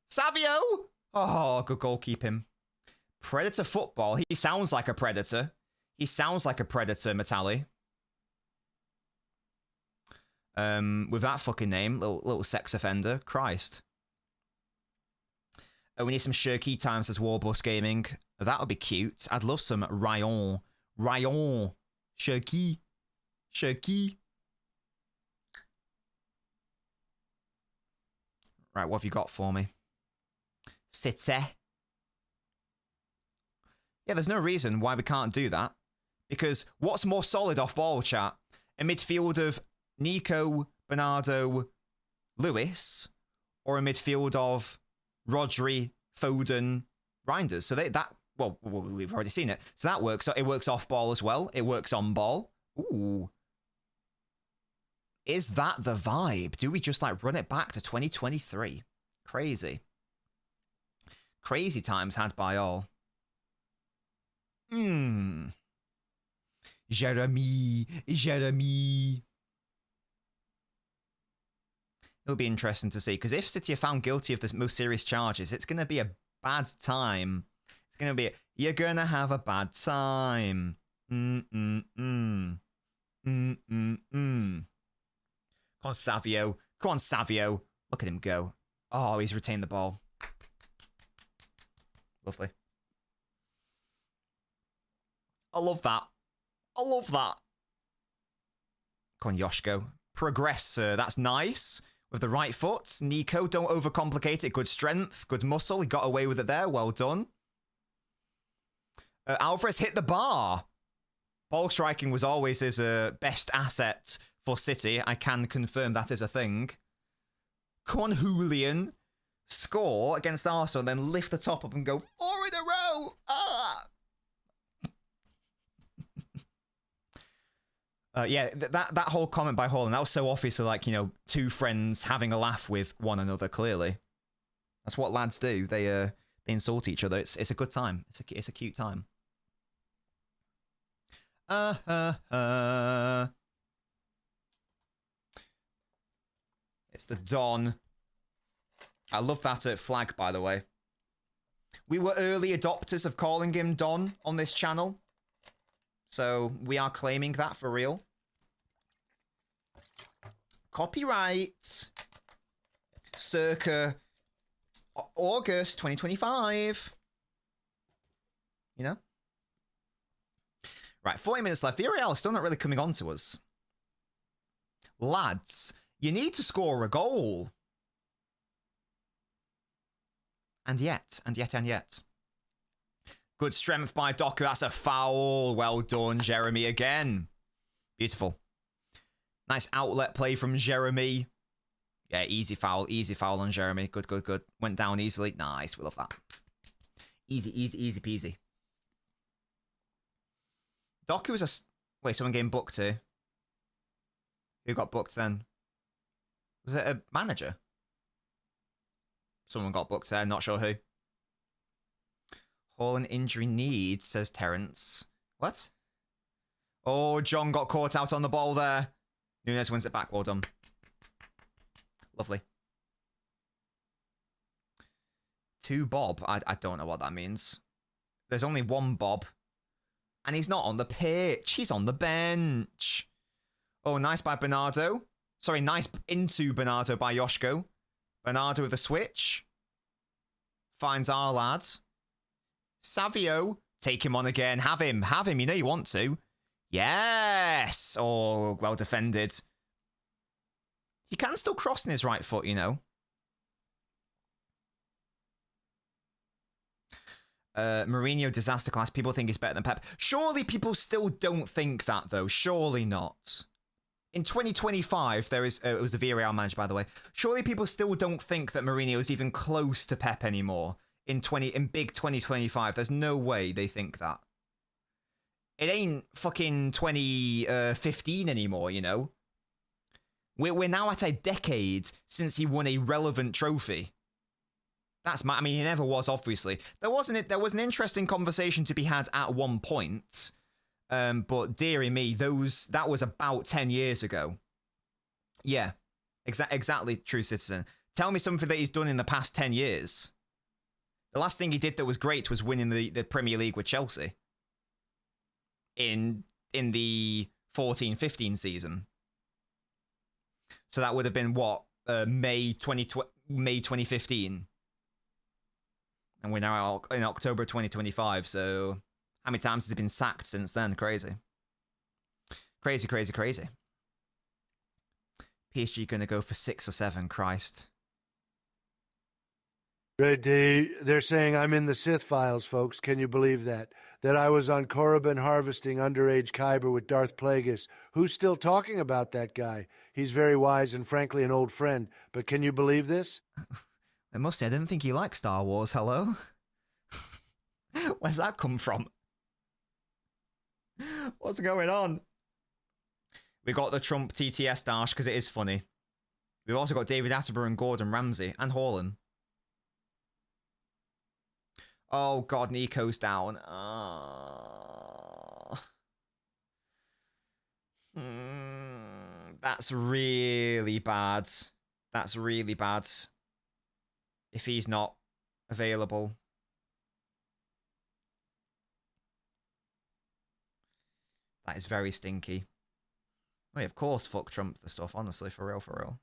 Savio! Oh, good goalkeeping. Predator football. He sounds like a predator. He sounds like a predator, Matali. With that fucking name, little sex offender. Christ. Oh, we need some Shirky times as Warbus Gaming. That would be cute. I'd love some Rayon. Rayon. Shirky. Shirky. Right, what have you got for me? City. Yeah, there's no reason why we can't do that. Because what's more solid off ball, chat? A midfield of Nico, Bernardo, Lewis, or a midfield of Rodri, Foden, Reinders. So well, we've already seen it. So that works. It works off ball as well. It works on ball. Ooh. Is that the vibe? Do we just like run it back to 2023? Crazy. Crazy times had by all. Jeremy. It'll be interesting to see, because if City are found guilty of the most serious charges, it's going to be a bad time. It's going to be, you're going to have a bad time. Come on, Savio. Come on, Savio. Look at him go. Oh, he's retained the ball. Lovely. I love that. I love that. Come on, Yoshko. Progress, sir. That's nice. With the right foot. Nico, don't overcomplicate it. Good strength. Good muscle. He got away with it there. Well done. Alvarez hit the bar. Ball striking was always his best asset for City. I can confirm that is a thing. Come on, Julian. Score against Arsenal, then lift the top up and go 4 in a row. Ah! Yeah, that whole comment by Holland, that was so obviously like, you know, two friends having a laugh with one another, clearly. That's what lads do. They insult each other. It's a good time. It's a cute time. It's the Don. I love that flag, by the way. We were early adopters of calling him Don on this channel. So we are claiming that for real. Copyright. Circa August 2025. You know? Right, 40 minutes left. Villarreal is still not really coming on to us. Lads, you need to score a goal. And yet. Good strength by Doku. That's a foul. Well done, Jeremy, again. Beautiful. Nice outlet play from Jeremy. Yeah, easy foul on Jeremy. Good. Went down easily. Nice, we love that. Easy peasy. Doku was a... Wait, someone getting booked here. Who got booked then? Was it a manager? Someone got booked there, not sure who. Haaland injury needs, says Terence. What? Oh, John got caught out on the ball there. Nunes wins it back, well done. Lovely. 2 Bob, I don't know what that means. There's only 1 Bob. And he's not on the pitch, he's on the bench. Oh, nice by Bernardo. Sorry, nice into Bernardo by Yoshko. Bernardo with a switch. Finds our lad. Savio. Take him on again. Have him. You know you want to. Yes. Oh, well defended. He can still cross in his right foot, you know. Mourinho disaster class. People think he's better than Pep. Surely people still don't think that, though. Surely not. In 2025, there is... it was the Villarreal manager, by the way. Surely people still don't think that Mourinho is even close to Pep anymore. In big 2025, there's no way they think that. It ain't fucking 2015 anymore, you know? We're now at a decade since he won a relevant trophy. I mean, he never was, obviously. There was an interesting conversation to be had at one point. But dearie me, that was about 10 years ago. Yeah, exactly, true citizen. Tell me something that he's done in the past 10 years. The last thing he did that was great was winning the Premier League with Chelsea in the 14-15 season. So that would have been what, May 2015, and we're now in October 2025. So how many times has he been sacked since then? Crazy. PSG gonna go for 6 or 7. Christ. They're saying I'm in the Sith files, folks. Can you believe that? That I was on Korriban harvesting underage Kyber with Darth Plagueis. Who's still talking about that guy? He's very wise and frankly an old friend. But can you believe this? I must say, I didn't think he liked Star Wars. Hello? Where's that come from? What's going on? We got the Trump TTS dash because it is funny. We've also got David Attenborough and Gordon Ramsay and Haaland. Oh god, Nico's down. That's really bad. That's really bad. If he's not available. That is very stinky. I mean, of course, fuck Trump the stuff, honestly, for real, for real.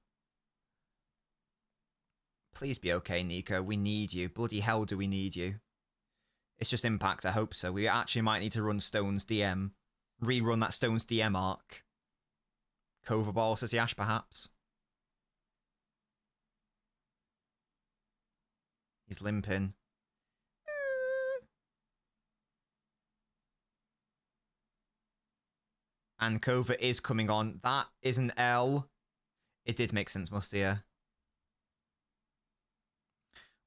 Please be okay, Nico. We need you. Bloody hell do we need you. It's just Impact, I hope so. We actually might need to run Stone's DM. Rerun that Stone's DM arc. Coverball, says Yash, perhaps. He's limping. And Kova is coming on. That is an L. It did make sense, Mustia.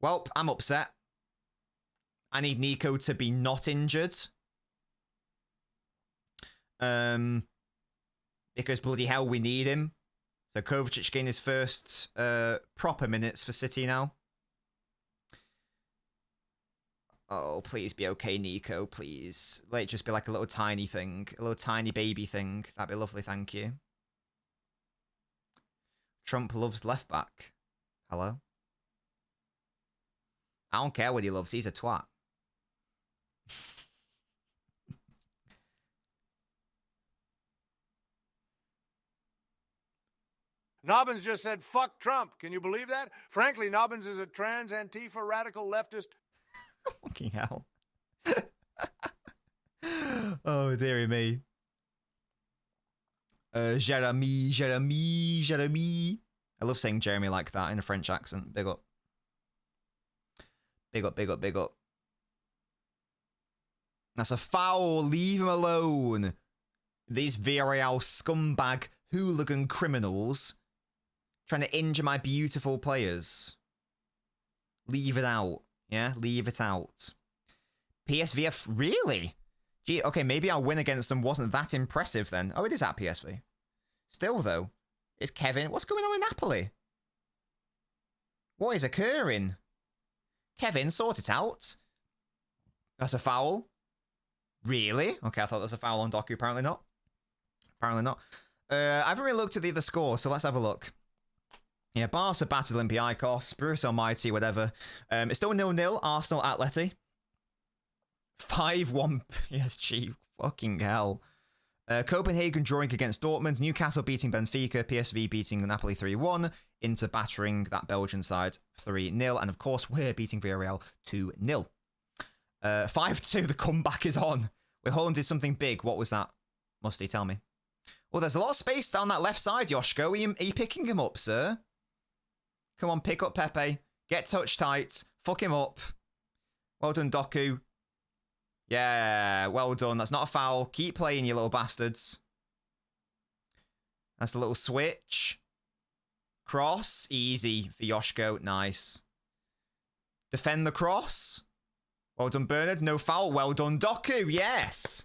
Well, I'm upset. I need Nico to be not injured. Because bloody hell, we need him. So Kovacic gained his first proper minutes for City now. Oh, please be okay, Nico, please. Let it just be like a little tiny thing. A little tiny baby thing. That'd be lovely, thank you. Trump loves left back. Hello? I don't care what he loves, he's a twat. Nobbins just said, fuck Trump. Can you believe that? Frankly, Nobbins is a trans Antifa radical leftist. Fucking hell. Oh, dearie me. Jeremy. I love saying Jeremy like that in a French accent. Big up. Big up. That's a foul. Leave him alone. These Villarreal scumbag hooligan criminals trying to injure my beautiful players. Leave it out. Yeah, leave it out. PSV, really? Gee, okay, maybe our win against them wasn't that impressive then. Oh, it is at PSV. Still, though, is Kevin... What's going on in Napoli? What is occurring? Kevin, sort it out. That's a foul. Really? Okay, I thought that was a foul on Doku. Apparently not. Apparently not. I haven't really looked at the other score, so let's have a look. Yeah, Barca battered Olympiacos, Bruce Almighty, whatever. It's still 0-0, Arsenal Atleti. 5-1 PSG, fucking hell. Copenhagen drawing against Dortmund, Newcastle beating Benfica, PSV beating Napoli 3-1, Inter battering that Belgian side 3-0, and of course we're beating Villarreal 2-0. 5-2, the comeback is on. Wait, Holland did something big. What was that? Musty, tell me. Well, there's a lot of space down that left side, Yoshko. Are you picking him up, sir? Come on, pick up Pepe. Get touch tight. Fuck him up. Well done, Doku. Yeah, well done. That's not a foul. Keep playing, you little bastards. That's a little switch. Cross. Easy for Yoshko. Nice. Defend the cross. Well done, Bernard. No foul. Well done, Doku. Yes.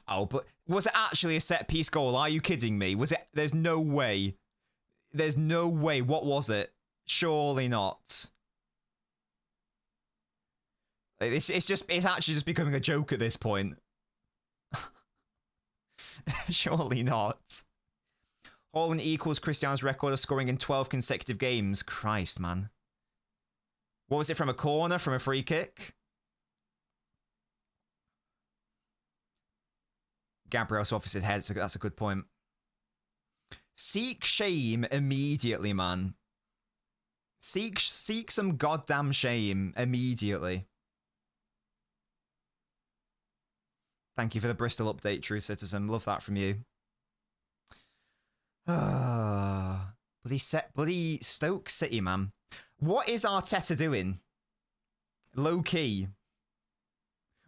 Oh, but was it actually a set-piece goal? Are you kidding me? Was it? There's no way. There's no way. What was it? Surely not. It's actually just becoming a joke at this point. Surely not. Haaland equals Cristiano's record of scoring in 12 consecutive games. Christ, man. What was it, from a corner, from a free kick? Gabriel's off his head, so that's a good point. Seek shame immediately, man. Seek some goddamn shame immediately. Thank you for the Bristol update, True Citizen. Love that from you. Bloody Stoke City, man. What is Arteta doing? Low key.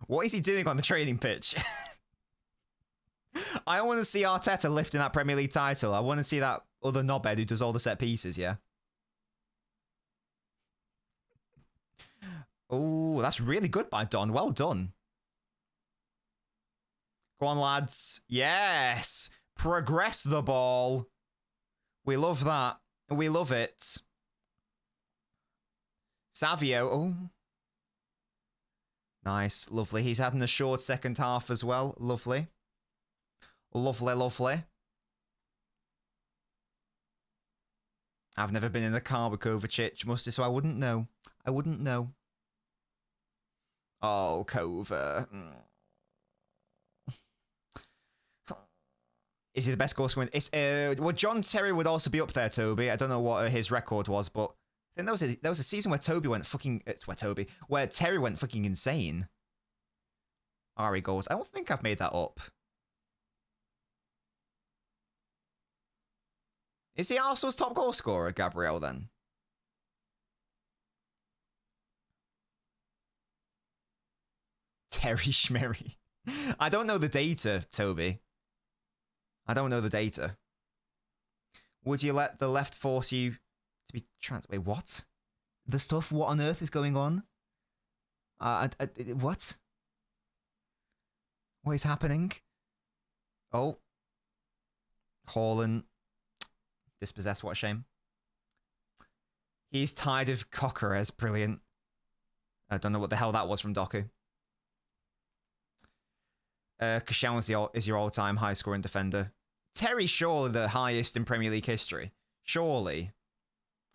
What is he doing on the training pitch? I want to see Arteta lifting that Premier League title. I want to see that other knobhead who does all the set pieces, yeah? Oh, that's really good by Don. Well done. Go on, lads. Yes. Progress the ball. We love that. We love it. Savio. Oh. Nice. Lovely. He's had an assured second half as well. Lovely. Lovely, lovely. I've never been in a car with Kovacic, Musty, so I wouldn't know. I wouldn't know. Oh, Kova. Is he the best goal scorer? It's well, John Terry would also be up there, Toby. I don't know what his record was, but I think there was a season where Toby went fucking where Terry went fucking insane. Ari goals. I don't think I've made that up. Is he Arsenal's top goal scorer, Gabriel, then? Terry Schmerry. I don't know the data, Toby. I don't know the data. Would you let the left force you to be trans... Wait, what? The stuff? What on earth is going on? What? What is happening? Oh. Haaland. Dispossessed, what a shame. He's tired of Coquerez, brilliant. I don't know what the hell that was from Doku. Kashawn is your all-time high-scoring defender. Terry, surely the highest in Premier League history. Surely.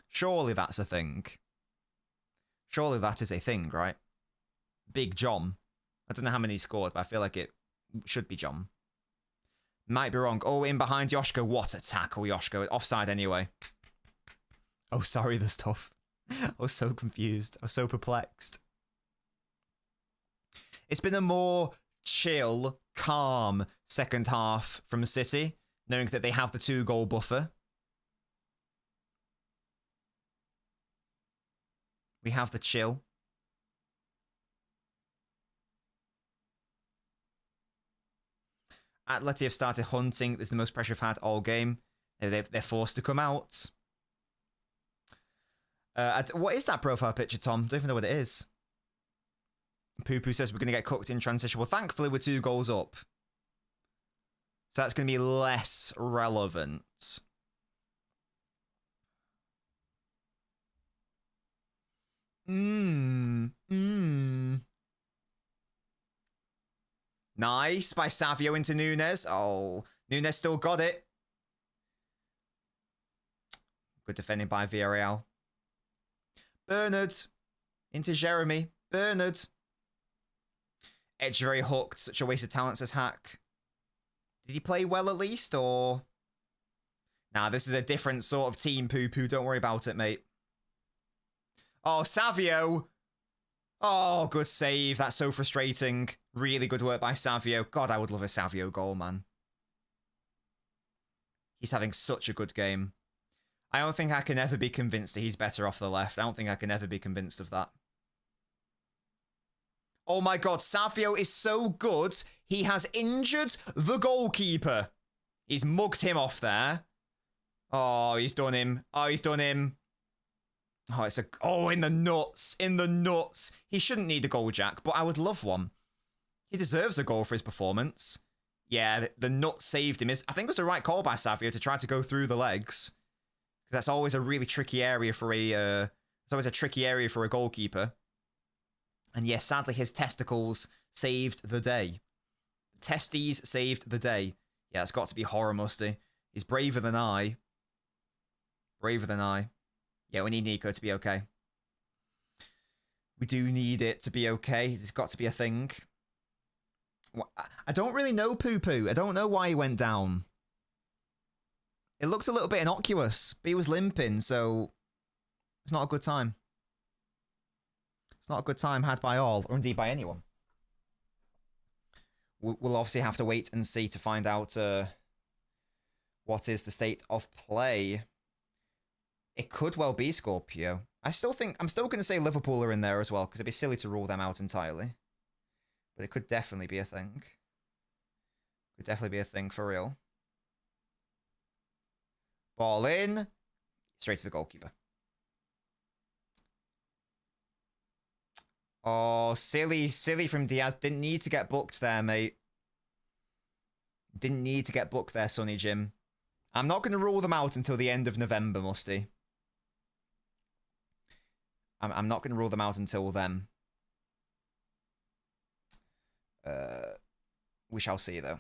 Surely that's a thing. Surely that is a thing, right? Big John. I don't know how many he scored, but I feel like it should be John. Might be wrong. Oh, in behind Yoshko. What a tackle, Yoshko. Offside anyway. Oh, sorry, the stuff. I was so confused. I was so perplexed. It's been a more chill, calm second half from City, knowing that they have the 2-goal buffer. We have the chill. Atleti have started hunting. This is the most pressure I've had all game. They're forced to come out. What is that profile picture, Tom? Don't even know what it is. Poo-Poo says we're going to get cooked in transition. Well, thankfully, we're 2 goals up. So that's going to be less relevant. Nice by Savio into Nunes. Oh, Nunes still got it. Good defending by Villarreal. Bernard into Jeremy. Bernard. Edge very hooked. Such a waste of talent, says Hack. Did he play well at least, or? Nah, this is a different sort of team, Poo-Poo. Don't worry about it, mate. Oh, Savio. Oh, good save. That's so frustrating. Really good work by Savio. God, I would love a Savio goal, man. He's having such a good game. I don't think I can ever be convinced that he's better off the left. I don't think I can ever be convinced of that. Oh my God, Savio is so good. He has injured the goalkeeper. He's mugged him off there. Oh, he's done him. Oh, he's done him. Oh, it's a... Oh, in the nuts. In the nuts. He shouldn't need a goal, Jack, but I would love one. He deserves a goal for his performance. Yeah, the nuts saved him. I think it was the right call by Savio to try to go through the legs. That's always a really tricky area for a... it's always a tricky area for a goalkeeper. And yes, sadly, his testicles saved the day. Testes saved the day. Yeah, it's got to be horror, Musty. He's braver than I. Braver than I. Yeah, we need Nico to be okay. We do need it to be okay. It's got to be a thing. I don't really know Poo Poo. I don't know why he went down. It looks a little bit innocuous, but he was limping, so it's not a good time. It's not a good time had by all, or indeed by anyone. We'll obviously have to wait and see to find out what is the state of play. It could well be Scorpio. I'm still going to say Liverpool are in there as well, because it'd be silly to rule them out entirely. But it could definitely be a thing. Could definitely be a thing for real. Ball in. Straight to the goalkeeper. Oh, silly from Diaz. Didn't need to get booked there, mate. Didn't need to get booked there, Sonny Jim. I'm not going to rule them out until the end of November, Musty. I'm not going to rule them out until then. We shall see, though.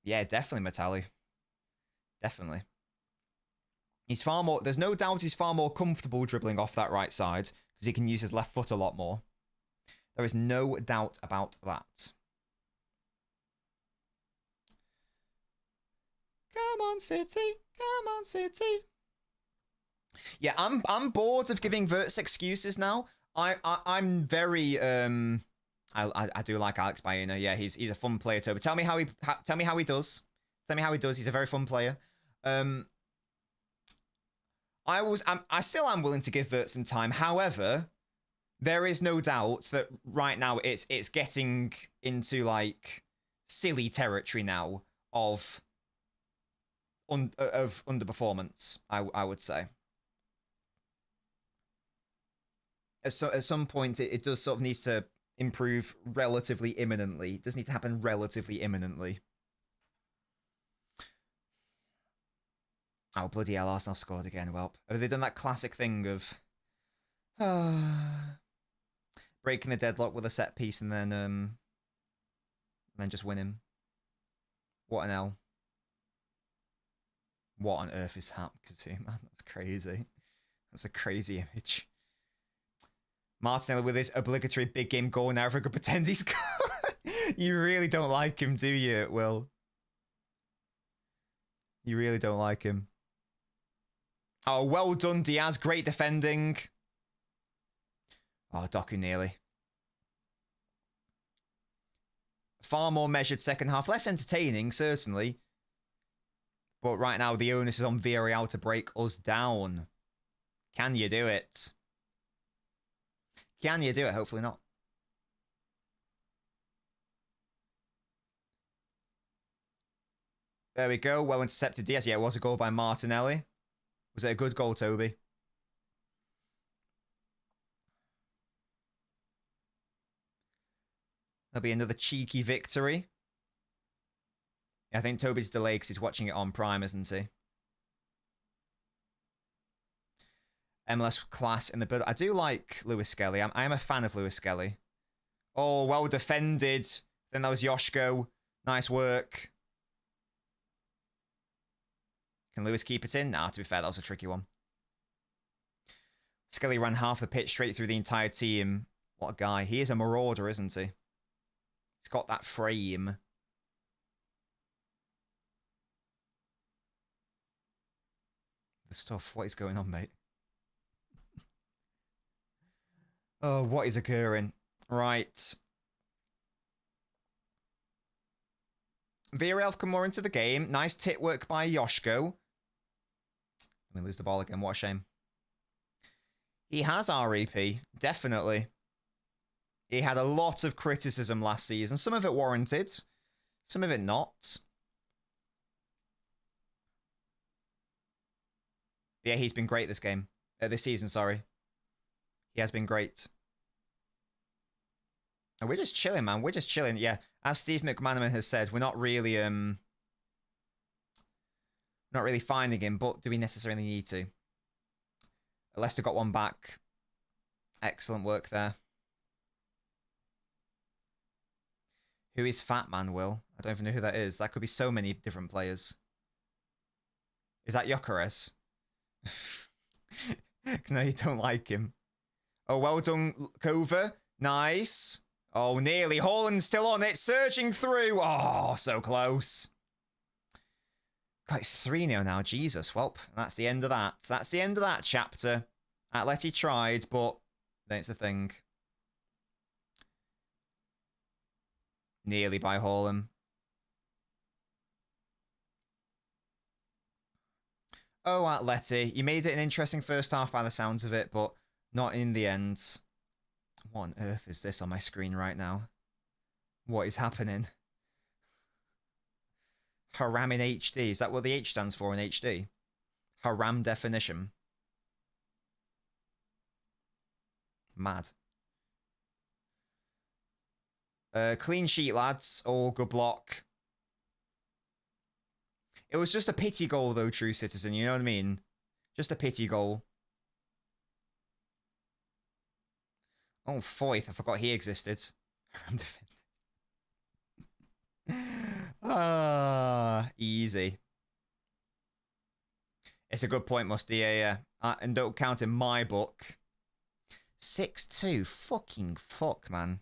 Yeah, definitely Matali. Definitely. He's far more... There's no doubt he's far more comfortable dribbling off that right side, because he can use his left foot a lot more. There is no doubt about that. Come on, City. Come on, City. Yeah, I'm bored of giving Verts excuses now. I'm very I do like Alex Baena. Yeah, he's a fun player, Toby. Tell me how he does. Tell me how he does. He's a very fun player. I still am willing to give Vert some time. However, there is no doubt that right now it's getting into like silly territory now of underperformance. I would say. At some point, it does sort of needs to improve relatively imminently. It does need to happen relatively imminently. Oh, bloody hell, Arsenal scored again. Well, have they done that classic thing of breaking the deadlock with a set piece and then just winning? What an L. What on earth is happening, man? That's crazy. That's a crazy image. Martinelli with his obligatory big game goal now for a good pretend he's You really don't like him, do you, Will? You really don't like him. Oh, well done, Diaz. Great defending. Oh, Doku nearly. Far more measured second half. Less entertaining, certainly. But right now, the onus is on Villarreal to break us down. Can you do it? Can you do it? Hopefully not. There we go. Well intercepted Diaz. Yeah, it was a goal by Martinelli. Was it a good goal, Toby? There'll be another cheeky victory. I think Toby's delayed because he's watching it on Prime, isn't he? MLS class in the build. I do like Lewis Skelly. I am a fan of Lewis Skelly. Oh, well defended. Then that was Yoshko. Nice work. Can Lewis keep it in? Nah, to be fair, that was a tricky one. Skelly ran half the pitch straight through the entire team. What a guy. He is a marauder, isn't he? He's got that frame. The stuff. What is going on, mate? Oh, what is occurring? Right. Villarreal have come more into the game. Nice tit work by Yoshko. Let me lose the ball again. What a shame. He has REP. Definitely. He had a lot of criticism last season. Some of it warranted. Some of it not. Yeah, he's been great this game. This season, sorry. He has been great. And we're just chilling, man. We're just chilling. Yeah, as Steve McManaman has said, we're not really finding him, but do we necessarily need to? Leicester got one back. Excellent work there. Who is Fat Man, Will? I don't even know who that is. That could be so many different players. Is that Gyökeres? Because no, you don't like him. Oh, well done, Cover. Nice. Oh, nearly. Haaland's still on it, surging through. Oh, so close. God, it's 3-0 now. Jesus. Well, that's the end of that. That's the end of that chapter. Atleti tried, but then it's a thing. Nearly by Haaland. Oh, Atleti. You made it an interesting first half by the sounds of it, but not in the end. What on earth is this on my screen right now? What is happening? Haram in HD. Is that what the H stands for in HD? Haram definition. Mad. Clean sheet, lads. Oh, good block. It was just a pity goal, though, True Citizen. You know what I mean? Just a pity goal. Oh, Foyth. I forgot he existed. Haram defend. Easy. It's a good point, Musty. Yeah. And don't count in my book. 6-2. Fucking fuck, man.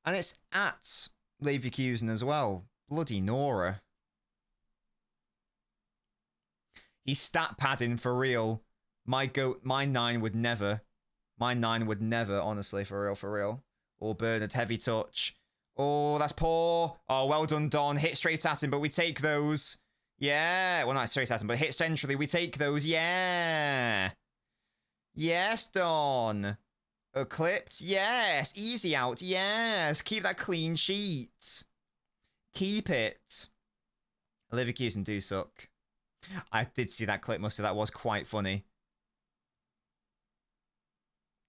And it's at Leverkusen as well. Bloody Nora. He's stat padding for real. My 9 would never. My 9 would never, honestly, for real. Or Bernard, heavy touch. Oh, that's poor. Oh, well done, Don. Hit straight at him, but we take those. Yeah. Well, not straight at him, but hit centrally. We take those. Yeah. Yes, Don. Clipped. Yes. Easy out. Yes. Keep that clean sheet. Keep it. Leverkusen do suck. I did see that clip, Musty. That was quite funny.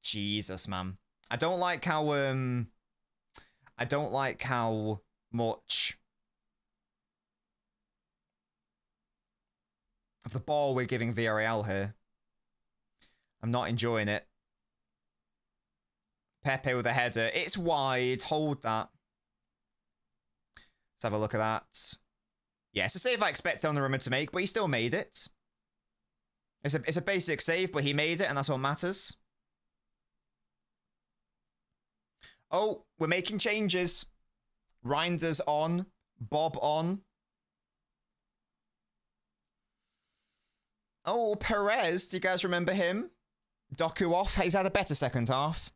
Jesus, man. I don't like how much of the ball we're giving Villarreal here. I'm not enjoying it. Pepe with a header. It's wide. Hold that. Let's have a look at that. Yeah, it's a save I expect Donnarumma to make, but he still made it. It's a basic save, but he made it, and that's what matters. Oh, we're making changes. Reinders on. Bob on. Oh, Perez. Do you guys remember him? Doku off. He's had a better second half.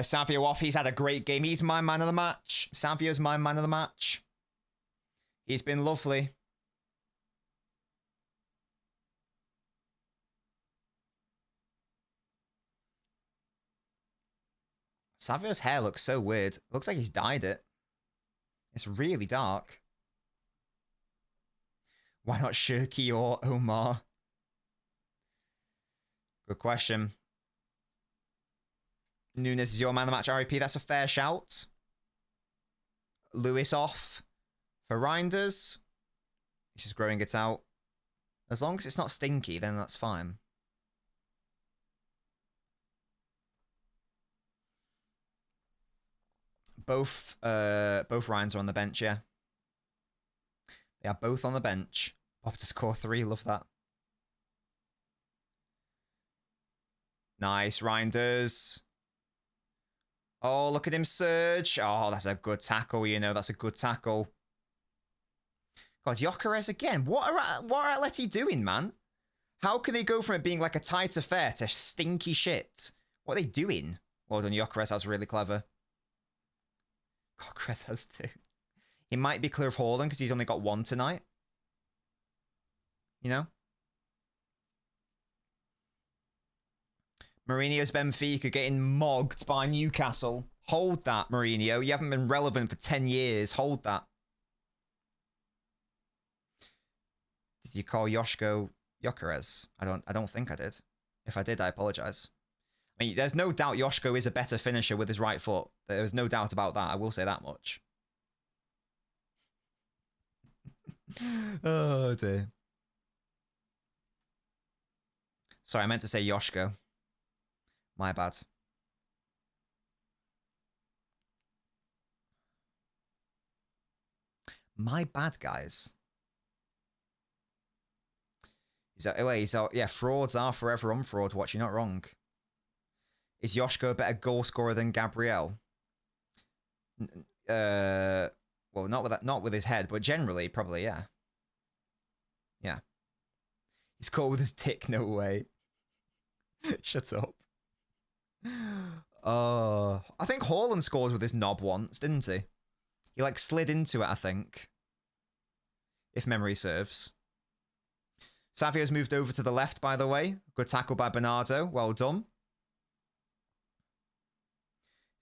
Savio off. He's had a great game. He's my man of the match. Savio's my man of the match. He's been lovely. Savio's hair looks so weird. Looks like he's dyed it. It's really dark. Why not Shirky or Omar? Good question. Nunes is your man of the match, RIP. That's a fair shout. Lewis off for Reinders. He's just growing it out. As long as it's not stinky, then that's fine. Both Ryans are on the bench, yeah. They are both on the bench. Bob to score 3, love that. Nice, Reinders. Oh, look at him surge. Oh, that's a good tackle, you know. That's a good tackle. God, Gyökeres again. What are Atleti doing, man? How can they go from it being like a tight affair to stinky shit? What are they doing? Well done, Gyökeres. That's really clever. God, has 2. He might be clear of Haaland because he's only got 1 tonight. You know? Mourinho's Benfica getting mogged by Newcastle. Hold that, Mourinho. You haven't been relevant for 10 years. Hold that. Did you call Joshko Gyökeres? I don't think I did. If I did, I apologize. I mean, there's no doubt Joshko is a better finisher with his right foot. There's no doubt about that. I will say that much. Oh, dear. Sorry, I meant to say Joshko. My bad. My bad, guys. Yeah, frauds are forever on fraud. Watch, you're not wrong. Is Yoshko a better goal scorer than Gabriel? Well, not with his head, but generally, probably, yeah. Yeah. He's caught with his dick, no way. Shut up. I think Haaland scores with his knob once, didn't he? He, like, slid into it, I think. If memory serves. Savio's moved over to the left, by the way. Good tackle by Bernardo. Well done.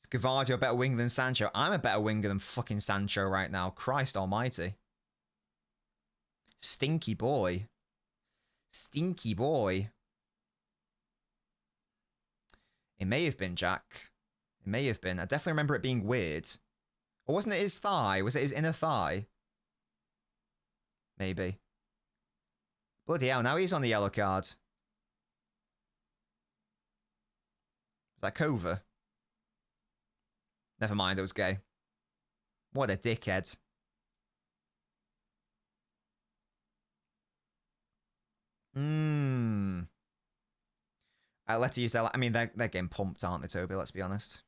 Is Gavardio a better winger than Sancho? I'm a better winger than fucking Sancho right now. Christ almighty. Stinky boy. Stinky boy. It may have been, Jack. It may have been. I definitely remember it being weird. Or wasn't it his thigh? Was it his inner thigh? Maybe. Bloody hell, now he's on the yellow card. Is that Kova? Never mind, it was gay. What a dickhead. Let's use that. I mean, they're getting pumped, aren't they, Toby? Let's be honest.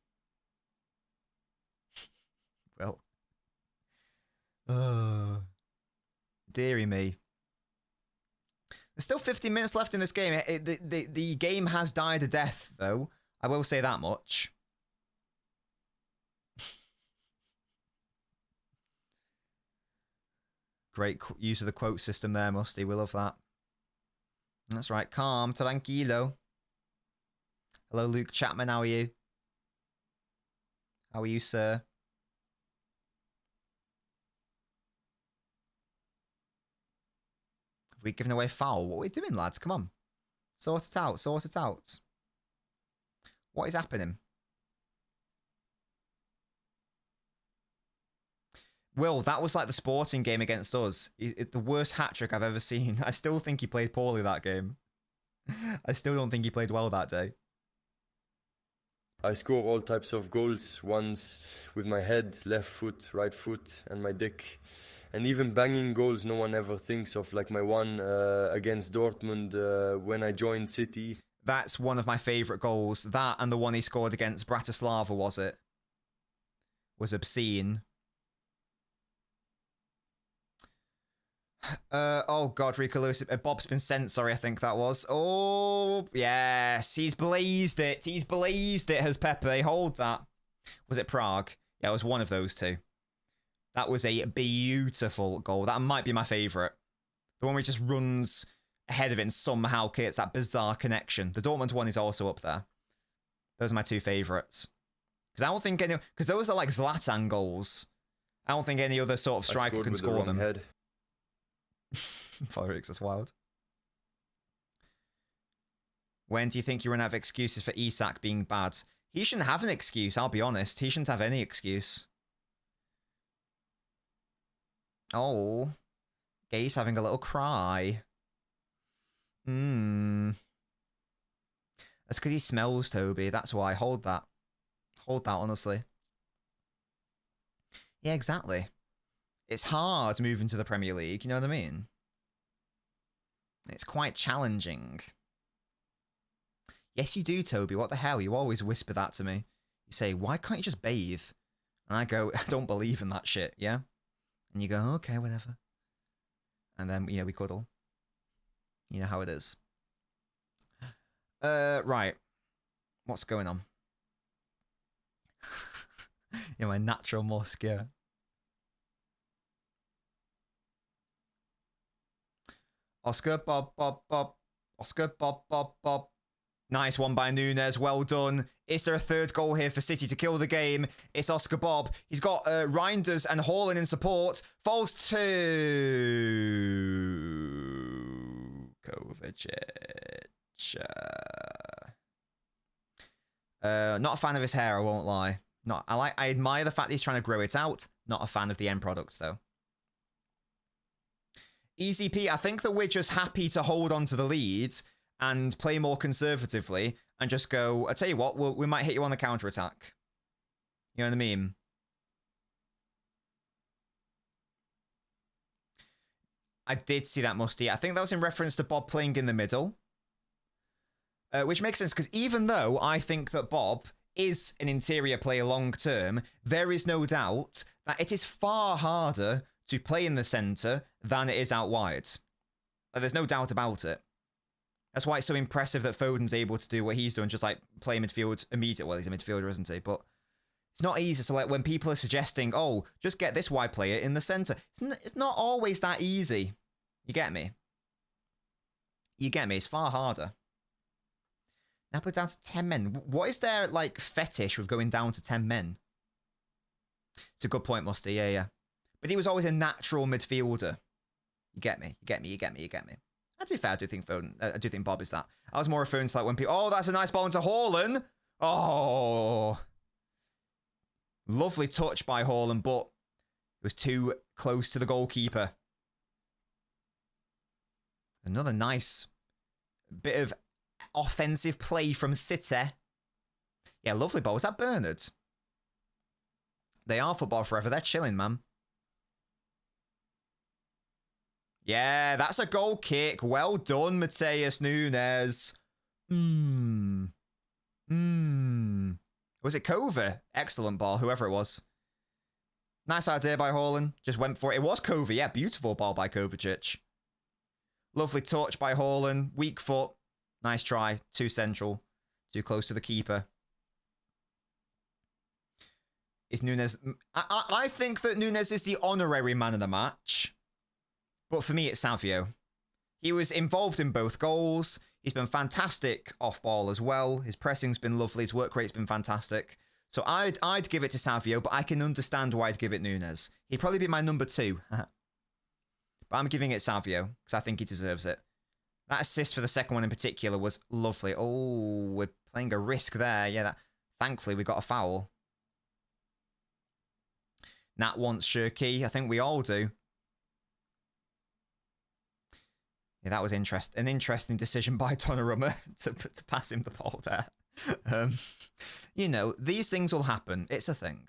Well. Deary me. There's still 15 minutes left in this game. The game has died a death, though. I will say that much. Great use of the quote system there, Musty. We love that. That's right. Calm, tranquilo. Hello, Luke Chapman. How are you? How are you, sir? Have we given away foul? What are we doing, lads? Come on. Sort it out. Sort it out. What is happening? Will, that was like the Sporting game against us. The worst hat-trick I've ever seen. I still think he played poorly that game. I still don't think he played well that day. I score all types of goals, once with my head, left foot, right foot, and my dick. And even banging goals no one ever thinks of, like my one against Dortmund when I joined City. That's one of my favourite goals. That and the one he scored against Bratislava, was it? Was obscene. Oh God, Rico Lewis. Bob's been sent, sorry, I think that was. Oh, yes. He's blazed it. He's blazed it, has Pepe. Hold that. Was it Prague? Yeah, it was one of those two. That was a beautiful goal. That might be my favourite. The one where he just runs ahead of it and somehow gets that bizarre connection. The Dortmund one is also up there. Those are my two favourites. Because I don't think any... Because those are like Zlatan goals. I don't think any other sort of striker can score them. Head. Forex, that's wild. When do you think you run out of excuses for Isak being bad? He shouldn't have an excuse, I'll be honest. He shouldn't have any excuse. Oh. Gay's having a little cry. That's because he smells, Toby. That's why. Hold that. Hold that, honestly. Yeah, exactly. It's hard moving to the Premier League, you know what I mean? It's quite challenging. Yes, you do, Toby. What the hell? You always whisper that to me. You say, why can't you just bathe? And I go, I don't believe in that shit, yeah? And you go, okay, whatever. And then, we cuddle. You know how it is. Right. What's going on? My natural musk, yeah. Oscar, Bob, Bob, Bob. Oscar, Bob, Bob, Bob. Nice one by Nunes. Well done. Is there a third goal here for City to kill the game? It's Oscar Bob. He's got Reinders and Haaland in support. Falls to Kovacic. Not a fan of his hair, I won't lie. I admire the fact that he's trying to grow it out. Not a fan of the end product, though. Easy P, I think that we're just happy to hold on to the lead and play more conservatively and just go, I tell you what, we might hit you on the counter-attack. You know what I mean? I did see that, Musty. I think that was in reference to Bob playing in the middle. Which makes sense, because even though I think that Bob is an interior player long term, there is no doubt that it is far harder to play in the centre than it is out wide. There's no doubt about it. That's why it's so impressive that Foden's able to do what he's doing, just like play midfield immediately. Well, he's a midfielder, isn't he? But it's not easy. So like when people are suggesting, oh, just get this wide player in the centre, it's not always that easy. You get me? You get me? It's far harder. Napoli down to 10 men. What is their, like, fetish with going down to 10 men? It's a good point, Musty. Yeah, yeah. But he was always a natural midfielder. You get me? You get me? You get me? You get me? And to be fair, I do think I do think Bob is that. I was more referring to, like, when people... Oh, that's a nice ball into Haaland. Oh. Lovely touch by Haaland, but it was too close to the goalkeeper. Another nice bit of offensive play from City. Yeah, lovely ball. Was that Bernard? They are football forever. They're chilling, man. Yeah, that's a goal kick. Well done, Mateus Nunes. Was it Kovac? Excellent ball, whoever it was. Nice idea by Haaland. Just went for it. It was Kovac. Yeah, beautiful ball by Kovacic. Lovely touch by Haaland. Weak foot. Nice try. Too central. Too close to the keeper. Is Nunes... I think that Nunes is the honorary man of the match. But for me, it's Savio. He was involved in both goals. He's been fantastic off ball as well. His pressing's been lovely. His work rate's been fantastic. So I'd give it to Savio, but I can understand why I'd give it Nunes. He'd probably be my number 2. But I'm giving it Savio, because I think he deserves it. That assist for the second one in particular was lovely. Oh, we're playing a risk there. Yeah, thankfully we got a foul. Nat wants Shirky. I think we all do. Yeah, that was an interesting decision by Donnarumma to pass him the ball there. You know, these things will happen. It's a thing.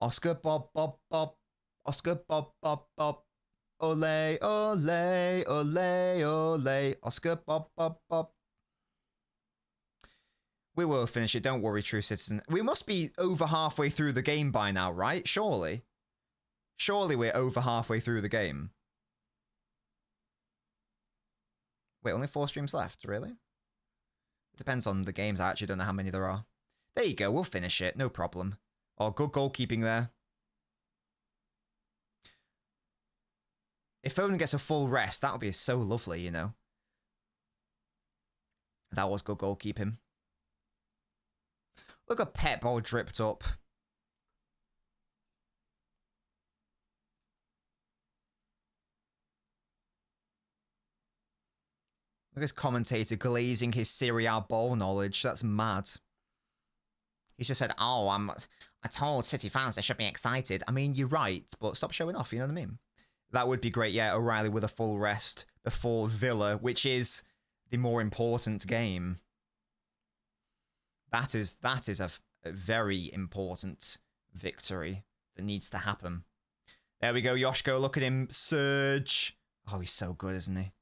Oscar Bob Bob Bob. Oscar Bob Bob Bob. Ole, ole, ole, ole. Oscar Bob Bob Bob. We will finish it. Don't worry, true citizen. We must be over halfway through the game by now, right? Surely. Surely we're over halfway through the game. Wait, only 4 streams left? Really? It depends on the games. I actually don't know how many there are. There you go. We'll finish it. No problem. Oh, good goalkeeping there. If Foden gets a full rest, that would be so lovely, you know. That was good goalkeeping. Look at Pep all dripped up. Look at this commentator glazing his Serie A ball knowledge. That's mad. He's just said, oh, I told City fans they should be excited. I mean, you're right, but stop showing off, you know what I mean? That would be great, yeah, O'Reilly with a full rest before Villa, which is the more important game. That is a very important victory that needs to happen. There we go, Yoshko, look at him surge. Oh, he's so good, isn't he?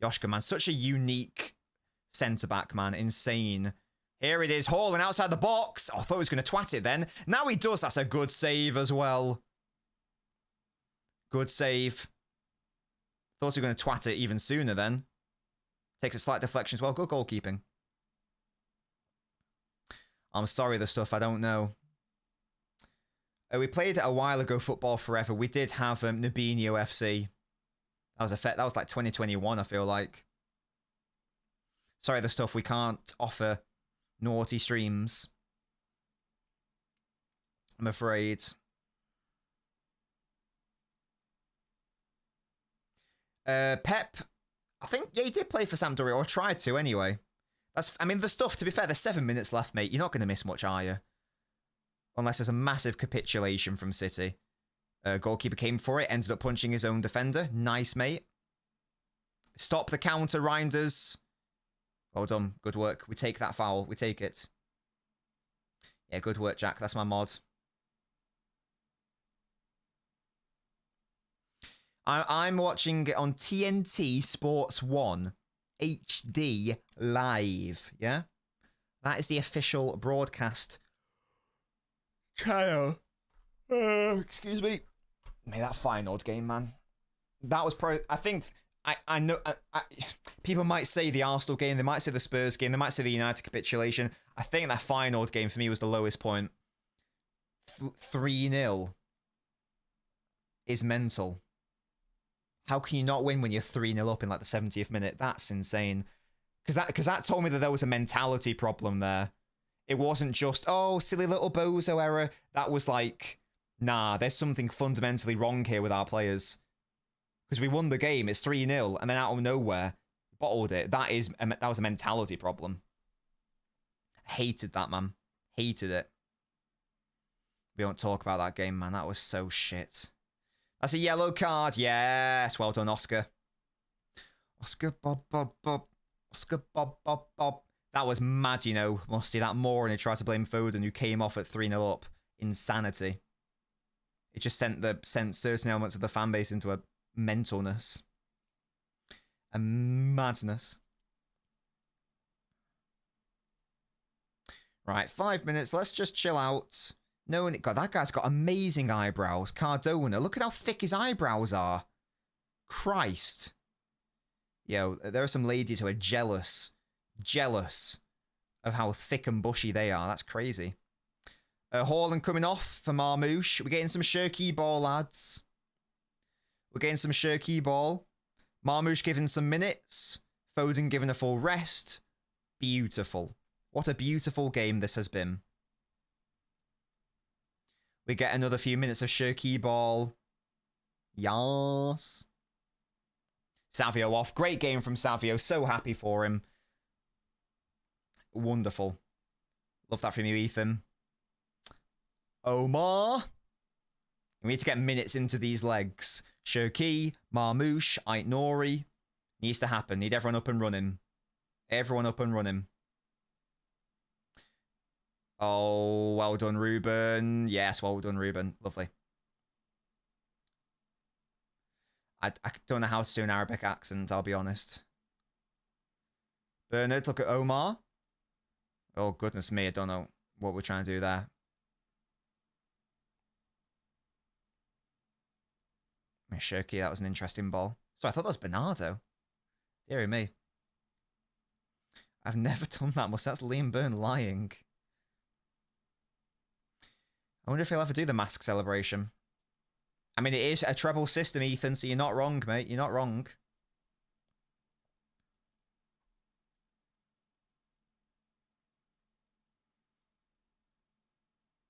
Yoshko, man, such a unique centre-back, man, insane. Here it is, Haaland outside the box. Oh, I thought he was going to twat it then. Now he does, that's a good save as well. Good save. Thought he was going to twat it even sooner then. Takes a slight deflection as well. Good goalkeeping. I'm sorry, the stuff I don't know. We played a while ago, Football Forever. We did have Nabinho FC. That was like 2021, I feel like. Sorry, the stuff we can't offer naughty streams. I'm afraid. Pep, I think, yeah, he did play for Sampdoria, or tried to anyway. I mean, the stuff, to be fair, there's 7 minutes left, mate. You're not going to miss much, are you? Unless there's a massive capitulation from City. Goalkeeper came for it, ended up punching his own defender. Nice, mate. Stop the counter, Reinders. Well done. Good work. We take that foul. We take it. Yeah, good work, Jack. That's my mod. I'm watching it on TNT Sports 1 HD live. Yeah, that is the official broadcast channel. Excuse me. Mate, that Feyenoord game, man. That was I think I know. People might say the Arsenal game, they might say the Spurs game, they might say the United capitulation. I think that Feyenoord game for me was the lowest point. 3-0 is mental. How can you not win when you're 3-0 up in like the 70th minute? That's insane. Because that told me that there was a mentality problem there. It wasn't just, oh, silly little bozo error. That was like, nah, there's something fundamentally wrong here with our players. Because we won the game, it's 3-0, and then out of nowhere, bottled it. That was a mentality problem. Hated that, man. Hated it. We don't talk about that game, man. That was so shit. That's a yellow card. Yes. Well done, Oscar. Oscar Bob Bob Bob. Oscar Bob Bob Bob. That was mad, you know, Musty. That more, and he tried to blame Foden, who came off at 3-0 up. Insanity. It just sent certain elements of the fan base into a mentalness. A madness. Right, 5 minutes. Let's just chill out. No, God, that guy's got amazing eyebrows. Cardona. Look at how thick his eyebrows are. Christ. Yo, there are some ladies who are jealous of how thick and bushy they are. That's crazy. Haaland coming off for Marmoush. We're getting some Shirky ball, lads. We're getting some Shirky ball. Marmoush given some minutes. Foden given a full rest. Beautiful. What a beautiful game this has been. We get another few minutes of Shirky ball. Yes. Savio off. Great game from Savio. So happy for him. Wonderful. Love that from you, Ethan. Omar. We need to get minutes into these legs. Shirky, Marmoush, Ait Nori. Needs to happen. Need everyone up and running. Everyone up and running. Oh, well done, Ruben. Yes, well done, Ruben. Lovely. I don't know how to do an Arabic accent, I'll be honest. Bernard, look at Omar. Oh, goodness me, I don't know what we're trying to do there. Shirky, that was an interesting ball. So I thought that was Bernardo. Dear me. I've never done that much. That's Liam Byrne lying. I wonder if he'll ever do the mask celebration. I mean, it is a treble system, Ethan, so you're not wrong, mate. You're not wrong.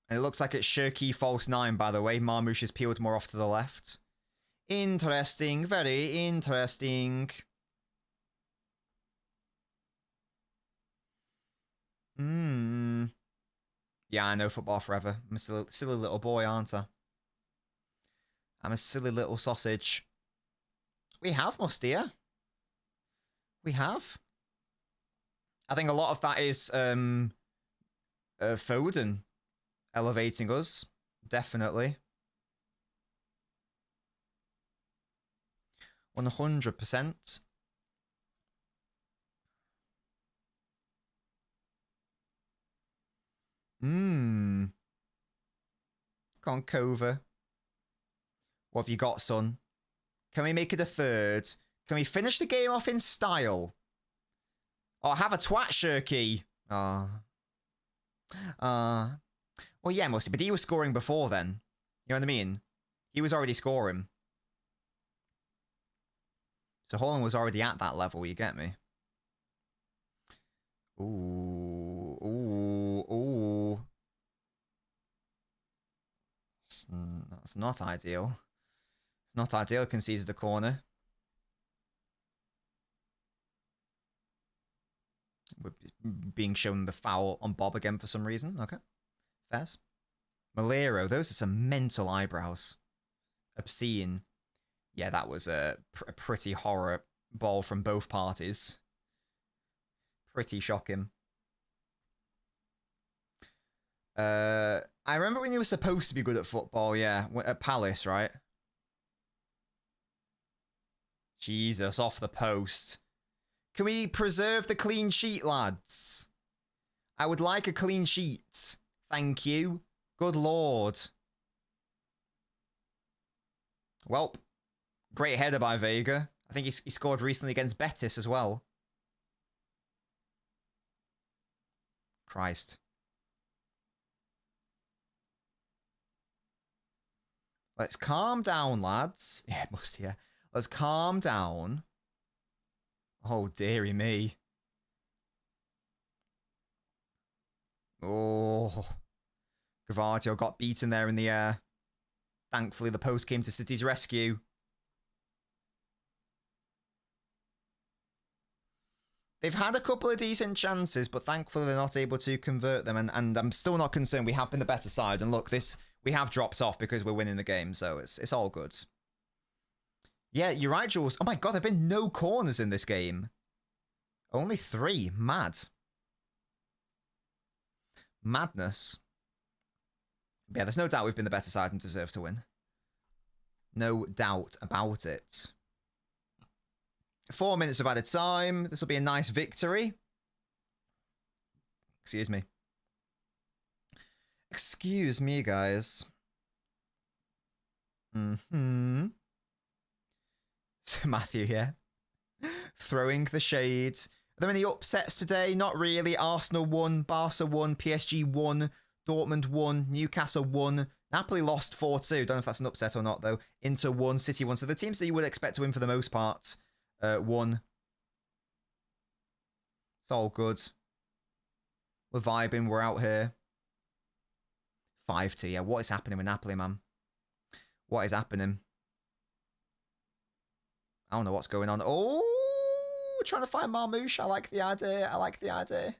And it looks like it's Shirky false 9, by the way. Marmoush is peeled more off to the left. Interesting. Very interesting. Yeah, I know football forever. I'm a silly little boy, aren't I? I'm a silly little sausage. We have, Musty, yeah? We have. I think a lot of that is Foden elevating us. Definitely. 100%. Come on, Cover. What have you got, son? Can we make it a third? Can we finish the game off in style? Oh, have a twat, Shirky. Well, yeah, mostly, but he was scoring before then. You know what I mean? He was already scoring. So Haaland was already at that level, you get me? Ooh. That's not ideal. It's not ideal, conceded the corner. We're being shown the foul on Bob again for some reason. Okay. Fairs. Malero, those are some mental eyebrows. Obscene. Yeah, that was a pretty horror ball from both parties. Pretty shocking. I remember when he was supposed to be good at football, yeah, at Palace, right? Jesus, off the post. Can we preserve the clean sheet, lads? I would like a clean sheet. Thank you. Good lord. Welp. Great header by Vega. I think he scored recently against Betis as well. Christ. Let's calm down, lads. Yeah, it must, yeah. Let's calm down. Oh, dearie me. Oh. Gavardio got beaten there in the air. Thankfully, the post came to City's rescue. They've had a couple of decent chances, but thankfully they're not able to convert them. And I'm still not concerned. We have been the better side. And look, we have dropped off because we're winning the game, so it's all good. Yeah, you're right, Jules. Oh my god, there have been no corners in this game. Only 3. Mad. Madness. Yeah, there's no doubt we've been the better side and deserve to win. No doubt about it. 4 minutes of added time. This will be a nice victory. Excuse me. Excuse me, guys. Mm-hmm. Matthew here. Throwing the shade. Are there any upsets today? Not really. Arsenal won, Barca won, PSG won, Dortmund won, Newcastle won. Napoli lost 4-2. Don't know if that's an upset or not, though. Inter won, City won. So the teams that you would expect to win for the most part won. It's all good. We're vibing. We're out here. 5-2. Yeah, what is happening with Napoli, man? What is happening? I don't know what's going on. Oh, we're trying to find Marmouche. I like the idea. I like the idea.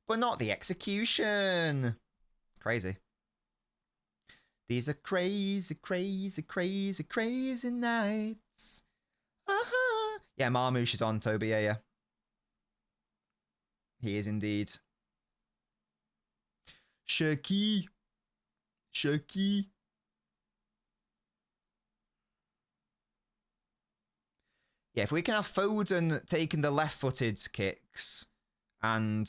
But not the execution. Crazy. These are crazy, crazy, crazy, crazy nights. Uh-huh. Yeah, Marmouche is on, Toby. Yeah, yeah. He is indeed. Shirky. Shirky. Yeah, if we can have Foden taking the left-footed kicks and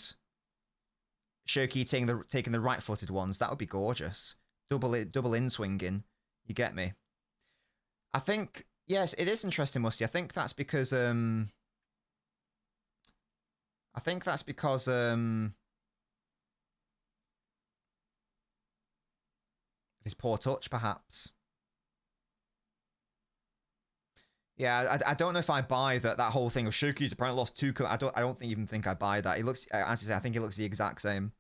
Shirky taking the right-footed ones, that would be gorgeous. Double in swinging. You get me? I think, yes, it is interesting, Musty. I think that's because his poor touch, perhaps. Yeah, I don't know if I buy that whole thing of Shirky's apparently lost 2. I don't even think I buy that. He looks, as you say, I think he looks the exact same.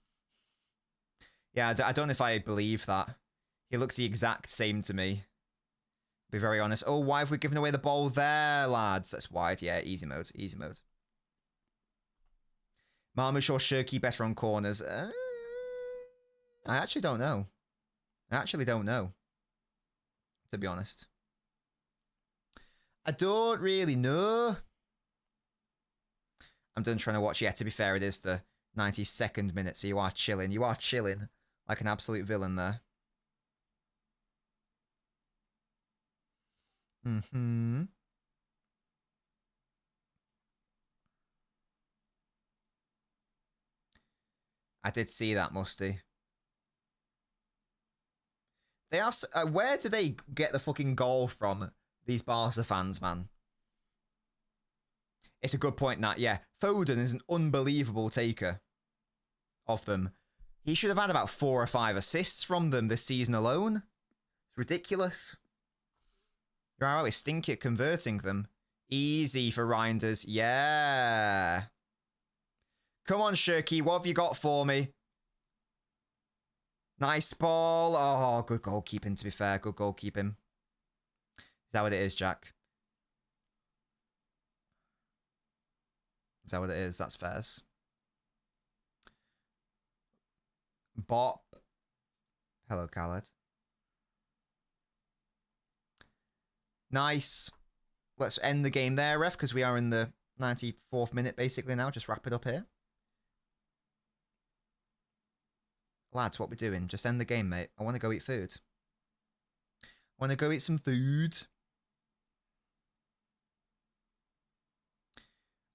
Yeah, I don't know if I believe that. He looks the exact same to me. Be very honest. Oh, why have we given away the ball there, lads? That's wide. Yeah, easy mode. Easy mode. Marmouche or Shirky better on corners? I actually don't know. I actually don't know. To be honest. I don't really know. I'm done trying to watch. Yeah, to be fair, it is the 92nd minute, so you are chilling. You are chilling like an absolute villain there. Mm-hmm. I did see that, Musty. They are... where do they get the fucking goal from? These Barca fans, man. It's a good point, Nat. Yeah, Foden is an unbelievable taker of them. He should have had about 4 or 5 assists from them this season alone. It's ridiculous. You're always stinky at converting them. Easy for Reinders. Yeah. Come on, Shirky. What have you got for me? Nice ball. Oh, good goalkeeping, to be fair. Good goalkeeping. Is that what it is, Jack? Is that what it is? That's fairs. Bop. Hello, Khaled. Nice. Let's end the game there, ref, because we are in the 94th minute, basically, now. Just wrap it up here. Lads, what we doing? Just end the game, mate. I want to go eat food. Want to go eat some food?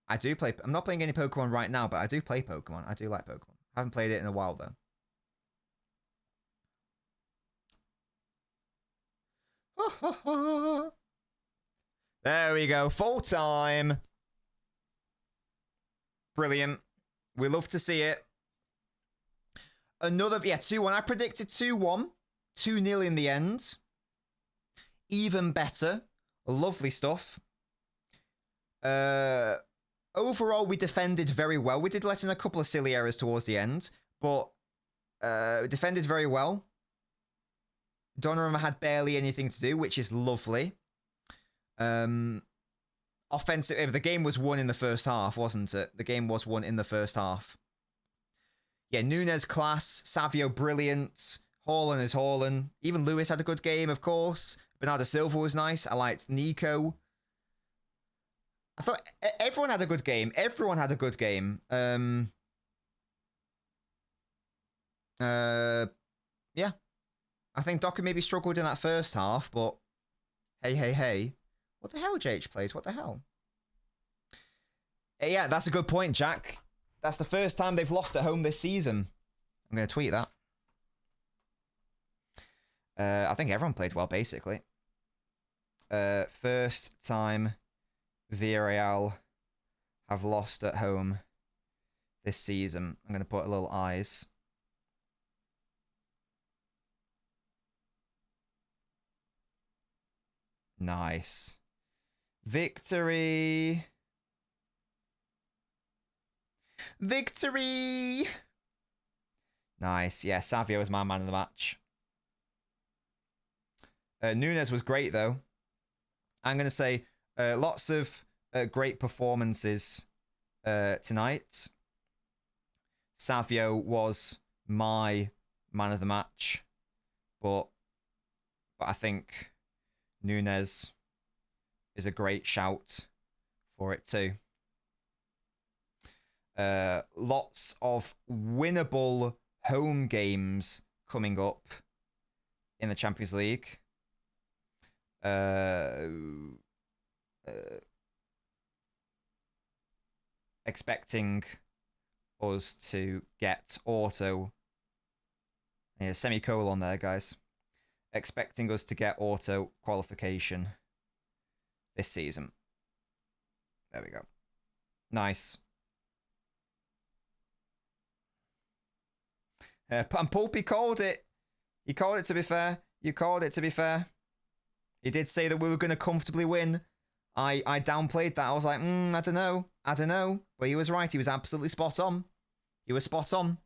I do play... I'm not playing any Pokemon right now, but I do play Pokemon. I do like Pokemon. I haven't played it in a while, though. There we go. Full time. Brilliant. We love to see it. Another... Yeah, 2-1. I predicted 2-1. 2-0 in the end. Even better. Lovely stuff. Overall, we defended very well. We did let in a couple of silly errors towards the end, but defended very well. Donnarumma had barely anything to do, which is lovely. Offensive, the game was won in the first half, wasn't it? The game was won in the first half. Yeah, Nunes class, Savio brilliant, Haaland is Haaland. Even Lewis had a good game, of course. Bernardo Silva was nice. I liked Nico. I thought everyone had a good game. Everyone had a good game. Yeah. I think Docker maybe struggled in that first half, but hey. What the hell, JH plays? What the hell? Yeah, that's a good point, Jack. That's the first time they've lost at home this season. I'm going to tweet that. I think everyone played well, basically. First time Villarreal have lost at home this season. I'm going to put a little eyes. Nice. Victory. Victory. Nice. Yeah, Savio was my man of the match. Nunes was great, though. I'm going to say lots of great performances tonight. Savio was my man of the match. But I think Nunes is a great shout for it too. Lots of winnable home games coming up in the Champions League. Expecting us to get auto. Yeah, semicolon there, guys. Expecting us to get auto qualification this season. There we go. Nice. And Pulpy called it. He called it, to be fair. You called it, to be fair. He did say that we were going to comfortably win. I downplayed that. I was like, I don't know. I don't know. But he was right. He was absolutely spot on. He was spot on.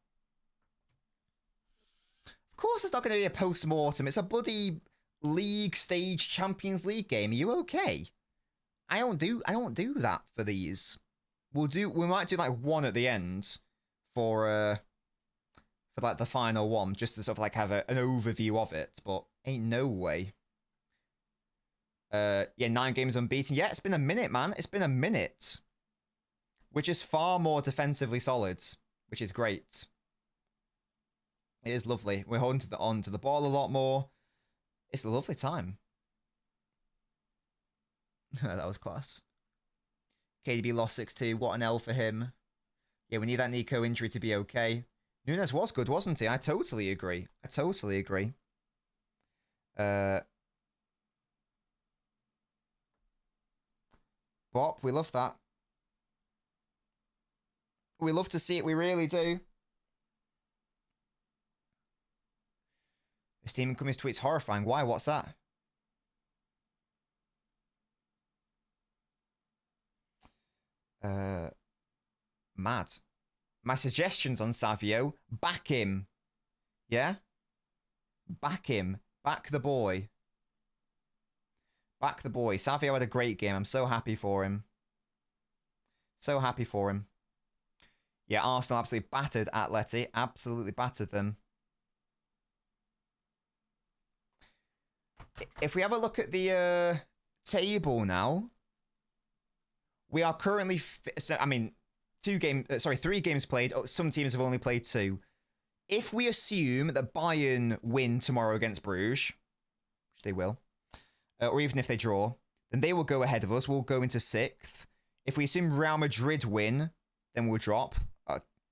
Of course it's not going to be a post-mortem. It's a bloody league stage Champions League game. Are you okay? I don't do that for these. We might do like one at the end for like the final one, just to sort of like have an overview of it, but ain't no way. Yeah, 9 games unbeaten. Yeah, it's been a minute, man. It's been a minute. Which is far more defensively solid, which is great. It is lovely. We're holding onto the ball a lot more. It's a lovely time. That was class. KDB lost 6-2. What an L for him. Yeah, we need that Nico injury to be okay. Nunes was good, wasn't he? I totally agree. I totally agree. Bop, we love that. We love to see it. We really do. Steam Cummings tweets horrifying. Why? What's that? Mad. My suggestions on Savio. Back him. Yeah? Back him. Back the boy. Back the boy. Savio had a great game. I'm so happy for him. So happy for him. Yeah, Arsenal absolutely battered Atleti. Absolutely battered them. If we have a look at the table now, we are currently... I mean, 3 games played. Some teams have only played 2. If we assume that Bayern win tomorrow against Bruges, which they will, or even if they draw, then they will go ahead of us. We'll go into 6th. If we assume Real Madrid win, then we'll drop.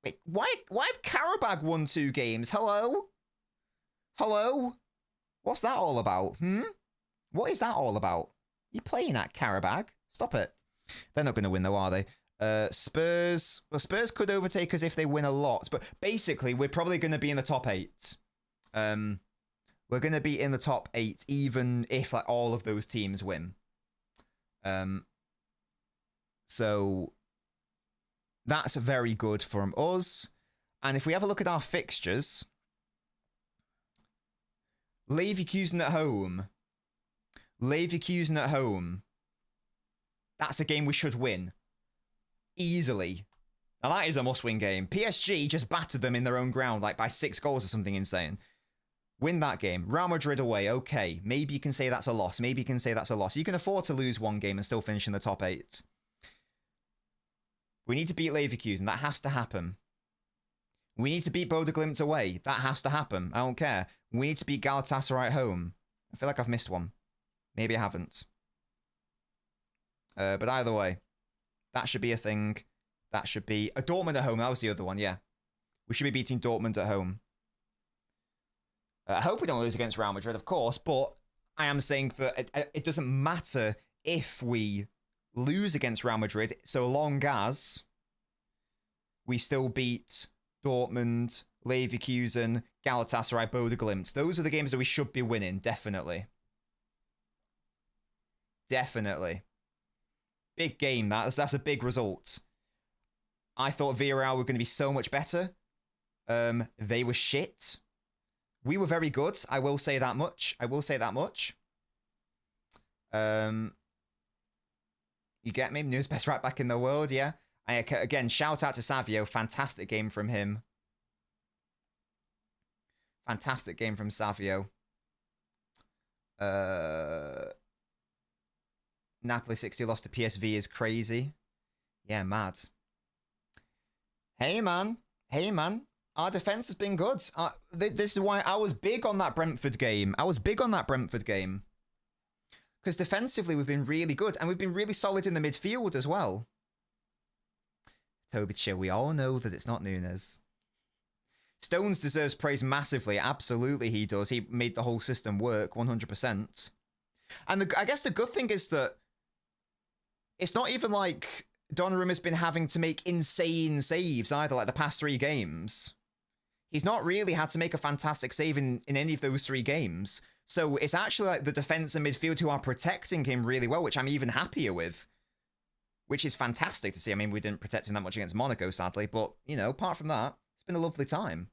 Wait, why have Karabag won 2 games? Hello? Hello? What's that all about? What is that all about? You playing at Karabag? Stop it. They're not going to win though, are they? Spurs. Well, Spurs could overtake us if they win a lot. But basically, we're probably going to be in the top 8. We're going to be in the top 8, even if like all of those teams win. So that's very good from us. And if we have a look at our fixtures, Leverkusen at home. Leverkusen at home. That's a game we should win. Easily. Now that is a must-win game. PSG just battered them in their own ground, like by 6 goals or something insane. Win that game. Real Madrid away, okay. Maybe you can say that's a loss. Maybe you can say that's a loss. You can afford to lose 1 game and still finish in the top 8. We need to beat Leverkusen. That has to happen. We need to beat Bodø Glimt away. That has to happen. I don't care. We need to beat Galatasaray at home. I feel like I've missed one. Maybe I haven't. But either way, that should be a thing. That should be... Dortmund at home. That was the other one, yeah. We should be beating Dortmund at home. I hope we don't lose against Real Madrid, of course, but I am saying that it doesn't matter if we lose against Real Madrid, so long as we still beat Dortmund, Leverkusen, Galatasaray, Bodø Glimt. Those are the games that we should be winning, definitely. Definitely. Big game, that's a big result. I thought Villarreal were going to be so much better. They were shit. We were very good. I will say that much. I will say that much. You get me? Newest best right back in the world, yeah. Again, shout out to Savio. Fantastic game from him. Fantastic game from Savio. Napoli 60 lost to PSV is crazy. Yeah, mad. Hey, man. Hey, man. Our defense has been good. This is why I was big on that Brentford game. Because defensively, we've been really good. And we've been really solid in the midfield as well. Toby Chill, we all know that it's not Nunes. Stones deserves praise massively. Absolutely, he does. He made the whole system work 100%. And I guess the good thing is that it's not even like Donnarumma's been having to make insane saves either, like the past 3 games. He's not really had to make a fantastic save in any of those 3 games. So it's actually like the defense and midfield who are protecting him really well, which I'm even happier with. Which is fantastic to see. I mean, we didn't protect him that much against Monaco, sadly. But, you know, apart from that, it's been a lovely time.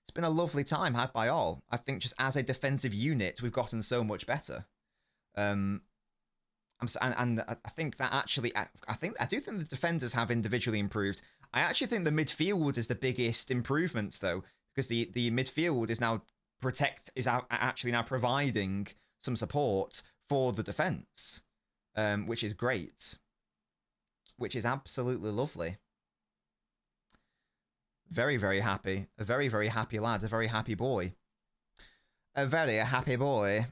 It's been a lovely time had by all. I think just as a defensive unit, we've gotten so much better. I think that actually, I do think the defenders have individually improved. I actually think the midfield is the biggest improvement, though, because the midfield is now actually now providing some support for the defense, which is great, which is absolutely lovely. Very, very happy. A very, very happy lad. A very happy boy. A very happy boy.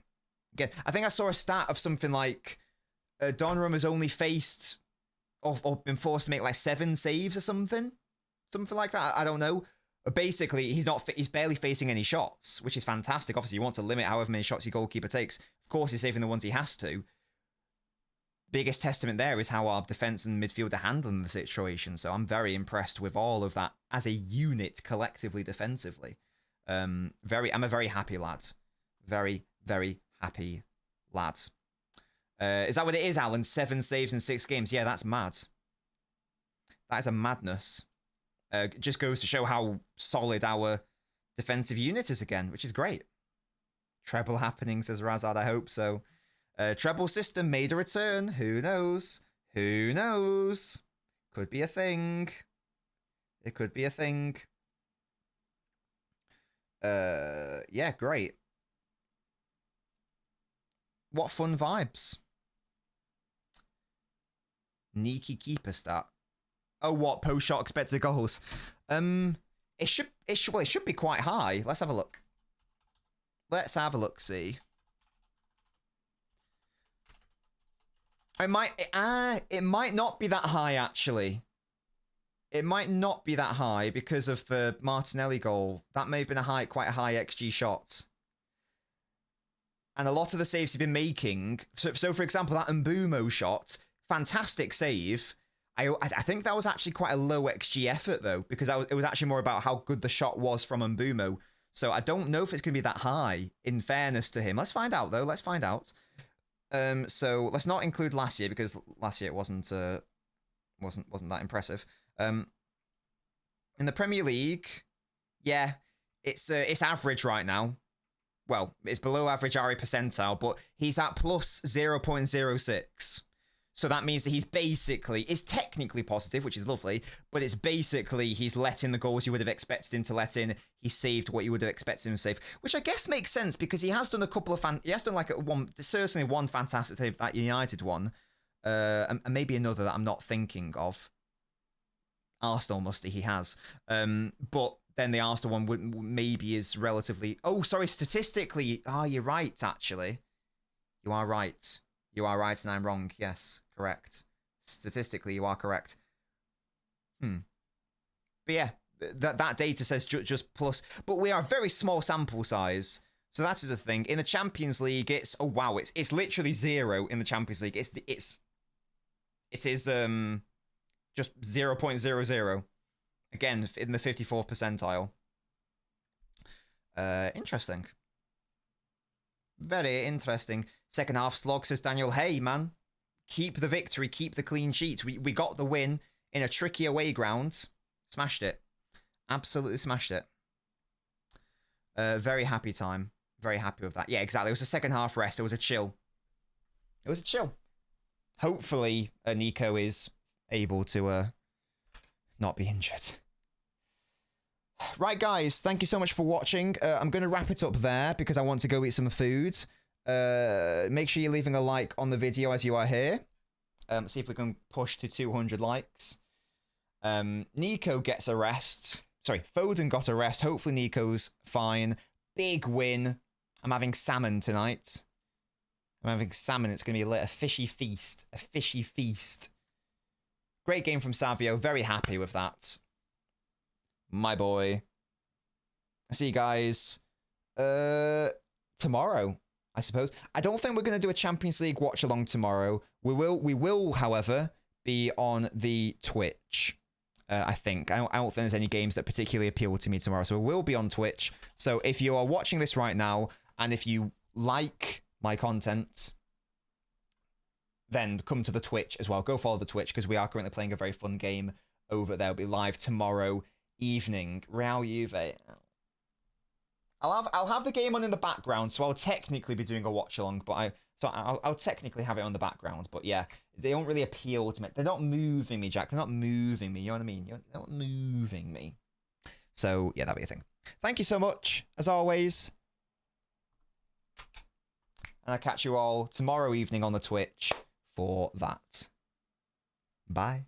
Again, I think I saw a stat of something like Donnarumma's only faced or been forced to make like 7 saves or something. Something like that. I don't know. Basically, he's barely facing any shots, which is fantastic. Obviously, you want to limit however many shots your goalkeeper takes. Of course, he's saving the ones he has to. Biggest testament there is how our defense and midfield are handling the situation. So I'm very impressed with all of that as a unit collectively defensively. I'm a very happy lad. Very, very happy lad. Is that what it is, Alan? 7 saves in 6 games. Yeah, that's mad. That is a madness. Just goes to show how solid our defensive unit is again, which is great. Treble happening, says Razard. I hope so. Treble system made a return. Who knows? Who knows? Could be a thing. It could be a thing. Yeah, great. What fun vibes. Neaky keeper stat. Oh, what? Post-shot expected goals. It should be quite high. Let's have a look. See. It might not be that high, actually. It might not be that high because of the Martinelli goal. That may have been quite a high XG shot. And a lot of the saves he's been making. So for example, that Mbumo shot, fantastic save. I think that was actually quite a low XG effort, though, because it was actually more about how good the shot was from Mbumo. So I don't know if it's going to be that high, in fairness to him. Let's find out, though. Let's find out. So let's not include last year, because last year it wasn't that impressive. In the Premier League, yeah, it's average right now. Well, it's below average RA percentile, but he's at plus 0.06. So that means that it's technically positive, which is lovely, but it's basically he's let in the goals you would have expected him to let in. He saved what you would have expected him to save, which I guess makes sense because he has done a couple of certainly one fantastic save, that United one, and maybe another that I'm not thinking of. Arsenal he has, but then the Arsenal one maybe is relatively. Oh, sorry, statistically, you're right. Actually, you are right. You are right, and I'm wrong. Yes, correct. Statistically, you are correct. But yeah, that data says just plus. But we are a very small sample size, so that is a thing. In the Champions League, it's literally 0 in the Champions League. It is just 0.00. Again, in the 54th percentile. Interesting. Very interesting. Second half slog, says Daniel. Hey, man. Keep the victory. Keep the clean sheets. We got the win in a tricky away ground. Smashed it. Absolutely smashed it. Very happy time. Very happy with that. Yeah, exactly. It was a second half rest. It was a chill. Hopefully, Nico is able to not be injured. Right, guys, thank you so much for watching. I'm going to wrap it up there because I want to go eat some food. Make sure you're leaving a like on the video as you are here. See if we can push to 200 likes. Nico gets a rest. Sorry, Foden got a rest. Hopefully Nico's fine. Big win. I'm having salmon tonight. It's going to be a fishy feast. A fishy feast. Great game from Savio. Very happy with that. My boy. See you guys tomorrow, I suppose. I don't think we're going to do a Champions League watch along tomorrow. We will, however, be on the Twitch. I think. I don't think there's any games that particularly appeal to me tomorrow, so we will be on Twitch. So if you are watching this right now, and if you like my content, then come to the Twitch as well. Go follow the Twitch, because we are currently playing a very fun game over there. It'll be live tomorrow evening. Real Juve. I'll have the game on in the background, so I'll technically be doing a watch along, but I'll technically have it on the background. But yeah, they don't really appeal to me. They're not moving me, Jack. They're not moving me. You know what I mean? They're not moving me. So yeah, that'll be a thing. Thank you so much, as always. And I'll catch you all tomorrow evening on the Twitch for that. Bye.